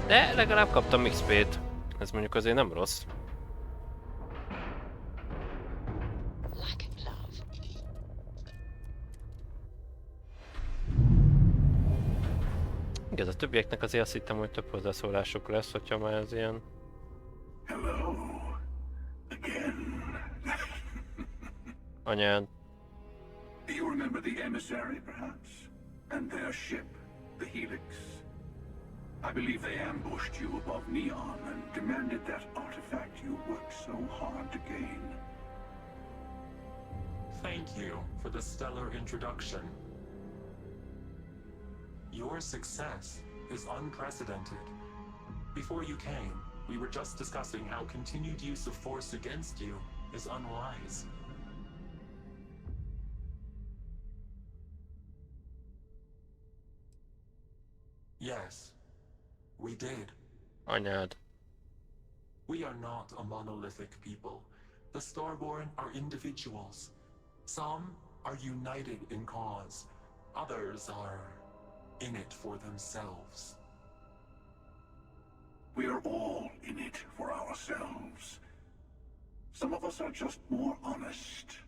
A: De legalább kaptam XP-t. Ez mondjuk azért nem rossz. Igaz, a többieknek azért azt hittem, hogy több hozzászólásuk lesz, hogyha már ez ilyen...
I: Hello. Again.
A: Anyád.
I: You remember the emissary, perhaps? And their ship, the Helix? I believe they ambushed you above Neon and demanded that artifact you worked so hard to gain.
G: Thank you for the stellar introduction. Your success is unprecedented. Before you came, we were just discussing how continued use of force against you is unwise. Yes, we did.
A: Anyád.
G: We are not a monolithic people. The Starborn are individuals. Some are united in cause. Others are in it for themselves.
I: We are all in it for ourselves. Some of us are just more honest.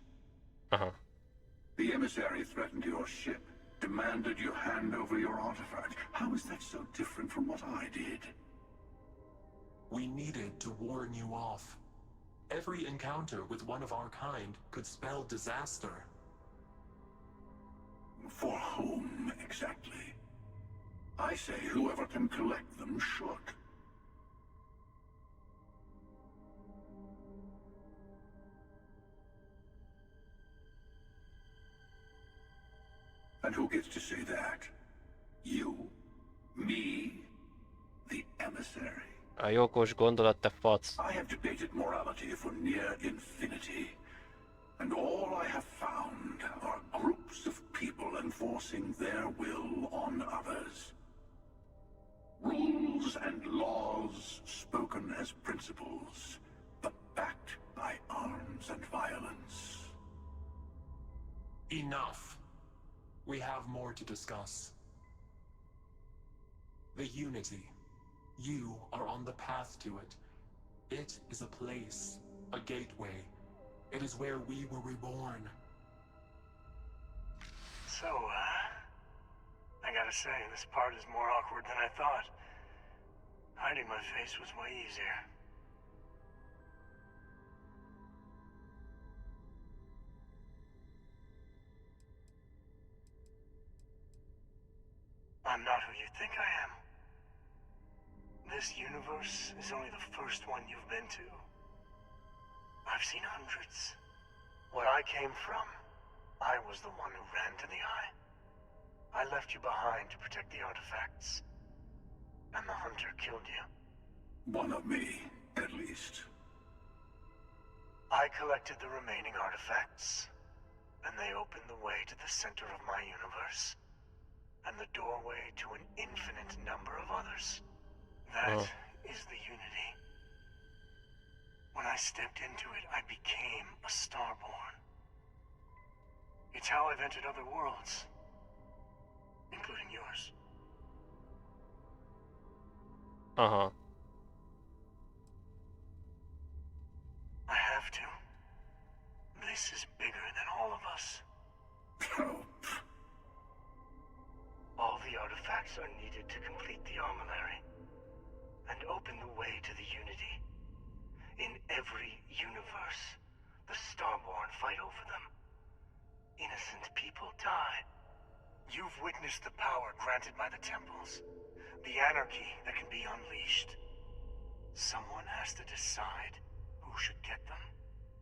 M: The emissary threatened your ship, demanded you hand over your artifact. How is that so different from what I did?
G: We needed to warn you off. Every encounter with one of our kind could spell disaster.
M: For whom, exactly? I say whoever can collect them should. And who gets to say that? You? Me? The emissary?
A: A jogos gondolat, te fac.
M: I have debated morality for near infinity, and all I have found are groups of people enforcing their will on others. Rules and laws spoken as principles, but backed by arms and violence.
G: Enough. We have more to discuss. The Unity. You are on the path to it. It is a place, a gateway. It is where we were reborn.
Q: So, I gotta say, this part is more awkward than I thought. Hiding my face was way easier. I'm not who you think I am. This universe is only the first one you've been to. I've seen hundreds. Where I came from, I was the one who ran to the Eye. I left you behind to protect the artifacts. And the Hunter killed you.
M: One of me, at least.
Q: I collected the remaining artifacts, and they opened the way to the center of my universe, and the doorway to an infinite number of others. That is the Unity. When I stepped into it, I became a Starborn. It's how I've entered other worlds, including yours. I have to. This is bigger than all of us. All the artifacts are needed to complete the armillary and open the way to the Unity. In every universe, the Starborn fight over them. Innocent people die. You've witnessed the power granted by the temples, the anarchy that can be unleashed. Someone has to decide who should get them.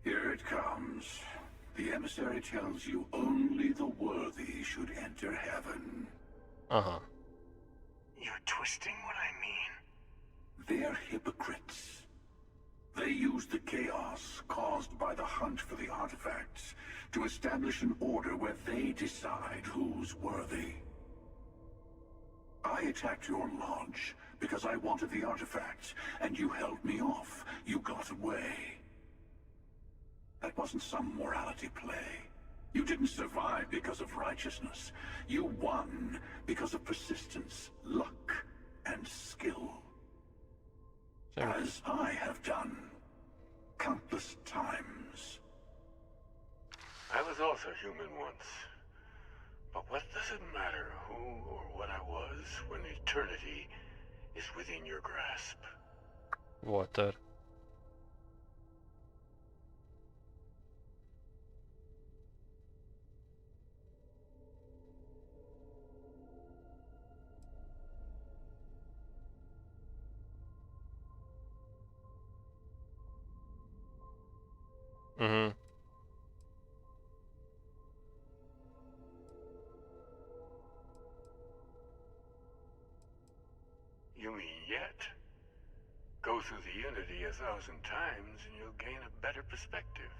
M: Here it comes. The emissary tells you only the worthy should enter heaven.
Q: You're twisting what I mean.
M: They're hypocrites. They use the chaos caused by the hunt for the artifacts to establish an order where they decide who's worthy. I attacked your lodge because I wanted the artifacts, and you held me off. You got away. That wasn't some morality play. You didn't survive because of righteousness. You won because of persistence, luck, and skill. As I have done countless times.
Q: I was also human once. But what does it matter who or what I was when eternity is within your grasp?
A: Water.
Q: You mean yet? Go through the Unity 1,000 times and you'll gain a better perspective.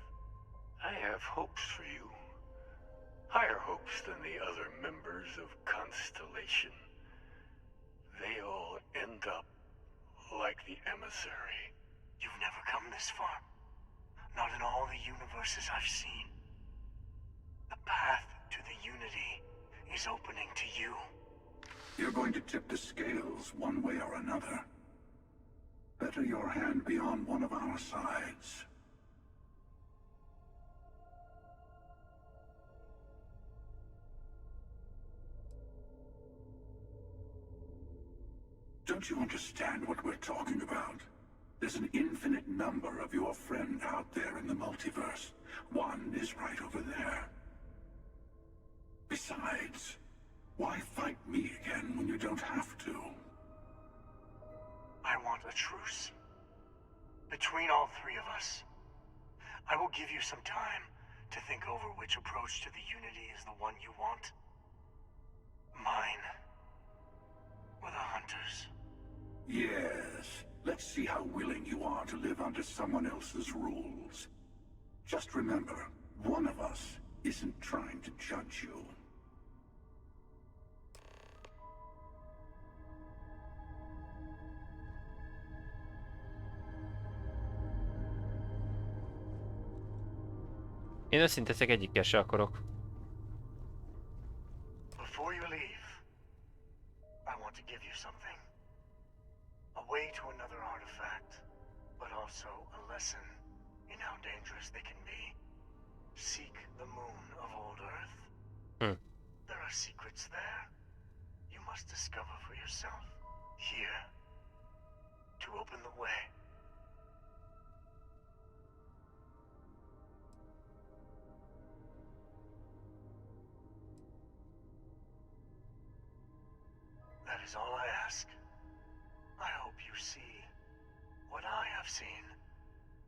Q: I have hopes for you. Higher hopes than the other members of Constellation. They all end up like the emissary. You've never come this far. Not in all the universes I've seen. The path to the Unity is opening to you.
M: You're going to tip the scales one way or another. Better your hand be on one of our sides. Don't you understand what we're talking about? There's an infinite number of your friend out there in the multiverse. One is right over there. Besides, why fight me again when you don't have to?
Q: I want a truce. Between all three of us. I will give you some time to think over which approach to the Unity is the one you want. Mine. Or the Hunters.
M: Yes. Let's see how willing you are to live under someone else's rules. Just remember, one of us isn't trying to judge you.
A: Én őszinte leszek, egyikkel se akarok.
Q: Before you leave, I want to give you something. A way to another artifact, but also a lesson in how dangerous they can be. Seek the moon of old Earth. There are secrets there. You must discover for yourself. Here. To open the way. That is all I ask. I hope you see what I have seen.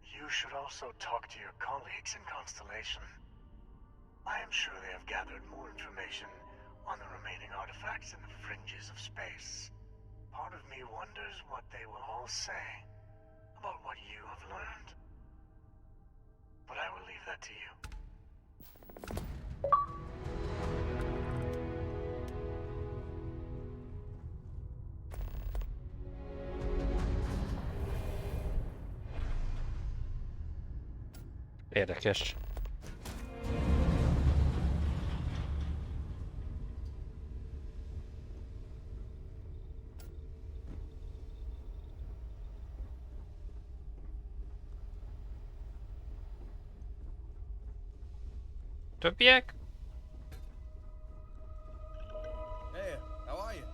Q: You should also talk to your colleagues in Constellation. I am sure they have gathered more information on the remaining artifacts in the fringes of space. Part of me wonders what they will all say about what you have learned. But I will leave that to you.
A: Érdekes. Többiek?
T: Hey, how are you?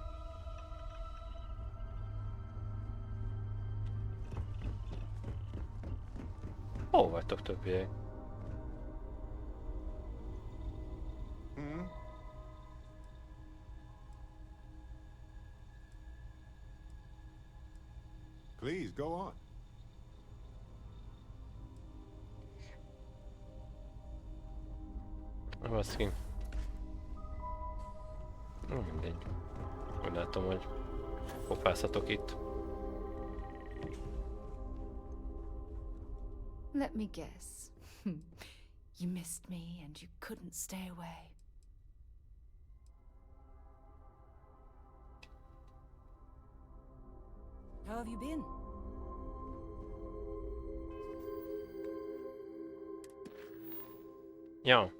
A: Hol vagytok többiek?
D: Please, go on.
A: Baszki. Mindegy. Úgy látom, hogy kopázhatok itt.
B: Let me guess. You missed me and you couldn't stay away.
L: How have you been?
A: Ja.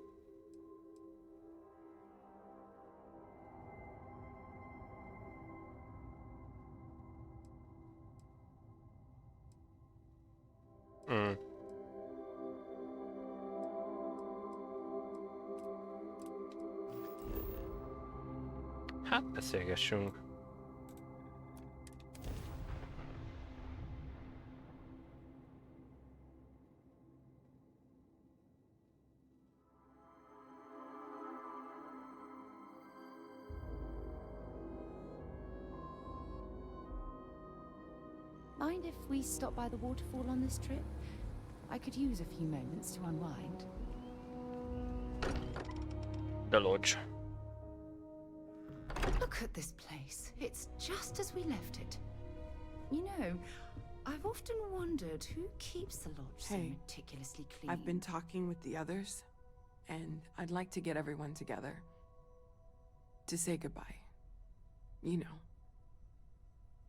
A: Hát beszélgessünk.
B: Mind if we stop by the waterfall on this trip? I could use a few moments to unwind.
A: The lodge.
B: Look at this place. It's just as we left it. You know, I've often wondered who keeps the lodge so meticulously clean.
K: I've been talking with the others, and I'd like to get everyone together. To say goodbye. You know.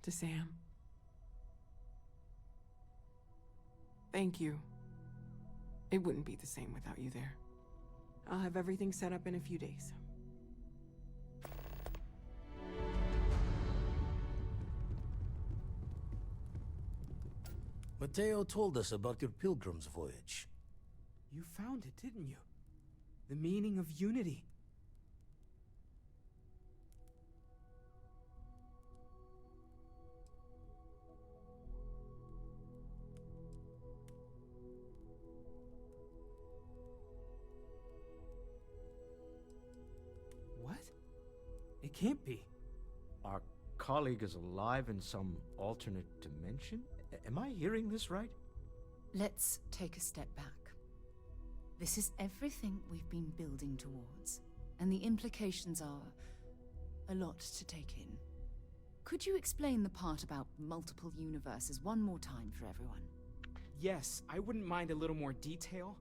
K: To Sam. Thank you. It wouldn't be the same without you there. I'll have everything set up in a few days.
E: Mateo told us about your pilgrim's voyage.
U: You found it, didn't you? The meaning of unity. can't be.
C: Our colleague is alive in some alternate dimension? Am I hearing this right?
B: Let's take a step back. This is everything we've been building towards, and the implications are a lot to take in. Could you explain the part about multiple universes one more time for everyone?
U: Yes, I wouldn't mind a little more detail.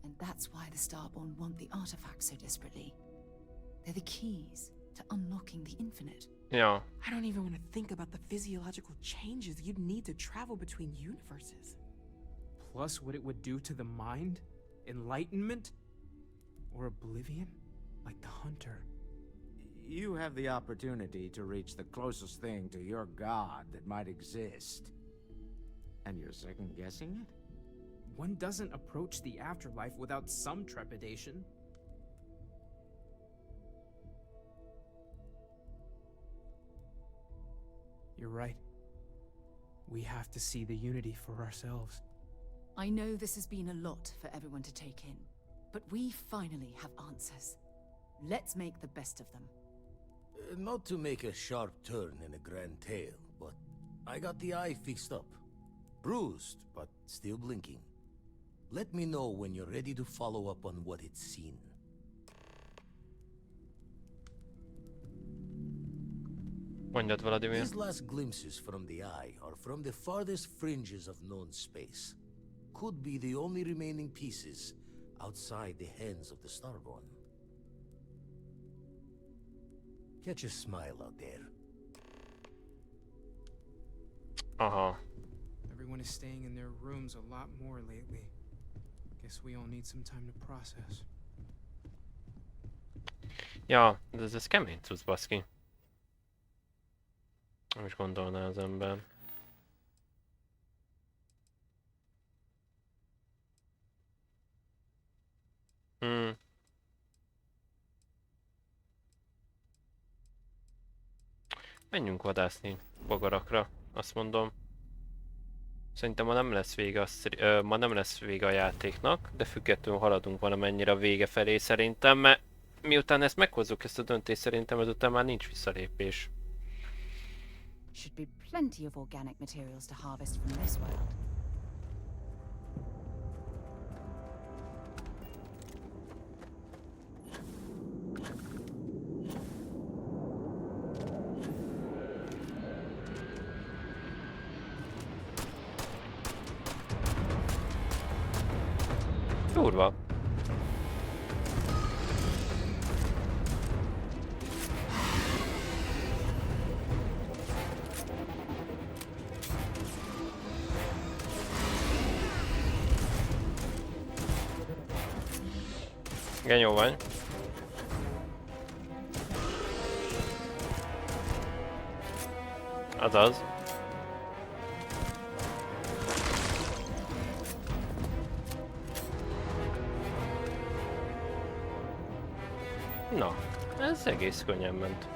B: And that's why the Starborn want the artifacts so desperately. They're the keys to unlocking the infinite.
A: Yeah.
K: I don't even want to think about the physiological changes you'd need to travel between universes.
U: Plus what it would do to the mind? Enlightenment? Or oblivion? Like the Hunter.
C: You have the opportunity to reach the closest thing to your god that might exist. And you're second-guessing it?
U: One doesn't approach the afterlife without some trepidation. You're right. We have to see the unity for ourselves.
B: I know this has been a lot for everyone to take in, but we finally have answers. Let's make the best of them.
E: Not to make a sharp turn in a grand tale, but I got the eye fixed up. Bruised, but still blinking. Let me know when you're ready to follow up on what it's seen.
A: Mondjad, Vladimir.
E: These last glimpses from the eye are from the farthest fringes of known space. Could be the only remaining pieces outside the hands of the Starborn. Catch a smile out there.
A: Uh-huh.
U: Everyone is staying in their rooms a lot more lately. Guess we all need some time to process.
A: Ja, de ez kemény cucc, baszki. Nem is gondolná az ember. Menjünk vadászni bogarakra, azt mondom. Szerintem ma nem lesz vége ma nem lesz vége a játéknak, de függetlenül haladunk valamennyire a vége felé szerintem, mert miután ezt meghozzuk, ezt a döntést, szerintem ezután már nincs visszalépés.
B: Should be plenty of organic materials to harvest from this world.
A: Durva. Genyó vagy. Azaz. Na, ez egész könnyen ment.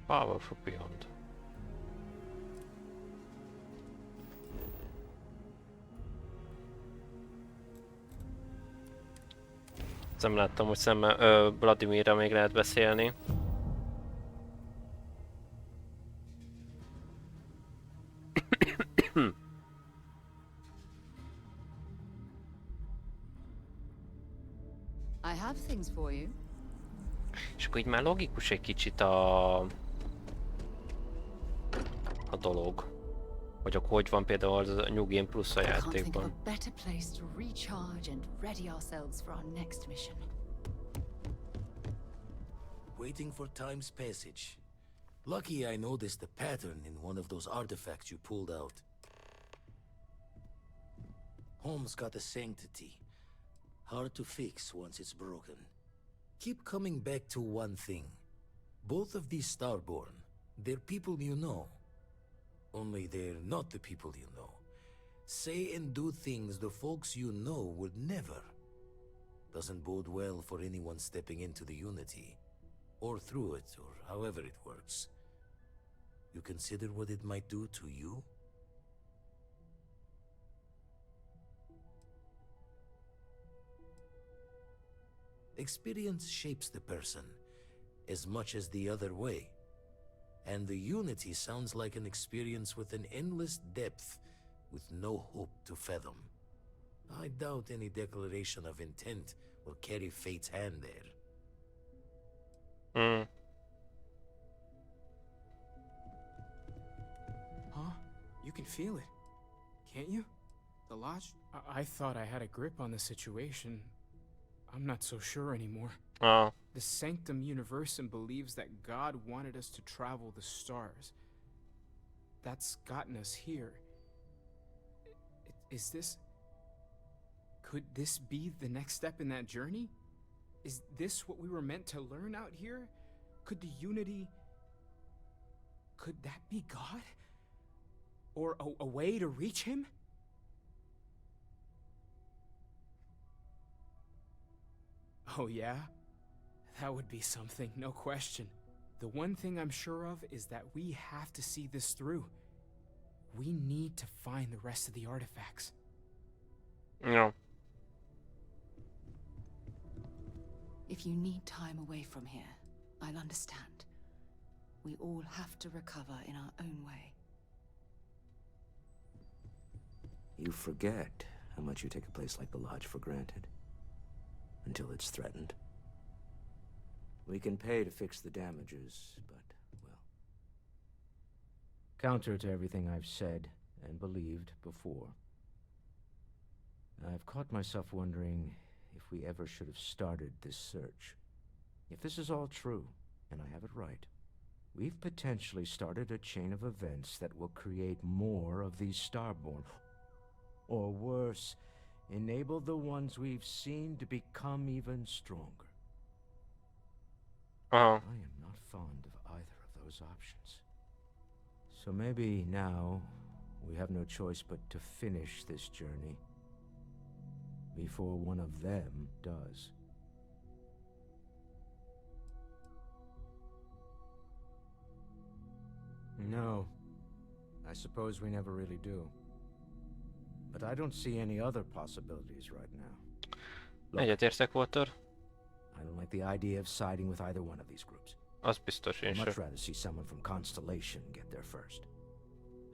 A: Powerful beyond. Nem láttam, hogy Vladimirra még lehet beszélni.
B: I have things for you.
A: És akkor így már logikus egy kicsit a dolog. Hogy akkor hogy van például az a New Game Plus a játékban.
B: Better place to recharge and ready ourselves for our next mission.
E: Waiting for time's passage. Lucky I noticed the pattern in one of those artifacts you pulled out. Home's got a sanctity. hard to fix once it's broken. Keep coming back to one thing. Both of these Starborn, they're people you know. Only they're not the people you know. Say and do things the folks you know would never. Doesn't bode well for anyone stepping into the Unity. Or through it, or however it works. You consider what it might do to you? Experience shapes the person, as much as the other way. And the Unity sounds like an experience with an endless depth, with no hope to fathom. I doubt any declaration of intent will carry fate's hand there.
U: Huh? You can feel it, can't you? The lodge? I thought I had a grip on the situation. I'm not so sure anymore.
A: Oh.
U: The Sanctum Universum believes that God wanted us to travel the stars. That's gotten us here. Is this... Could this be the next step in that journey? Is this what we were meant to learn out here? Could the Unity... Could that be God? Or a way to reach him? Oh yeah? That would be something, no question. The one thing I'm sure of is that we have to see this through. We need to find the rest of the artifacts.
A: No.
B: If you need time away from here, I'll understand. We all have to recover in our own way.
C: You forget how much you take a place like the Lodge for granted. Until it's threatened. We can pay to fix the damages, but, well... Counter to everything I've said and believed before. I've caught myself wondering if we ever should have started this search. If this is all true, and I have it right, we've potentially started a chain of events that will create more of these Starborn. Or worse, enable the ones we've seen to become even stronger. I am not fond of either of those options. So maybe now we have no choice but to finish this journey before one of them does. No, I suppose we never really do. But I don't see any other possibilities right now.
A: Egyetértek, Walter.
C: I don't like the idea of siding with either one of these groups.
A: Az biztos, én
C: I'd
A: sem.
C: much rather see someone from Constellation get there first.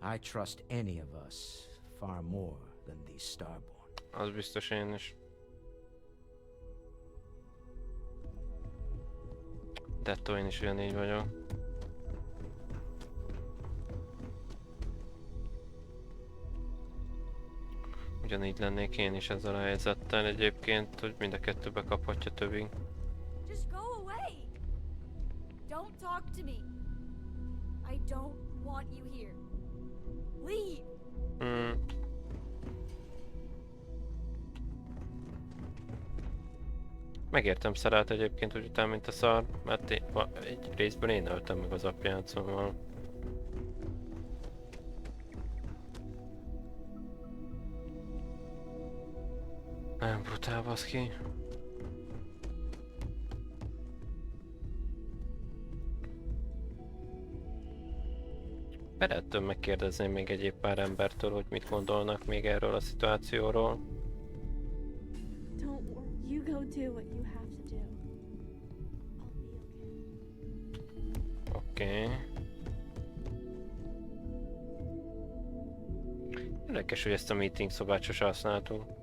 C: I trust any of us far more than these Starborn.
A: Az biztos, én is. De attól én is ugyanígy vagyok. Ugyanígy lennék én is ezzel a helyzettel egyébként, hogy mind a kettőbe kaphatja többing.
H: Just go away. Don't talk to me. I don't want you here. Leave.
A: Megértem Szerát egyébként, hogy utána mint a szar, mert egy részben én öltem meg az apját, szóval... Nem brutál, baszki. Szeretném megkérdezni még egyéb pár embertől, hogy mit gondolnak még erről a szituációról.
H: Don't worry. You go do what you have to do.
A: Oké. Érdekes, hogy ezt a meeting szobát sose használtuk.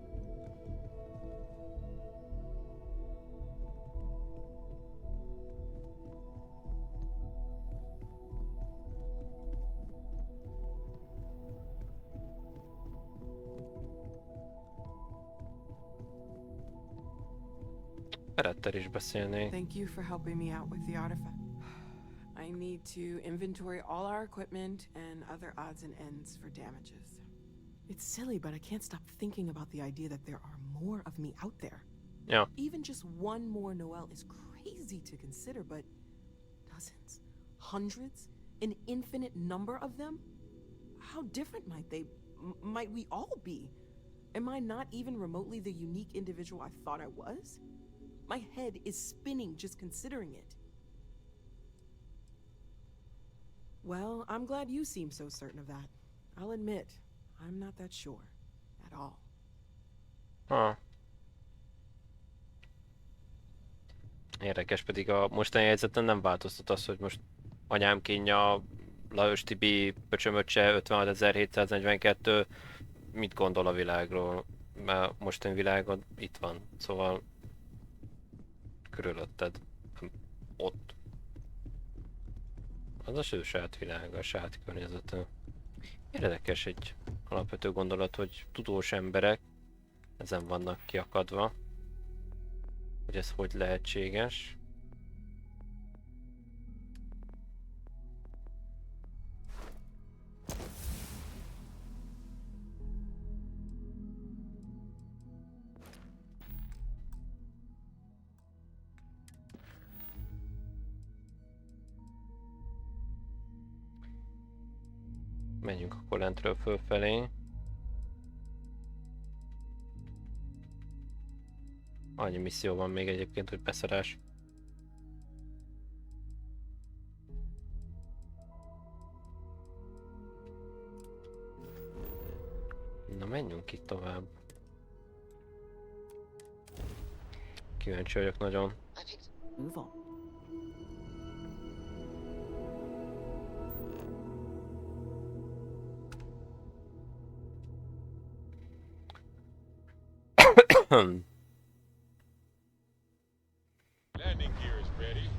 A: Szerettel is beszélni.
K: Thank you for helping me out with the artifact. I need to inventory all our equipment and other odds and ends for damages. It's silly, but I can't stop thinking about the idea that there are more of me out there.
A: Ja.
P: Even just one more Noel is crazy to consider, but dozens, hundreds, an infinite number of them? How different might they, might we all be? Am I not even remotely the unique individual I thought I was? My head is spinning just considering it. Well, I'm glad you seem so certain of that. I'll admit, I'm not that sure at all.
A: Érdekes, pedig a mostani helyzeten nem változtat az, hogy most anyám kínja, Lajos Tibi, Pöcsömöccse, 56.742 mit gondol a világról, mert mostani világon itt van, szóval körülötted, ott. Az a ő saját világa, a saját környezete. Érdekes egy alapvető gondolat, hogy tudós emberek ezen vannak kiakadva, hogy ez hogy lehetséges. Menjünk akkor lentről fölfelé. Annyi misszió van még egyébként, hogy beszarás. Na menjünk itt tovább. Kíváncsi vagyok nagyon.
P: Move on.
N: Landing gear is ready.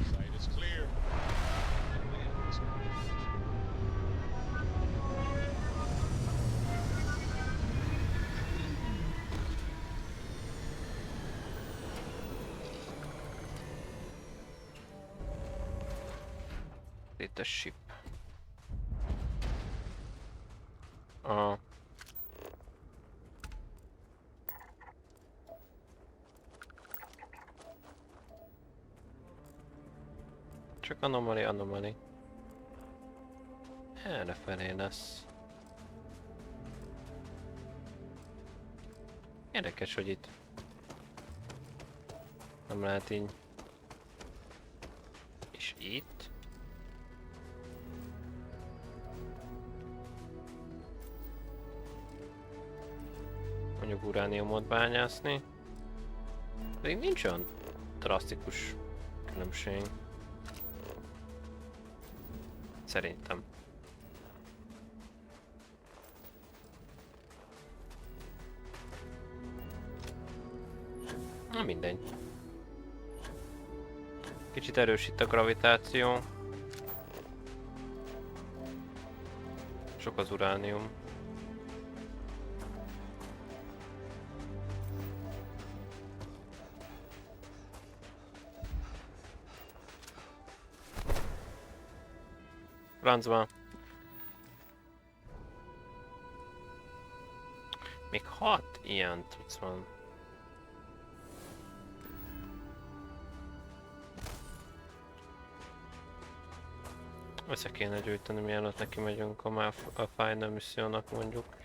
N: Sight is clear.
A: Itt a ship. Csak anomaly. Errefelé lesz. Érdekes, hogy itt nem lehet így. És itt. Mondjuk urániumot bányászni. Pedig nincs olyan drasztikus különbség. Szerintem. Na mindegy. Kicsit erősít a gravitáció. Sok az uránium. Francba. Még 6 ilyen tudsz van. Össze kéne gyűjteni, mielőtt neki megyünk a Final missziónak mondjuk.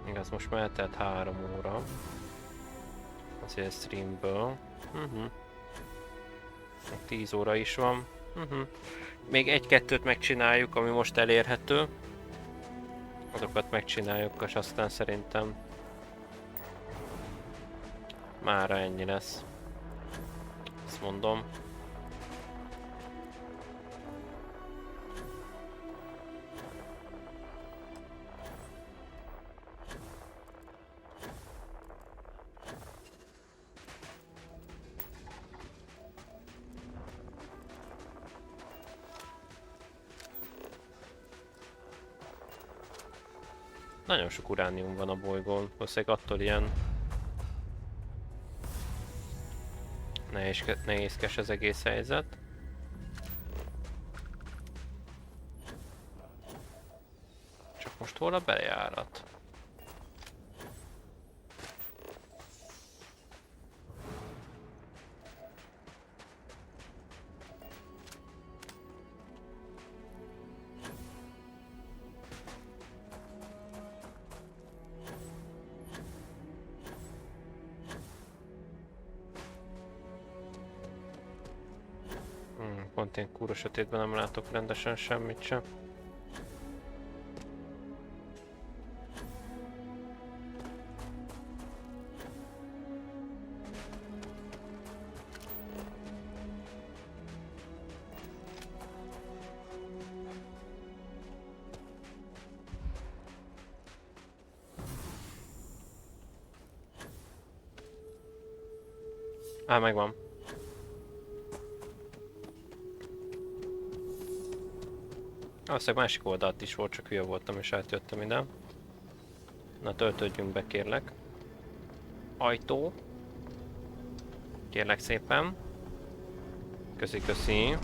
A: Igaz, most már eltelt 3 óra azért streamből. Még 10 óra is van. Még 1-2-t megcsináljuk, ami most elérhető. Azokat megcsináljuk, és aztán szerintem mára ennyi lesz. Ezt mondom. Nagyon sok uránium van a bolygón, valószínűleg attól ilyen nehézkes az egész helyzet. Most hol a bejárat? Pont én kúra sötétben nem látok rendesen semmit sem. Á, megvan. Aztán másik oldalt is volt, csak hülye voltam és átjöttem ide. Na, töltődjünk be, kérlek. Ajtó. Kérlek szépen. Köszi, köszi.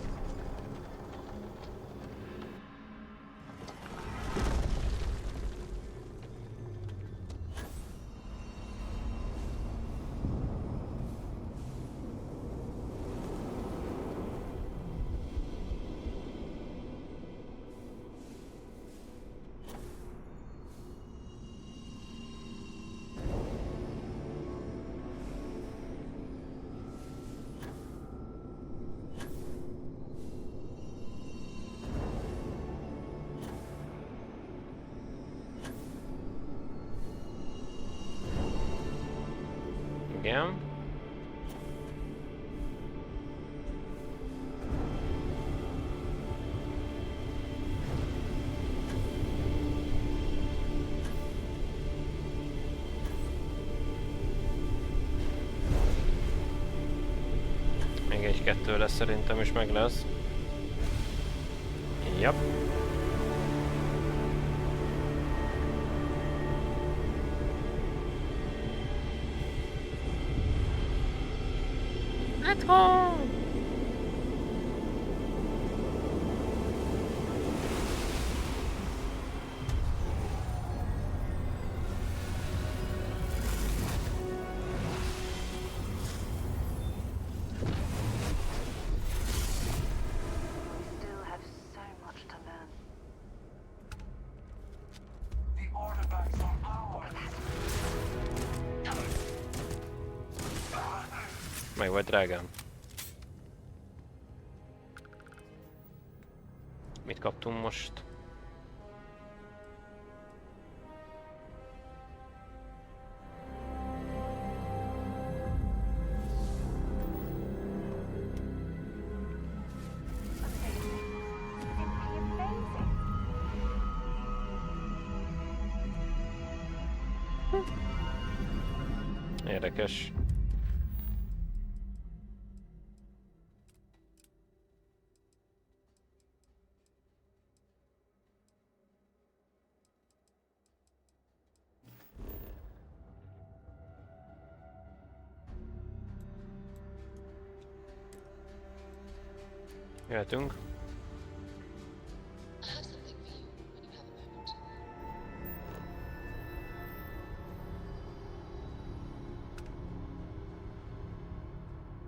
A: Igen. Még egy-kettő lesz, szerintem is meg lesz. Japp. Let's go! Meg vagy, drágám. Mit kaptunk most? Érdekes. Jöhetünk.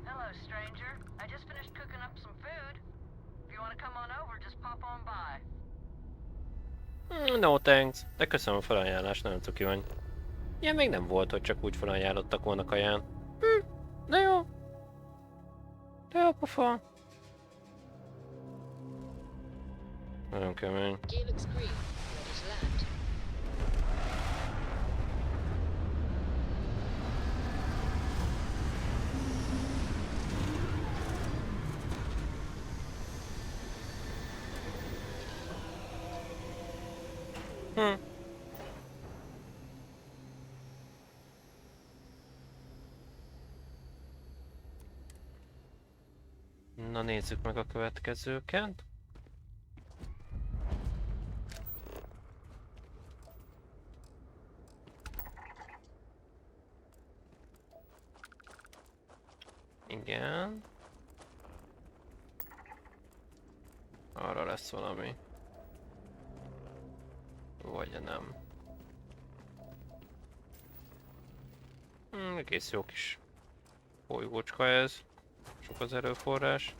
F: Hello, stranger. I just finished cooking up some food. If you want to come on over, just pop on by.
A: No thanks. De köszönöm a felajánlást, nagyon cuki vagy. Ilyen még nem volt, hogy csak úgy felajánlottak volna kaján. De jó. De jó pofa. Nagyon kemény. Na nézzük meg a következőket. Igen. Arra lesz valami. Vagy nem. Egész jó kis bolygócska ez. Sok az erőforrás.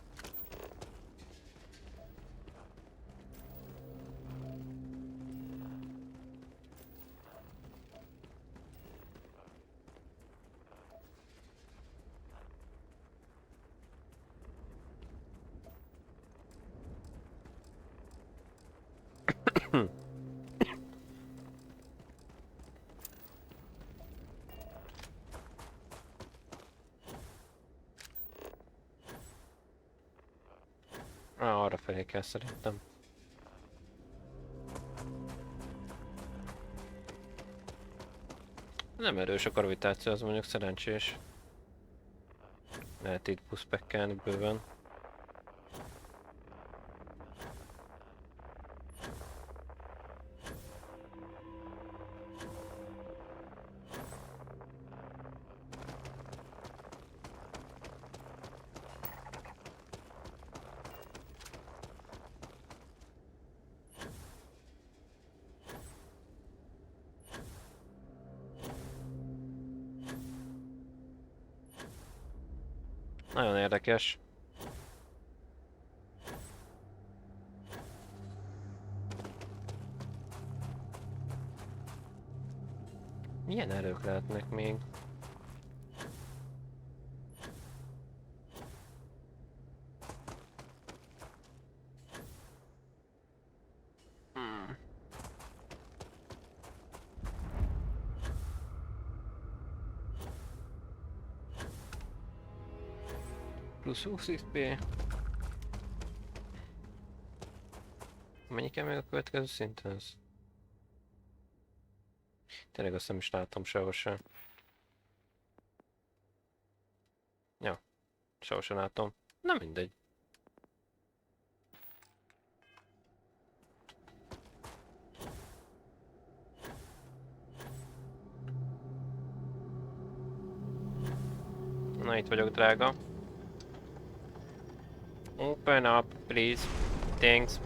A: Arra felé kell szerintem. Nem erős a gravitáció, az mondjuk szerencsés. Lehet itt buszpekkelni bőven. Nagyon érdekes. Milyen erők lehetnek még? Plusz 20 XP. Mennyi kell még a következő szinthez? Tényleg azt nem is látom sehol sem. Ja, sehol sem látom. Nem mindegy. Na, itt vagyok, drága. Open up, please. Thanks.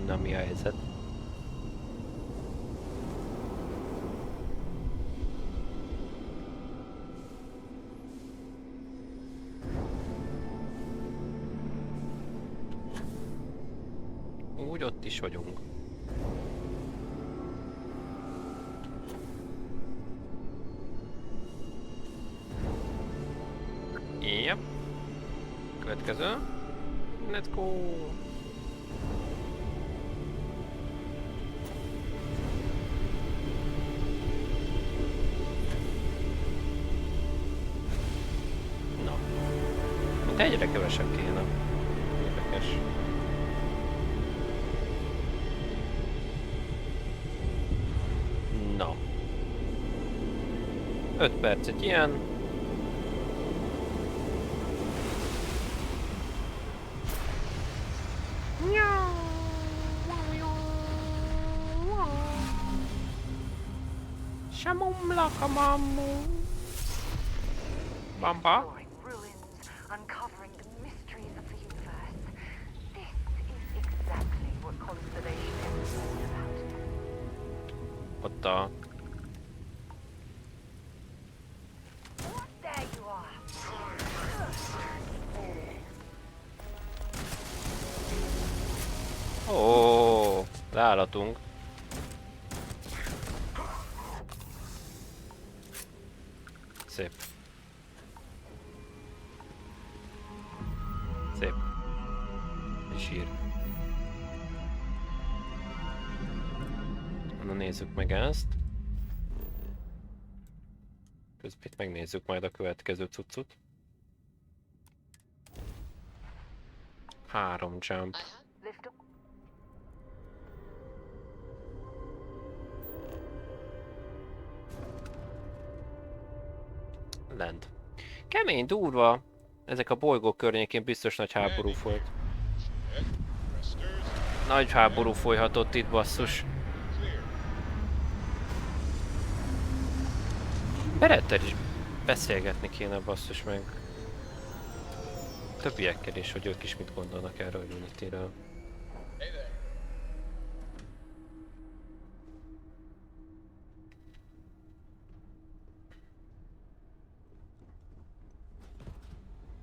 A: Na, mi a helyzet? Úgy ott is vagyunk. Yep. Következő. Let's go! Na. De egyre kevesebb kéne. Érdekes. Na. 5 perc egy ilyen. Bumper.
F: Ruins, uncovering the mysteries of the universe. This is exactly what Constellation is all about.
A: What the?
F: There you are.
A: Ó, leállatunk. Szép. Szép. És sír. Na, nézzük meg ezt. Közben itt megnézzük majd a következő cuccot. 3 jump. Lent. Kemény, durva. Ezek a bolygók környékén biztos nagy háború folyt. Nagy háború folyhatott itt, basszus. Berettel is Beszélgetni kéne basszus meg. Többiekkel is, hogy ők is mit gondolnak erről a Unity-ről.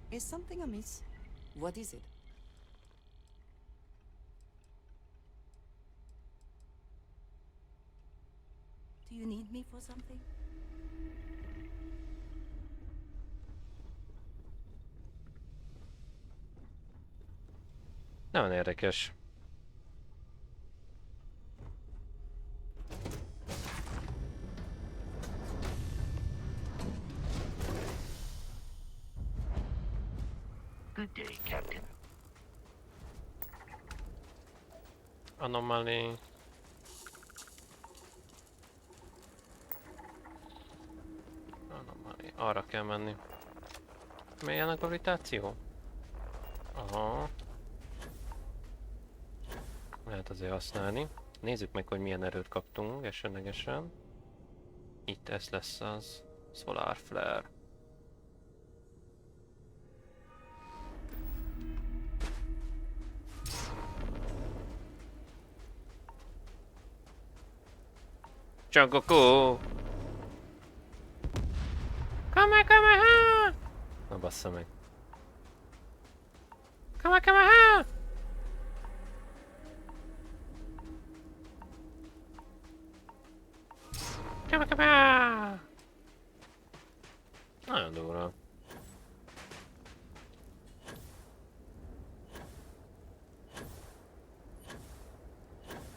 L: Is something amiss? What is it? Do you need me for something?
A: Nagyon érdekes.
I: Good day, Captain.
A: Anomaly. Anomaly. Arra kell menni. Milyen a gravitáció? Aha. Lehet azért használni. Nézzük meg, hogy milyen erőt kaptunk esetlegesen. Itt ez lesz az Solar Flare. Csak Goku! Kamehameha! Na bassza meg. Kamehameha! Kamehameha! Nagyon durva.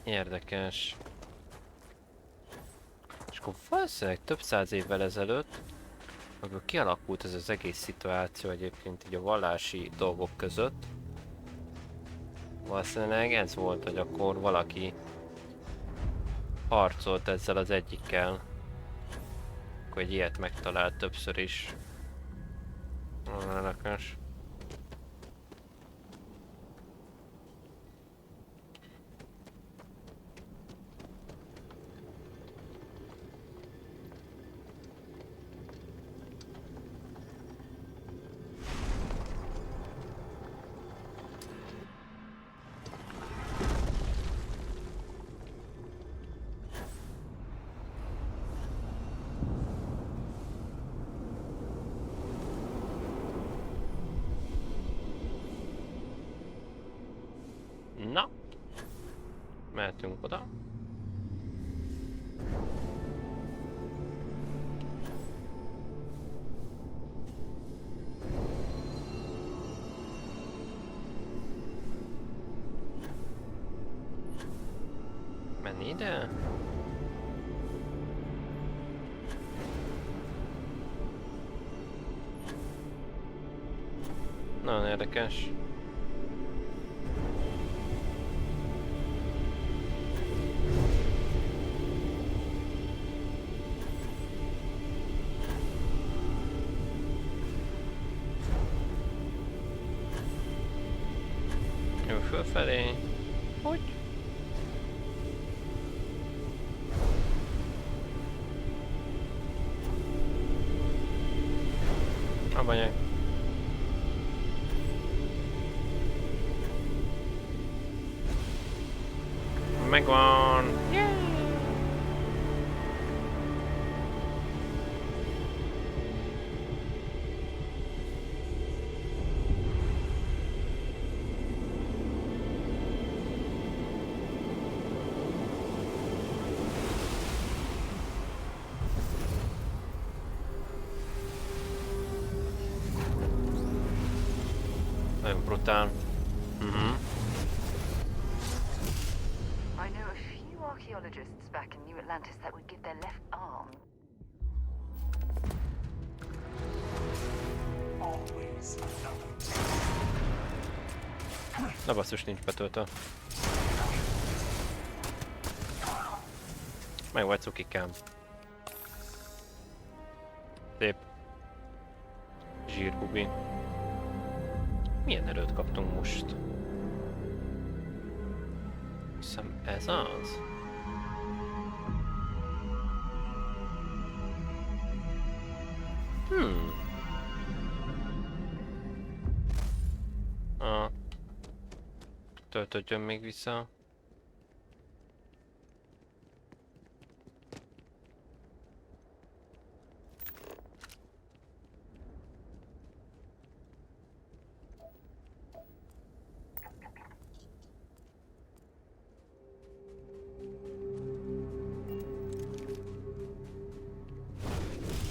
A: Érdekes. És akkor valószínűleg több száz évvel ezelőtt, amikor kialakult ez az egész szituáció egyébként így a vallási dolgok között, valószínűleg ez volt, hogy akkor valaki harcolt ezzel az egyikkel, akkor egy ilyet megtalált többször is. Érdekes. Na, mehetünk oda. Menni ide? Nagyon érdekes. Jó, fölfelé. Hogy? Abanyag. Megvan! Yay! Nagyon brutál.
F: I know a few archaeologists back in New Atlantis that would give their left arm.
G: Always another.
A: Na basszus, nincs betöltve. Meg vagy cukikám. Szép. Zsírbubi. Milyen erőt kaptunk most? Hiszem ez az? Töltödjön még vissza.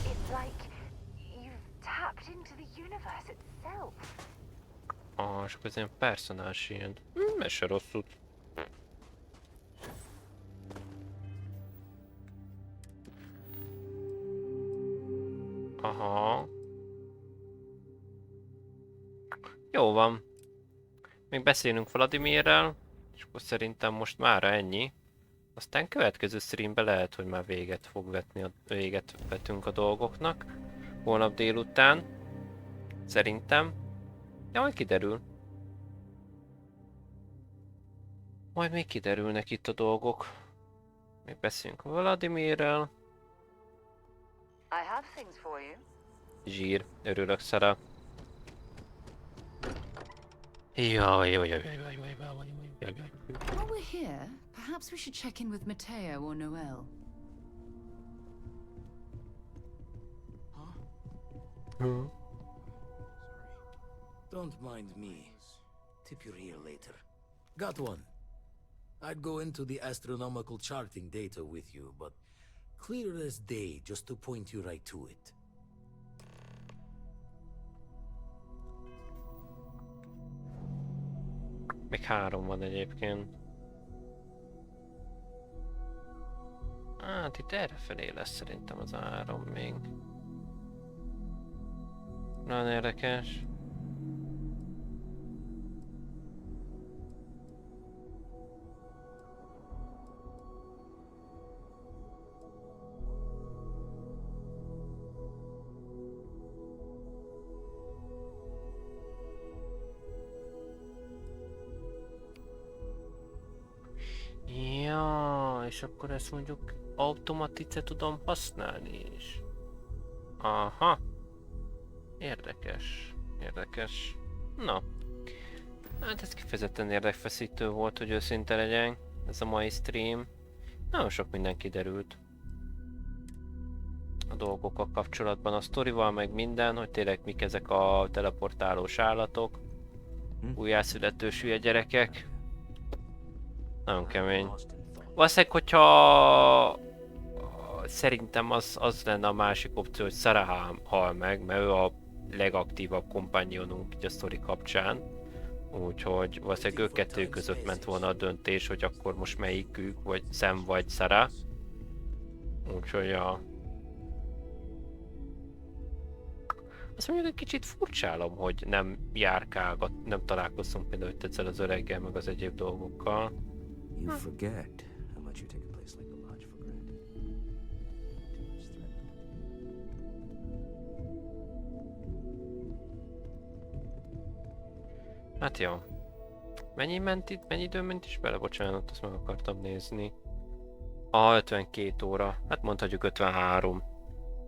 F: It's like you've tapped into the universe itself.
A: És akkor ez ilyen personás ilyen. Ez se rossz út. Aha. Jó van. Még beszélünk Vladimirrel, és akkor szerintem most mára ennyi. Aztán következő streamben lehet, hogy már véget vetünk a dolgoknak. Holnap délután. Szerintem. Ja, majd kiderül. Majd még kiderülnek itt a dolgok. Még beszélünk Vladimirrel.
F: I have things for you.
A: Zsír, örülök Szara. Jaj.
B: While we're here, perhaps we should check in with Mateo or Noel.
E: Don't mind me. Tip your ear later. Got one. I'd go into the astronomical charting data with you, but clear as day just to point you right to it.
A: Még 3 van egyébként. Hát itt errefelé lesz szerintem az 3 még. Nagyon érdekes. Ja, és akkor ezt mondjuk automatice tudom használni is. Aha. Érdekes. Na. Hát ez kifejezetten érdekfeszítő volt, hogy őszinte legyen ez a mai stream. Nagyon sok minden kiderült. A dolgokkal kapcsolatban, a sztorival, meg minden, hogy tényleg mik ezek a teleportálós állatok. Újjászületős hülye gyerekek. Nagyon kemény. Valószínűleg, hogyha szerintem az lenne a másik opció, hogy Sarah hal meg, mert ő a legaktívabb kompányonunk a sztori kapcsán. Úgyhogy valószínűleg ők kettő között ment volna a döntés, hogy akkor most melyikük, vagy Sam vagy Sarah. Úgyhogy ja. Azt mondjuk egy kicsit furcsálom, hogy nem nem találkozunk például ezzel az öreggel, meg az egyéb dolgokkal.
C: You forget how much you take a place like the lodge for granted.
A: Hát jó. Mennyi idő ment is bele? Bocsánat, azt meg akartam nézni. 52 óra. Hát mondhatjuk 53.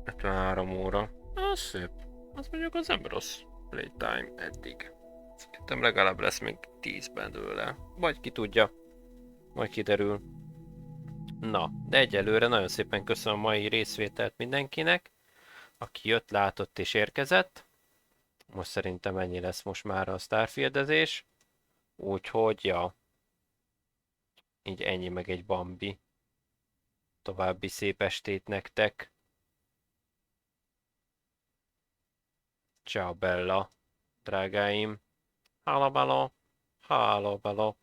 A: 53 óra. Az szép. Az mondjuk az nem rossz playtime eddig. Szerintem legalább lesz még 10 belőle. Vagy ki tudja. Majd kiderül. Na, de egyelőre nagyon szépen köszönöm a mai részvételt mindenkinek, aki jött, látott és érkezett. Most szerintem ennyi lesz most már a Starfieldezés. Úgyhogy, ja. Így ennyi meg egy Bambi. További szép estét nektek. Ciao Bella, drágáim. Háló, báló.